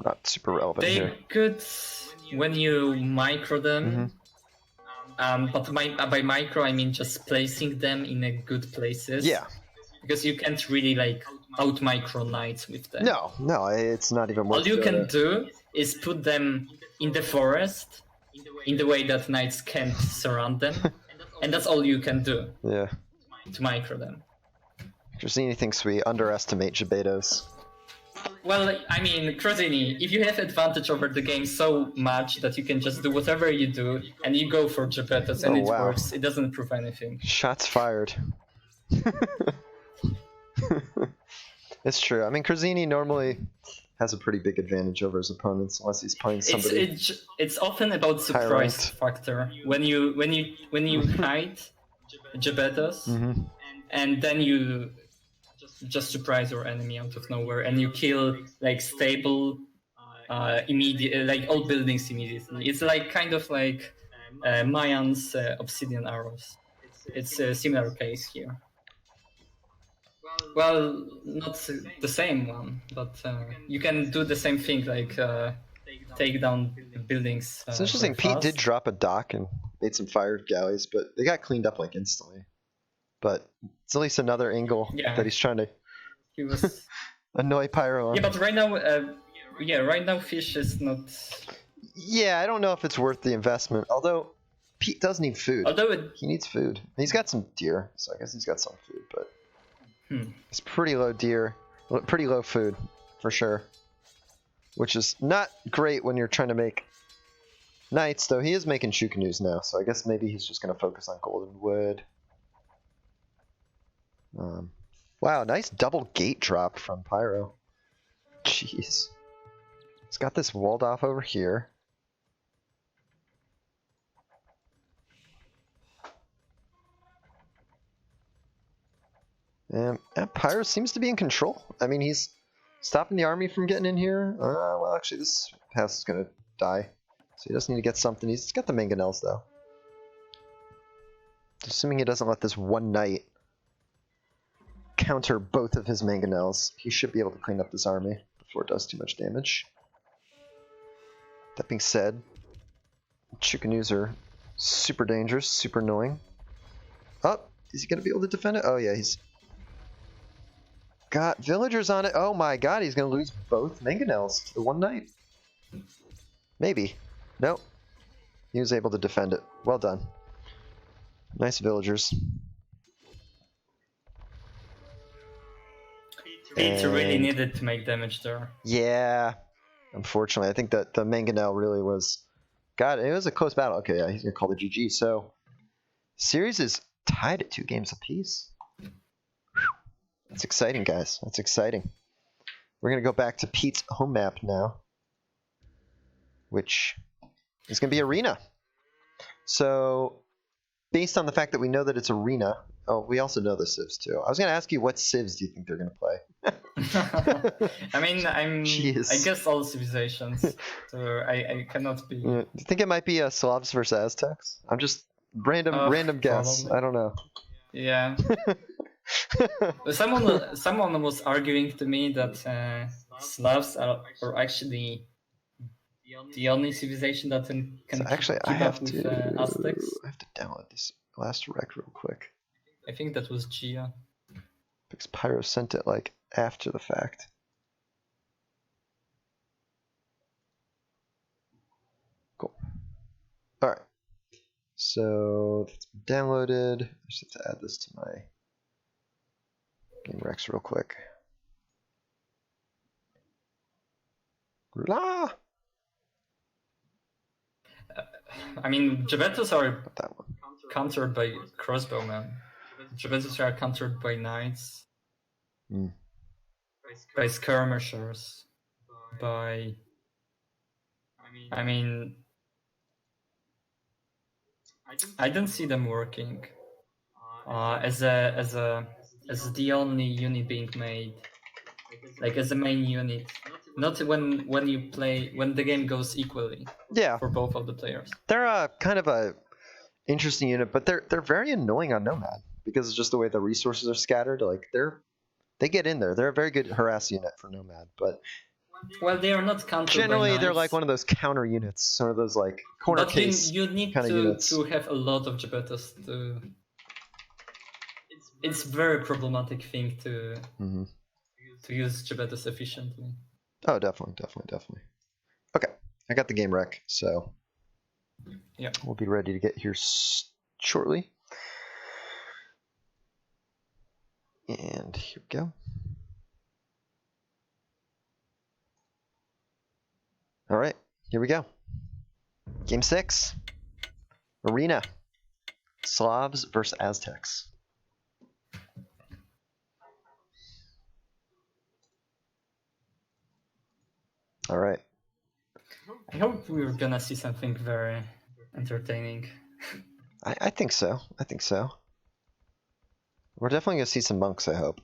not super relevant here. They could when you micro them. But by micro I mean just placing them in a good places. Yeah. Because you can't really like out micro knights with them. No, it's not even worth all you can do is put them in the forest in the way that knights can't surround them. And that's all you can do. Yeah. To micro them. If there's anything sweet, underestimate Jabetos. Well, I mean, Crozini, if you have advantage over the game so much that you can just do whatever you do, and you go for Jabetos and works, it doesn't prove anything. Shots fired. It's true. I mean, Crozini normally has a pretty big advantage over his opponents, unless he's playing somebody. It's often about surprise factor. When you hide Jabetos, and then you just surprise your enemy out of nowhere, and you kill like stable, immediate, like all buildings immediately. It's like kind of like Mayan's obsidian arrows. It's a similar case here. Well, not the same one, but you can do the same thing, like take down buildings. It's interesting. Pete did drop a dock and made some fire galleys, but they got cleaned up like instantly. But it's at least another angle that he's trying to annoy Pyro on. Yeah, but right now, fish is not. Yeah, I don't know if it's worth the investment. Although Pete does need food. Although He needs food. He's got some deer, so I guess he's got some food, but it's pretty low deer, pretty low food, for sure. Which is not great when you're trying to make knights, though he is making shoe canoes now, so I guess maybe he's just going to focus on golden wood. Wow, nice double gate drop from Pyro. Jeez. He's got this walled off over here. And Pyro seems to be in control. I mean, he's stopping the army from getting in here. Well, actually, this pass is going to die. So he does need to get something. He's got the mangonels, though. Assuming he doesn't let this one knight counter both of his mangonels, he should be able to clean up this army before it does too much damage. That being said, Chickanews are super dangerous, super annoying. Oh, is he going to be able to defend it? Oh yeah, he's got villagers on it. Oh my god, he's going to lose both mangonels to the one knight. Maybe. Nope. He was able to defend it. Well done. Nice villagers. Pete really needed to make damage there. Yeah. Unfortunately, I think that the mangonel really was... God, it was a close battle. Okay, yeah, he's going to call the GG. So, series is tied at 2 games apiece. Whew. That's exciting, guys. That's exciting. We're going to go back to Pete's home map now, which is going to be Arena. So, based on the fact that we know that it's Arena... Oh, we also know the civs, too. I was going to ask you, what civs do you think they're going to play? I mean, I guess all civilizations, so I cannot be... Do you think it might be Slavs versus Aztecs? I'm just... Random guess. Probably. I don't know. Yeah. Someone was arguing to me that Slavs are actually the only civilization that can So actually, keep up with Aztecs. I have to download this last rec real quick. I think that was Gia. Because Pyro sent it like after the fact. Cool. Alright. So it's downloaded. I just have to add this to my game recs real quick. La! I mean, Jabetus are Not that one. countered by crossbowmen. Jabetus are countered by knights. By skirmishers. By... I mean... I don't see them working as the only unit being made, like as a main unit. Not when the game goes equally. Yeah. For both of the players. They're kind of a interesting unit, but they're very annoying on Nomad because it's just the way the resources are scattered. Like they get in there. They're a very good harass unit for Nomad, but well, they are not countered. Generally, they're like one of those counter units, sort of those like corner case. You need to have a lot of Jabetus to. It's very problematic thing to use Jabetus efficiently. Oh, definitely. Okay, I got the game rec, so yeah, we'll be ready to get here shortly. And here we go. All right, here we go. Game 6. Arena. Slavs versus Aztecs. All right. I hope we're gonna see something very entertaining. I think so. We're definitely gonna see some monks, I hope.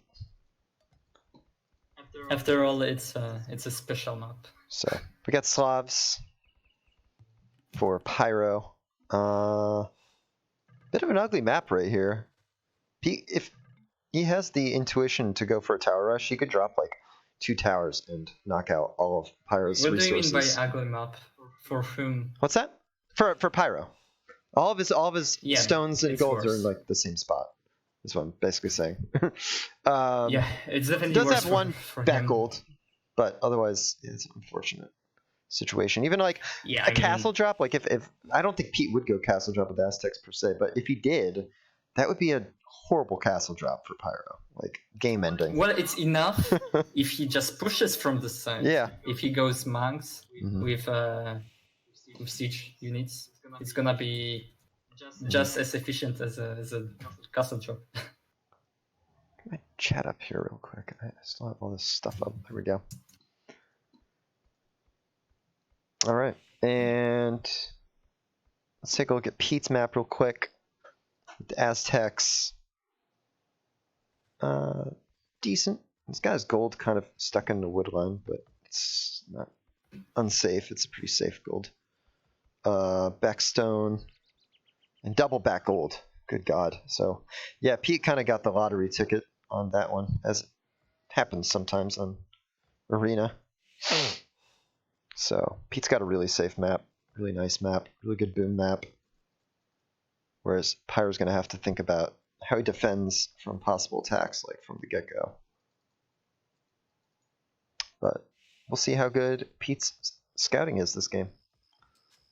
After all, it's a special map. So we got Slavs for Pyro. Bit of an ugly map right here. If he has the intuition to go for a tower rush, he could drop like 2 towers and knock out all of Pyro's resources. What do you mean by ugly map? For whom? What's that? For Pyro. All of his stones and golds are in like the same spot. That's what I'm basically saying. Yeah, it's definitely does worse have one for back him. gold, but otherwise it's unfortunate. situation. Even like Yeah, a castle drop, like if I don't think Pete would go castle drop with Aztecs per se, but if he did, that would be a horrible castle drop for Pyro, like game ending. Well, it's enough if he just pushes from the side. Yeah. If he goes monks with siege units, it's gonna be just as efficient as a castle drop. Let me chat up here real quick. I still have all this stuff up. There we go. All right, and let's take a look at Pete's map real quick. The Aztecs, decent. This guy's gold kind of stuck in the wood line, but it's not unsafe. It's a pretty safe gold. Backstone and double back gold. Good God. So yeah, Pete kind of got the lottery ticket on that one, as it happens sometimes on Arena. So Pete's got a really safe map, really nice map, really good boom map. Whereas Pyro's going to have to think about how he defends from possible attacks, like from the get-go. But we'll see how good Pete's scouting is this game.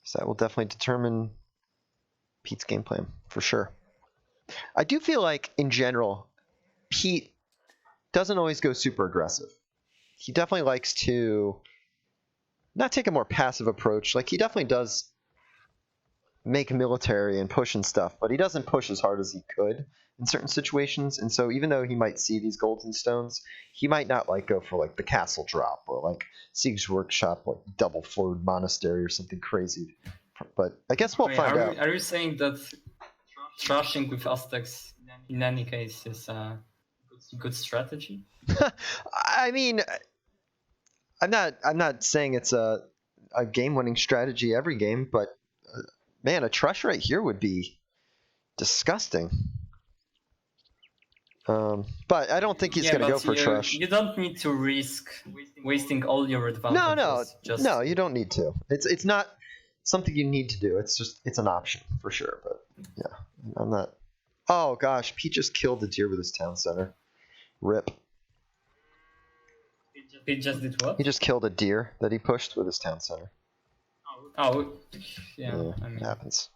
So that will definitely determine Pete's game plan, for sure. I do feel like, in general, Pete doesn't always go super aggressive. He definitely likes to not take a more passive approach. Like, he definitely does make military and push and stuff, but he doesn't push as hard as he could in certain situations. And so even though he might see these golden stones, he might not like go for like the castle drop or like Siege Workshop, like double floored monastery or something crazy. But I guess we'll find out. Are you saying that trashing with Aztecs in any case is a good strategy? I mean, I'm not saying it's a game-winning strategy every game, but man, a trush right here would be disgusting. But I don't think he's going to go for trush. You don't need to risk wasting all your advantages. No, you don't need to. It's not something you need to do. It's an option for sure. But yeah, I'm not. Oh gosh, Pete just killed the deer with his town center. Rip. He just did what? He just killed a deer that he pushed with his town center. Oh, yeah. I mean, it happens.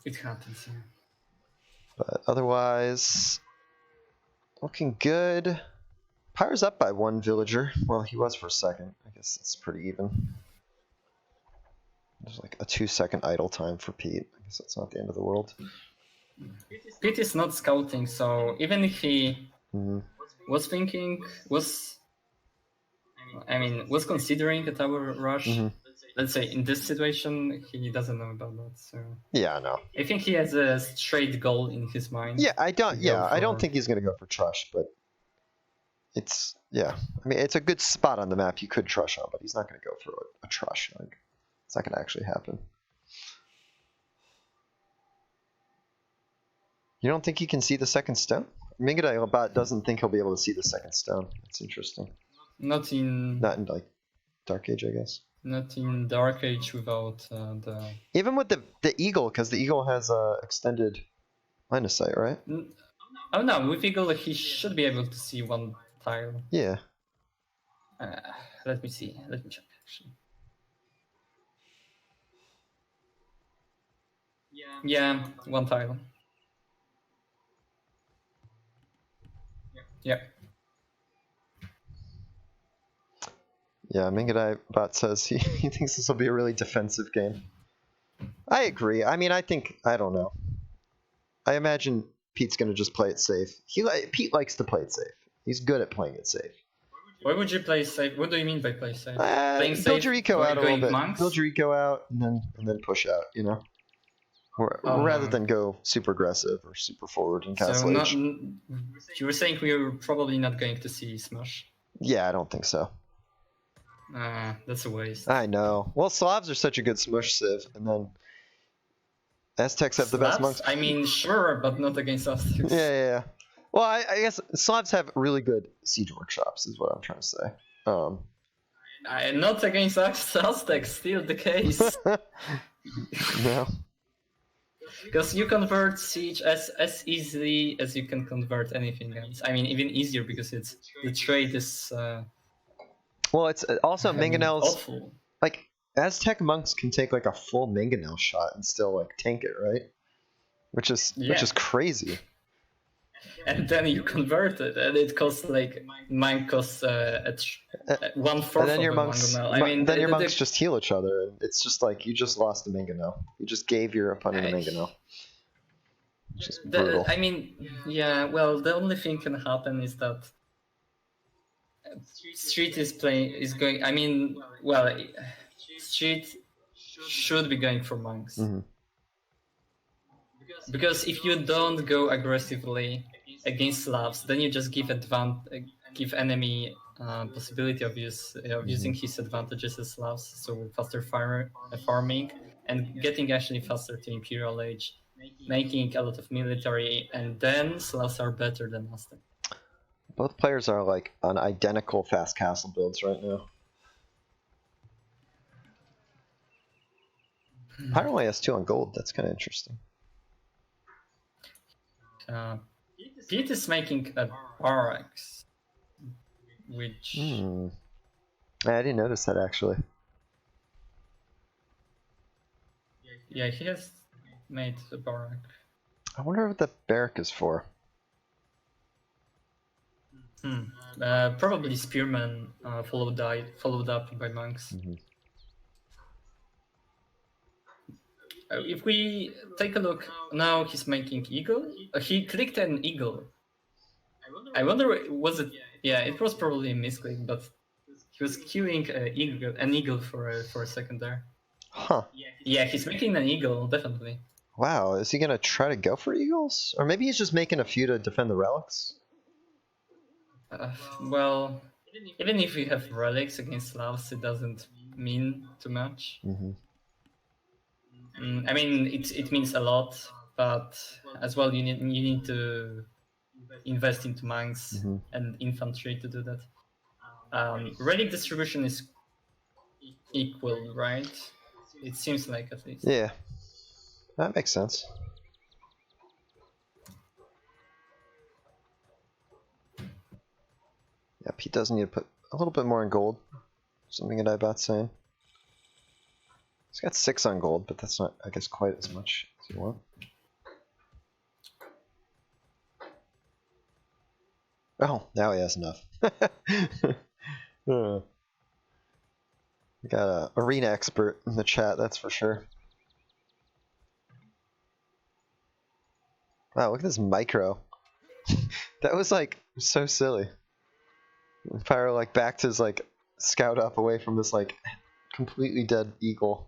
It happens, yeah. But otherwise, looking good. Pyro's up by one villager. Well, he was for a second. I guess it's pretty even. There's like a 2-second idle time for Pete. I guess that's not the end of the world. Pete is not scouting, so even if he was considering a tower rush, let's say in this situation, he doesn't know about that. So yeah, I know. I think he has a straight goal in his mind. Yeah, I don't think he's gonna go for trush, but it's I mean, it's a good spot on the map you could trush on, but he's not gonna go for a trush. Like, it's not gonna actually happen. You don't think he can see the second stone? Mingadai doesn't think he'll be able to see the second stone. That's interesting. Not in like Dark Age, I guess. Not in Dark Age without the. Even with the eagle, because the eagle has extended line of sight, right? Oh no, with eagle he should be able to see one tile. Yeah. Let me see. Let me check. Actually. Yeah, one tile. Yeah. Yeah, Mingadai Bot says he thinks this will be a really defensive game. I agree. I mean, I don't know. I imagine Pete's going to just play it safe. Pete likes to play it safe. He's good at playing it safe. Why would you play safe? What do you mean by play safe? Playing safe, build your eco out a little bit. Monks? Build your eco out and then push out, you know? Rather than go super aggressive or super forward in Castle Age. You were saying we were probably not going to see Smash? Yeah, I don't think so. That's a waste. I know. Well, Slavs are such a good smush civ, and then Aztecs have the best monks. I mean, sure, but not against Aztecs. Yeah. Well, I guess Slavs have really good siege workshops, is what I'm trying to say. Not against Aztecs, still the case. No. Because you convert siege as easily as you can convert anything else. I mean, even easier because the trade is Well, it's also I mean, mangonels. awful. Like Aztec monks can take like a full mangonel shot and still like tank it, right? Which is crazy. And then you convert it, and it costs like mine costs 1/4 And then of your a monks, mangonel. I mean, then your monks just heal each other, and it's just like you just lost a mangonel. You just gave your opponent a mangonel. Which is brutal. I mean, yeah. Well, the only thing can happen is that Street is going. I mean, well, Street should be going for monks. Because if you don't go aggressively against Slavs, then you just give enemy possibility of using his advantages as Slavs, so faster farming and getting actually faster to Imperial Age, making a lot of military, and then Slavs are better than Aztec. Both players are like on identical fast castle builds right now. Pyro only has 2 on gold. That's kind of interesting. Pete is making a barracks, which I didn't notice that actually. Yeah, he has made a barrack. I wonder what the barrack is for. Probably spearmen followed up by monks. If we take a look now, he's making eagle. He clicked an eagle. I wonder, was it? Yeah, it was probably a misclick, but he was killing an eagle for a second there. Huh. Yeah, he's making an eagle, definitely. Wow, is he gonna try to go for eagles? Or maybe he's just making a few to defend the relics? Well, even if we have relics against Slavs, it doesn't mean too much. I mean, it means a lot, but as well, you need to invest into monks and infantry to do that. Relic distribution is equal, right? It seems like, at least. Yeah, that makes sense. Yeah, Pete does need to put a little bit more in gold. Something that Ibot's saying. He's got 6 on gold, but that's not, I guess, quite as much as you want. Oh, now he has enough. We got an arena expert in the chat, that's for sure. Wow, look at this micro. That was like so silly. Pyro like backed his like scout up away from this like completely dead eagle.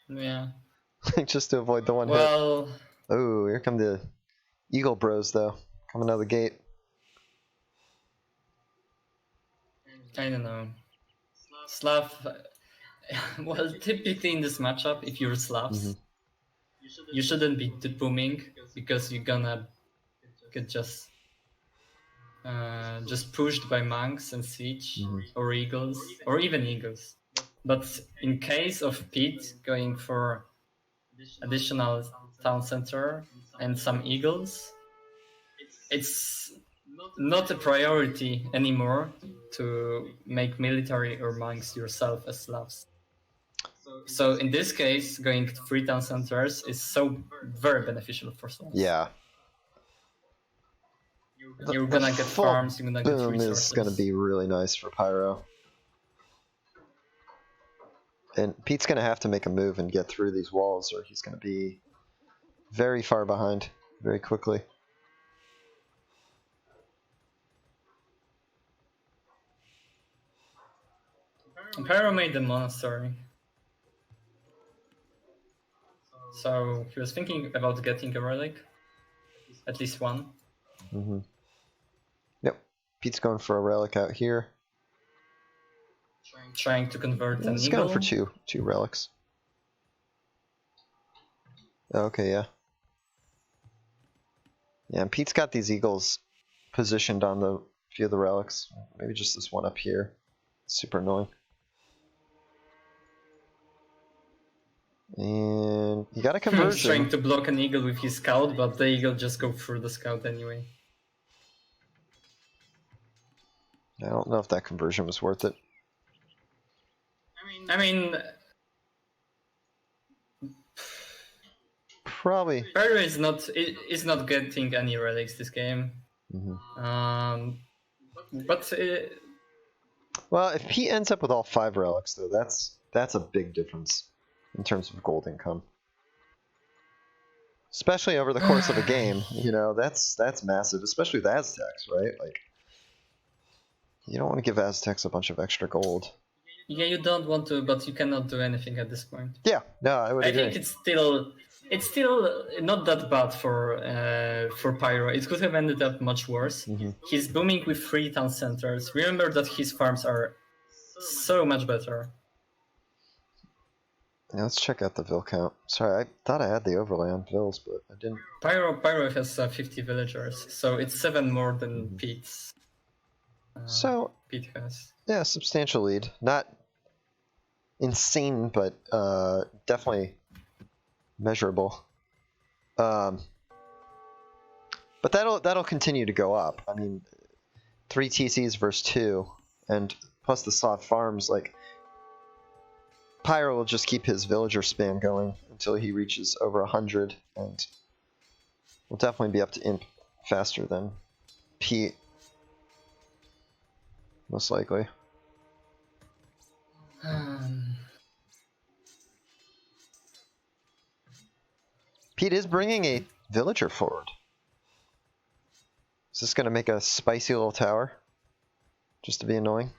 Yeah. Just to avoid the one hit. Oh, here come the eagle bros though, coming out of the gate. I don't know. Slav. Well, typically in this matchup, if you're Slavs, you shouldn't be too booming because you're gonna get just pushed by monks and siege or eagles or even eagles. But in case of Pete going for additional town center and some eagles, it's not a priority anymore to make military or monks yourself as Slavs. So in this case, going to 3 town centers is so very beneficial for Slavs. Yeah. You're gonna get farms, you're gonna get resources. Is gonna be really nice for Pyro. And Pete's gonna have to make a move and get through these walls, or he's gonna be very far behind very quickly. Pyro made the monastery. So he was thinking about getting a relic. At least one. Yep. Pete's going for a relic out here. Trying to convert an eagle. He's going for two relics. Okay, yeah. Yeah, and Pete's got these eagles positioned on the few of the relics. Maybe just this one up here. Super annoying. And he got a conversion. He's trying to block an eagle with his scout, but the eagle just go through the scout anyway. I don't know if that conversion was worth it. I mean, Probably. Pyro is not getting any relics this game. But well, if Pete ends up with all 5 relics, though, that's a big difference in terms of gold income. Especially over the course of a game, you know, that's massive. Especially with Aztecs, right? Like, you don't want to give Aztecs a bunch of extra gold. yeah, you don't want to, but you cannot do anything at this point. Yeah, no, I would agree. I think it's still not that bad for Pyro. It could have ended up much worse. He's booming with 3 town centers. Remember that his farms are so much better. Yeah, let's check out the Vil count. Sorry, I thought I had the overlay on Vils, but I didn't. Pyro has 50 villagers, so it's 7 more than Pete's. So Pete has. Yeah, substantial lead. Not insane, but definitely measurable. But that'll continue to go up. I mean, 3 TCs versus 2, and plus the Slav farms. Like, Pyro will just keep his villager spam going until he reaches over 100, and will definitely be up to Imp faster than Pete, most likely. Pete is bringing a villager forward. Is this going to make a spicy little tower? Just to be annoying?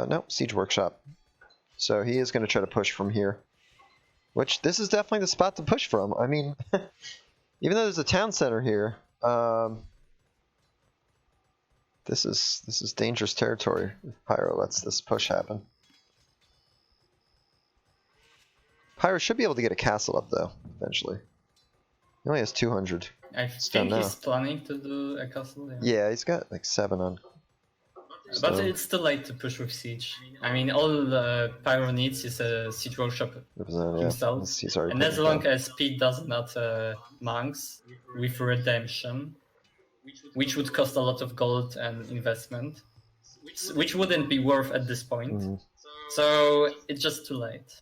No, Siege Workshop. So he is going to try to push from here. Which, this is definitely the spot to push from. I mean, even though there's a town center here, this is dangerous territory if Pyro lets this push happen. Pyro should be able to get a castle up, though, eventually. He only has 200. I think he's planning to do a castle. Yeah, he's got like 7 on. But it's too late to push with Siege. I mean, all Pyro needs is a Siege Workshop himself. Yeah. And as long as Pete does not monks with Redemption, which would cost a lot of gold and investment, which wouldn't be worth at this point. So it's just too late.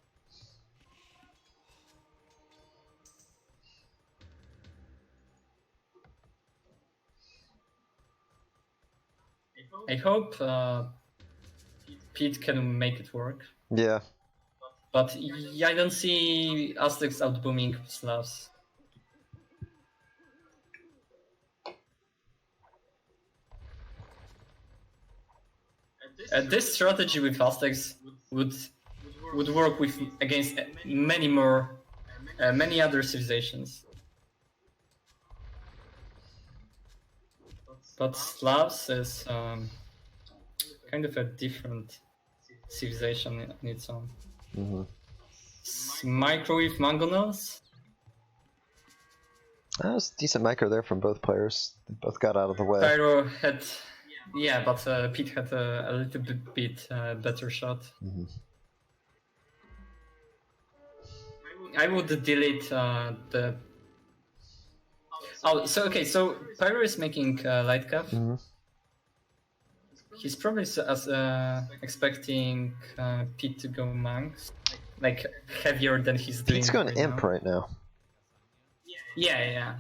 I hope Pete can make it work. Yeah. But I don't see Aztecs outbooming Slavs. This strategy with Aztecs would work against many other civilizations. But Slavs is kind of a different civilization on its own. Micro with Mangonels? That was decent micro there from both players. They both got out of the way. Pyro had, yeah, but Pete had a little bit better shot. I would delete the. Oh, so okay, so Pyro is making light cap. He's probably expecting Pete to go monks, like heavier than he's doing. Pete's going imp right now. Yeah.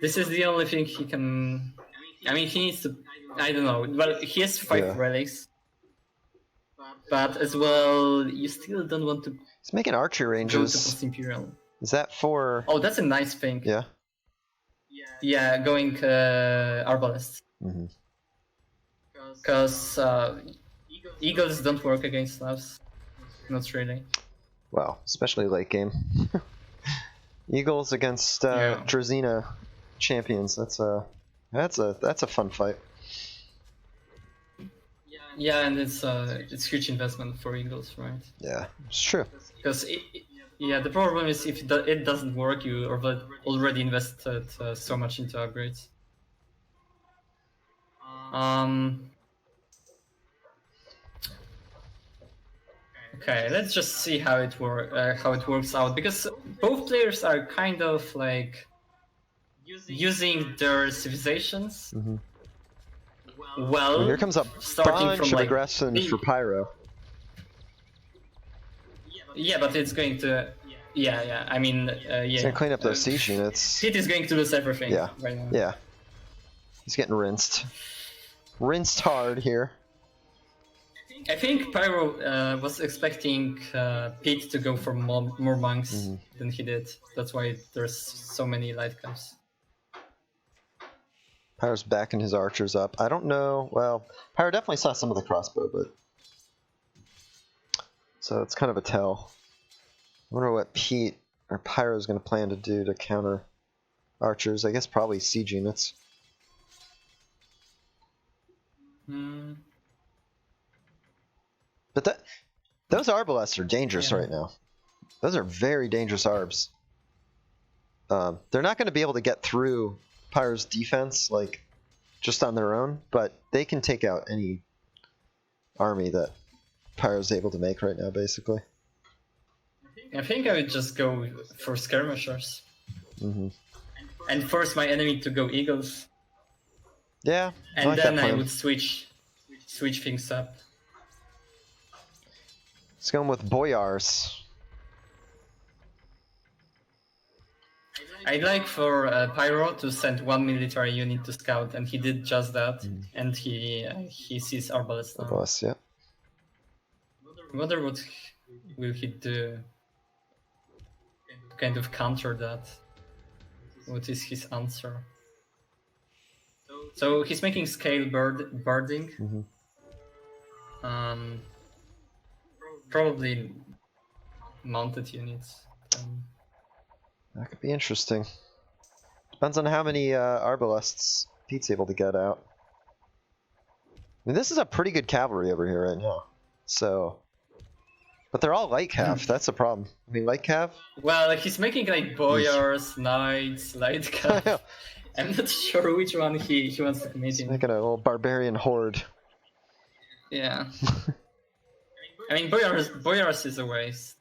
This is the only thing he can. I mean, he needs to. I don't know. Well, he has 5 relics, but as well, you still don't want to. He's making archery ranges. Go to post-imperial. Is that for? Oh, that's a nice thing. Yeah. Yeah, going arbalest. Because eagles don't work against Slavs. Not really. Wow, especially late game. Eagles against Drazina champions. That's a fun fight. Yeah, and it's huge investment for eagles, right? Yeah, it's true. Because the problem is if it doesn't work, you already invested so much into upgrades. Okay, let's just see how it works out, because both players are kind of like using their civilizations. Mm-hmm. Well, here comes a starting bunch from of like aggression for Pyro. Yeah, but it's going to. Yeah. I mean, yeah. He's gonna clean up those siege units. Pete is going to lose everything. Yeah. Right now. Yeah. He's getting rinsed. Rinsed hard here. I think Pyro was expecting Pete to go for more monks than he did. That's why there's so many light caps. Pyro's backing his archers up. I don't know. Well, Pyro definitely saw some of the crossbow, but so it's kind of a tell. I wonder what Pete or Pyro's going to plan to do to counter archers. I guess probably siege units. But those arbalests are dangerous right now. Those are very dangerous arbs. They're not going to be able to get through Pyro's defense like just on their own, but they can take out any army that Pyro's able to make right now, basically. I think I would just go for skirmishers. And force my enemy to go eagles. Yeah. And like then I would switch things up. Let's go with boyars. I'd like for Pyro to send one military unit to scout, and he did just that. And he sees arbalest now. Arbalest, yeah. I wonder what will he do to kind of counter that. What is his answer? So he's making scale birding. Probably mounted units. That could be interesting. Depends on how many arbalests Pete's able to get out. I mean, this is a pretty good cavalry over here right now. So, but they're all light cav. That's the problem. I mean, light cav. Well, he's making like boyars, knights, light cav. I'm not sure which one he wants to commit in. Making a little barbarian horde. Yeah. I mean, boyars is a waste.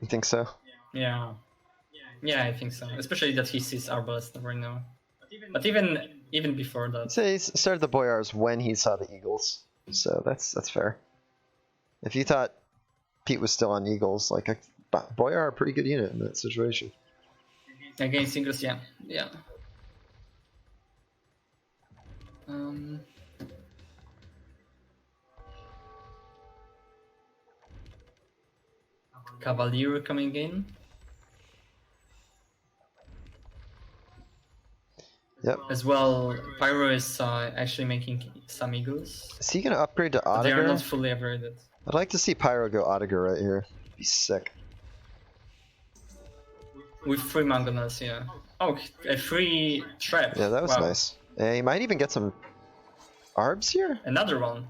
You think so? Yeah. Yeah, I think so. Especially that he sees arbalest right now. But even before that. So he started the boyars when he saw the eagles. So that's fair. If you thought Pete was still on eagles, like boyar are a pretty good unit in that situation. Against eagles, yeah. Cavalier coming in. Yep. As well, Pyro is actually making some eagles. Is he gonna upgrade to Odegar? They are not fully upgraded. I'd like to see Pyro go Odegar right here. Be sick. With 3 mangonels, yeah. Oh, a free trap. Yeah, that was nice. And he might even get some arbs here? Another one.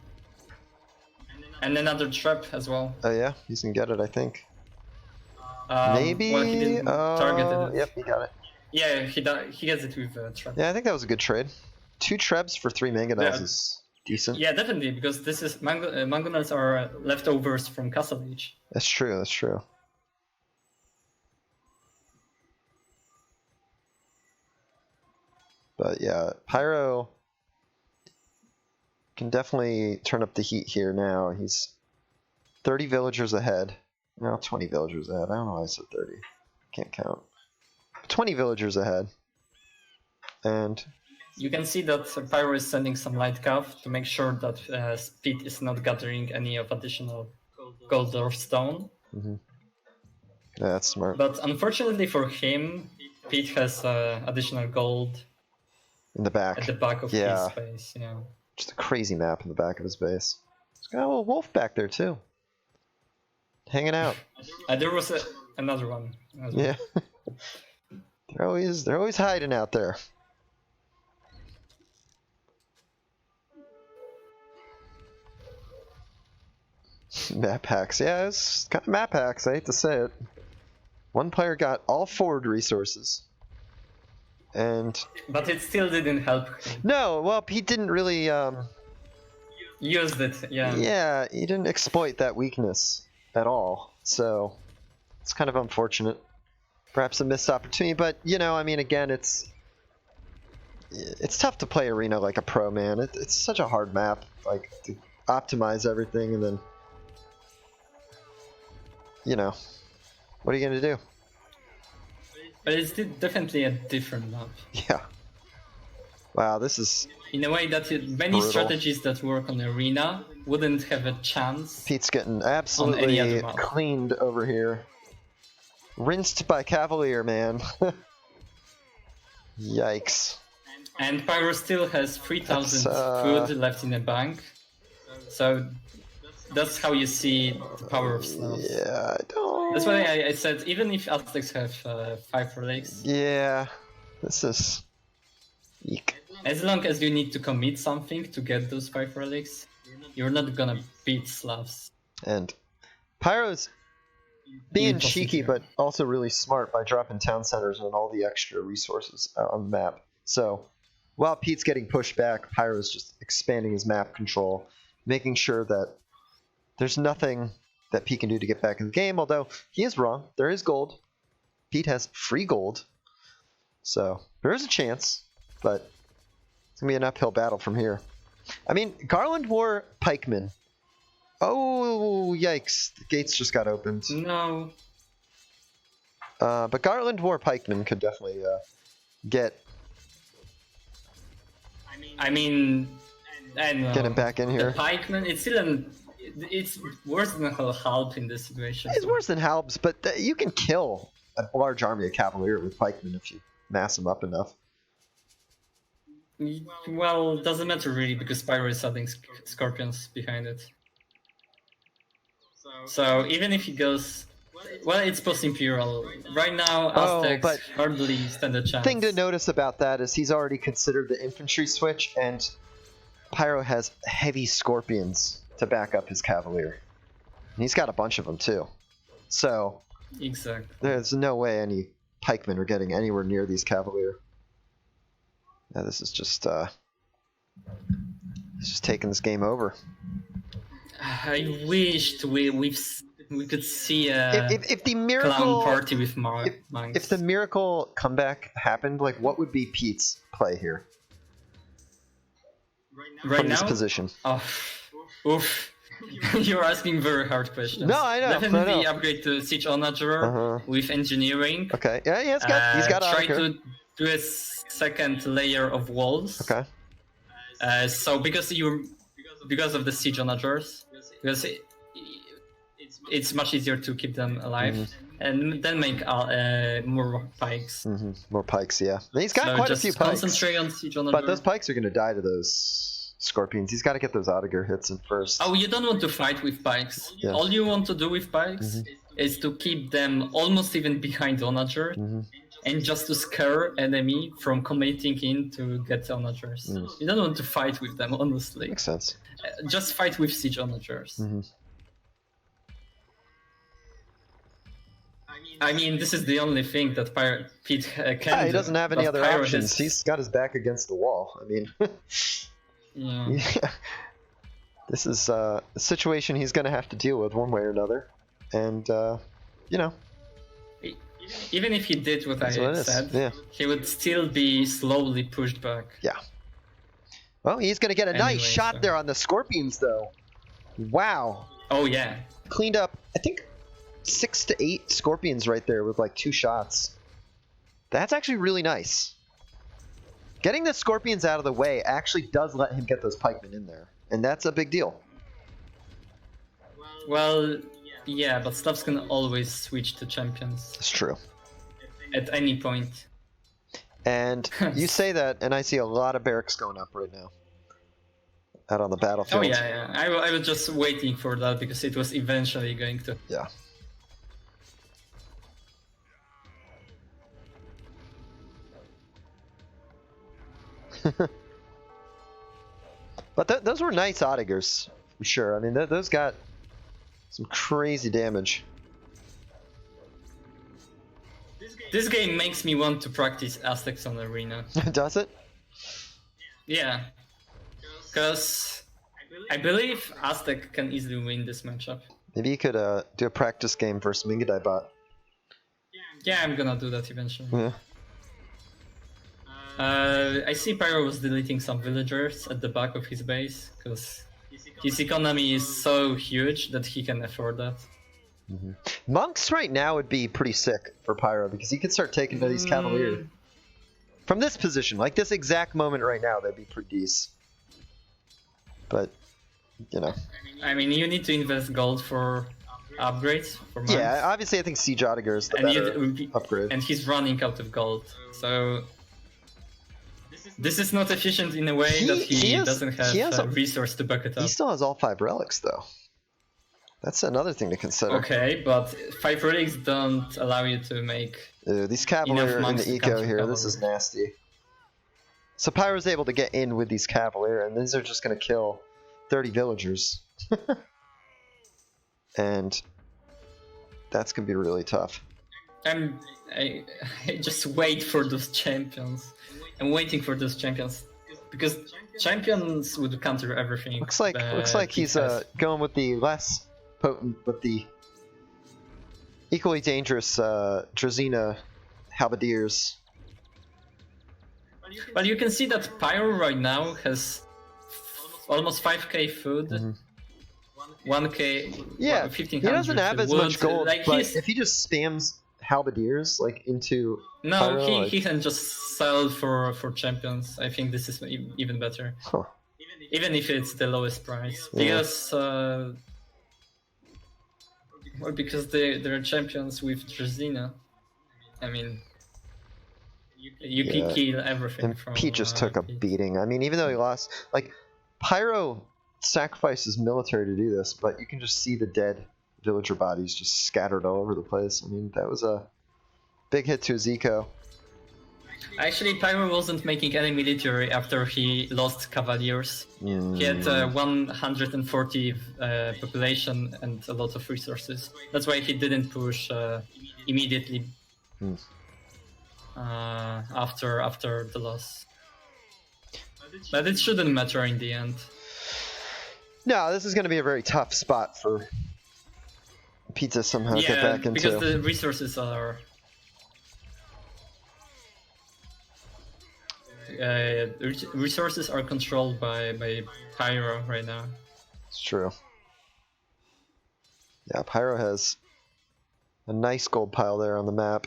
And another trap as well. Oh yeah, he's gonna get it, I think. Maybe. Well, he didn't target it. Yep, he got it. Yeah, he gets it with a trap. Yeah, I think that was a good trade. 2 trebs for 3 mangonels is decent. Yeah, definitely, because this is mangonels are leftovers from Castle Age. That's true. That's true. But yeah, Pyro can definitely turn up the heat here now. He's 30 villagers ahead. No, 20 villagers ahead. I don't know why I said 30. Can't count. 20 villagers ahead. And you can see that Pyro is sending some light cav to make sure that Speed is not gathering any of additional gold or stone. Yeah, that's smart. But unfortunately for him, Pete has additional gold in the back. At the back of his base, yeah. Just a crazy map in the back of his base. He's got a little wolf back there too. Hanging out. There was another one. Yeah. they're always hiding out there. Map hacks. Yeah, it's kind of map hacks. I hate to say it. One player got all forward resources. But it still didn't help him. No, well, he didn't really used it, yeah. Yeah, he didn't exploit that weakness at all. So it's kind of unfortunate. perhaps a missed opportunity. But you know, I mean, again, it's tough to play arena like a pro, man. It's such a hard map, like to optimize everything, and then you know, what are you gonna do? But it's definitely a different map. Yeah. Wow, this is in a way that many brutal. strategies that work on arena wouldn't have a chance. Pete's getting absolutely cleaned over here. Rinsed by Cavalier, man. Yikes. And Pyro still has 3,000 food left in the bank. So that's how you see the power of slavs. Yeah, I don't... That's why I said, even if Aztecs have 5 relics. Yeah, this is... Eek. As long as you need to commit something to get those 5 relics, you're not gonna beat Slavs. And Pyro's being cheeky, but also really smart by dropping town centers and all the extra resources on the map. So while Pete's getting pushed back, Pyro's just expanding his map control, making sure that there's nothing that Pete can do to get back in the game, although he is wrong. There is gold. Pete has free gold. So there is a chance, but it's going to be an uphill battle from here. I mean, Garland wore pikemen. Oh, yikes. The gates just got opened. No. But Garland wore pikemen could definitely get... I mean, I don't know. Get him back in here. The pikemen, it's still it's worse than Halp in this situation. It's worse than Halbs, but you can kill a large army of Cavalier with pikemen if you mass them up enough. Well, doesn't matter really, because Pyro is adding scorpions behind it. So even if he goes... Well, it's post-Imperial. Right now, Aztecs hardly stand a chance. Thing to notice about that is he's already considered the infantry switch, and Pyro has heavy scorpions to back up his Cavalier. And he's got a bunch of them too. So exactly. There's no way any pikemen are getting anywhere near these Cavalier. Yeah, this is just taking this game over. I wished we could see a if the miracle clown party with monks. If the miracle comeback happened, like what would be Pete's play here? Right from now? This position. Oh, oof. You're asking very hard questions. No, I know. Definitely upgrade to Siege Onager with engineering. Okay. Yeah, he's got try to do a second layer of walls. Okay. So because of the Siege Onagers, because it's much easier to keep them alive, and then make more pikes. More pikes, yeah. And he's got quite a few pikes. Concentrate on Siege Onager. But those pikes are going to die to those scorpions. He's got to get those Onager hits in first. Oh, you don't want to fight with pikes. Yeah. All you want to do with pikes is to keep them almost even behind Onager, and just to scare enemy from committing in to get Onagers. You don't want to fight with them, honestly. Makes sense. Just fight with Siege Onagers. I mean, this is the only thing that Pete can do. He doesn't have any other options. He's got his back against the wall. I mean, yeah. This is a situation he's going to have to deal with one way or another. And, you know. Even if he did what I said, he would still be slowly pushed back. Yeah. Well, he's going to get a nice shot there on the scorpions, though. Wow. Oh, yeah. Cleaned up, I think, 6 to 8 scorpions right there with like 2 shots. That's actually really nice. Getting the scorpions out of the way actually does let him get those pikemen in there. And that's a big deal. Well, yeah, but Slavs can always switch to champions. That's true. At any point. And you say that, and I see a lot of barracks going up right now. Out on the battlefield. Oh yeah. I was just waiting for that because it was eventually going to. Yeah. But those were nice Onagers, for sure. I mean, those got some crazy damage. This game makes me want to practice Aztecs on Arena. Does it? Yeah. Because I believe Aztec can easily win this matchup. Maybe you could do a practice game versus Mingadai bot. Yeah, I'm gonna do that eventually. Yeah. I see Pyro was deleting some villagers at the back of his base, because his economy is so huge that he can afford that. Monks right now would be pretty sick for Pyro, because he could start taking to these Cavalier. From this position, like this exact moment right now, that'd be pretty decent. But, you know. I mean, you need to invest gold for upgrades, for monks. Yeah, obviously I think Siege Auditor is the better upgrade. And he's running out of gold, so... This is not efficient in a way that he doesn't have a resource to back it up. He still has all 5 relics, though. That's another thing to consider. Okay, but 5 relics don't allow you to make... these Cavalier in the eco here, this is nasty. So Pyro's able to get in with these Cavalier, and these are just going to kill 30 villagers. And that's going to be really tough. I just wait for those champions. I'm waiting for those champions. Because champions would counter everything. Looks like he's going with the less potent, but the equally dangerous Drazina Halberdiers. Well, you can see that Pyro right now has almost 5k food, 1k, yeah, 1500. He doesn't have as much gold, like but if he just spams Halberdiers like into Pyro, he can just sell for champions. I think this is even better, even if it's the lowest price. Because well, because they're champions with Drazina. I mean, you can kill everything. And from Pete just took a beating. I mean, even though he lost, like Pyro sacrifices military to do this, but you can just see the dead villager bodies just scattered all over the place. I mean, that was a big hit to his eco. Actually, Pyro wasn't making any military after he lost Cavaliers. He had 140 population and a lot of resources. That's why he didn't push immediately after the loss. But it shouldn't matter in the end. No, this is going to be a very tough spot for Pete to somehow get back into. Because the resources are... resources are controlled by Pyro right now. It's true. Yeah, Pyro has a nice gold pile there on the map.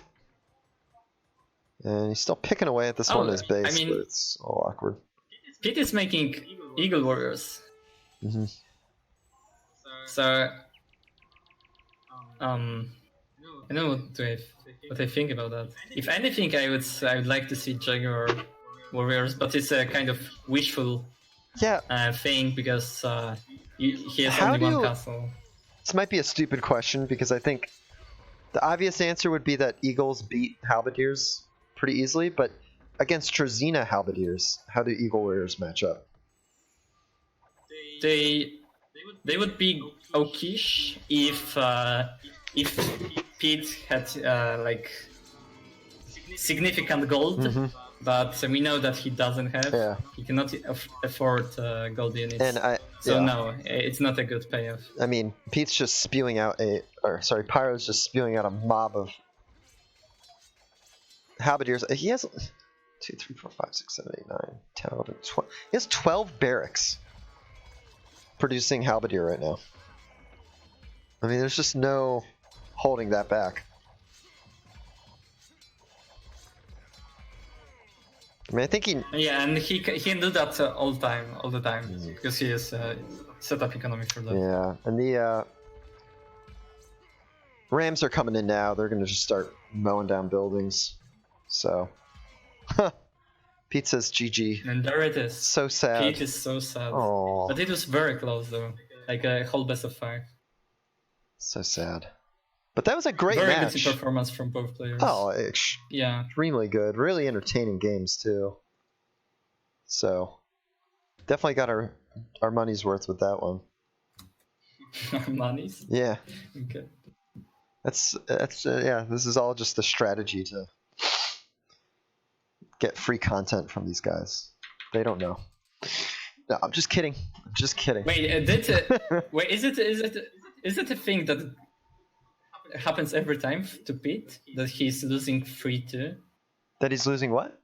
And he's still picking away at this one in his base, I mean, but it's all awkward. Pete is making Eagle Warriors. So, I know what I think about that. If anything, I would like to see Jaguar Warriors, but it's a kind of wishful thing because he has only one castle. This might be a stupid question because I think the obvious answer would be that Eagles beat Halberdiers pretty easily, but against Drazina Halberdiers, how do Eagle Warriors match up? They would be okish if Pete had like significant gold, but we know that he doesn't have. Yeah. He cannot afford gold units. And no, it's not a good payoff. I mean, Pete's just spewing out Pyro's just spewing out a mob of Halberdiers. He has 2, 3, 4, 5, 6, 7, 8, 9, 10, 11, 12. He has 12 barracks producing Halberdier right now. I mean, there's just no holding that back. I mean, I think he... Yeah, and he can do that all the time, because he has set up economy for that. Yeah, and the Rams are coming in now. They're going to just start mowing down buildings. So, Pete says GG. And there it is. So sad. Pete is so sad. Aww. But it was very close though, like a whole best of 5. So sad. But that was a great very match. Very good performance from both players. Oh, yeah. Extremely good. Really entertaining games too. So, definitely got our money's worth with that one. Money's? Yeah. Okay. That's yeah. This is all just a strategy to get free content from these guys. They don't know. No, I'm just kidding. I'm just kidding. Wait, is it a thing that happens every time to Pete that he's losing 3-2. That he's losing what?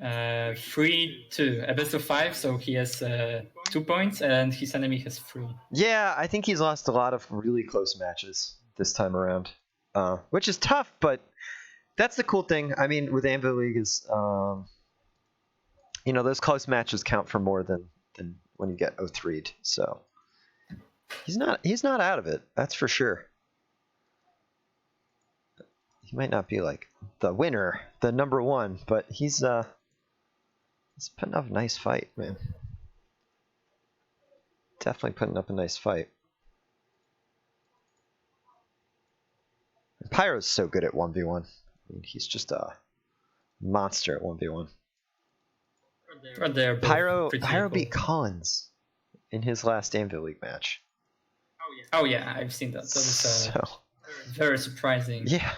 3-2, a best of 5, so he has 2 points and his enemy has 3. Yeah, I think he's lost a lot of really close matches this time around, which is tough, but that's the cool thing. I mean, with Anvil League is, you know, those close matches count for more than when you get 0-3'd, so he's not out of it, that's for sure. He might not be like the winner, the number one, but he's putting up a nice fight, man. Definitely putting up a nice fight. Pyro's so good at 1v1. I mean, he's just a monster at 1v1. Pyro beat Collins in his last Anvil League match. Oh yeah, I've seen that. That was very surprising. Yeah.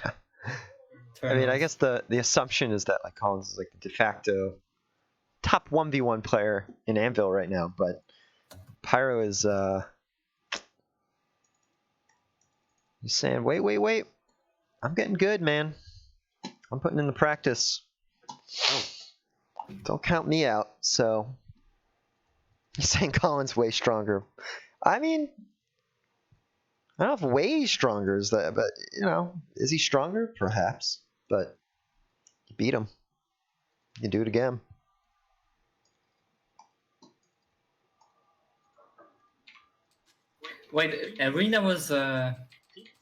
I mean, I guess the assumption is that like Collins is like the de facto top 1v1 player in Anvil right now, but Pyro is he's saying, wait. I'm getting good, man. I'm putting in the practice. Don't count me out. So he's saying Collins way stronger. I mean, I don't know if way stronger is that, but you know, is he stronger? Perhaps. But you beat him. You can do it again. Wait, Arena was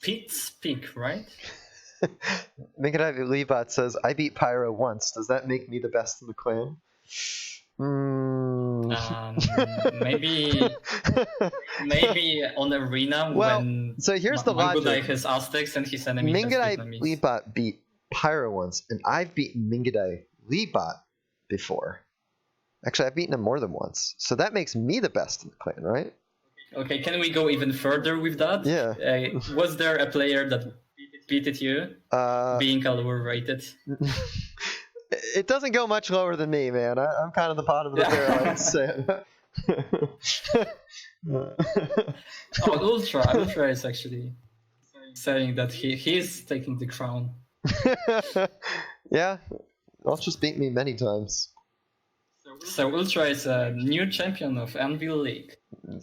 Pete's peak, right? Leebot says, I beat Pyro once. Does that make me the best in the clan? Maybe on Arena when so here's the logic. Has Aztecs and his enemy Mingadai Leebot beat Pyro once, and I've beaten Mingadai Leebot before. Actually, I've beaten him more than once. So that makes me the best in the clan, right? Okay, can we go even further with that? Yeah. Was there a player that beated you, being lower rated? It doesn't go much lower than me, man. I'm kind of the bottom of the barrel, I'd say. Ultra is actually saying that he's taking the crown. Yeah, Ultra's beat me many times. So Ultra is a new champion of Anvil League.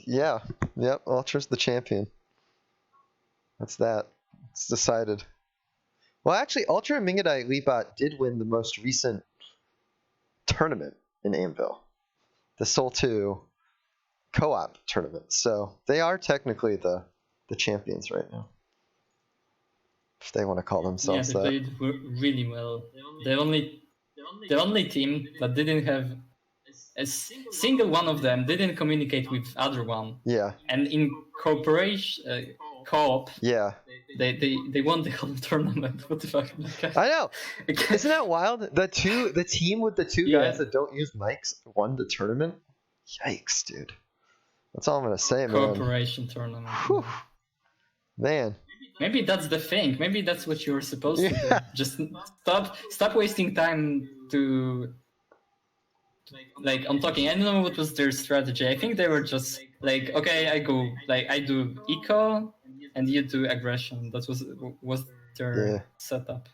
Yeah, yep, Ultra's the champion. That's that. It's decided. Well, actually, Ultra and Mingadai Leebot did win the most recent tournament in Anvil, the Soul 2 co-op tournament. So they are technically the champions right now, if they want to call themselves that. Yeah, they played really well. The only team that didn't have a single one of them didn't communicate with other one. Yeah. And in cooperation, co-op. Yeah. They won the whole tournament. What the fuck? I know. Isn't that wild? The team with the two guys that don't use mics won the tournament. Yikes, dude. That's all I'm gonna say, man. Cooperation tournament. Whew. Man. Maybe that's the thing. Maybe that's what you're supposed to do. Just stop wasting time to like on talking. I don't know what was their strategy. I think they were just like, okay, I do eco and you do aggression. That was their setup.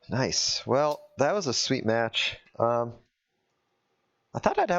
Nice. Well, that was a sweet match. I thought I'd have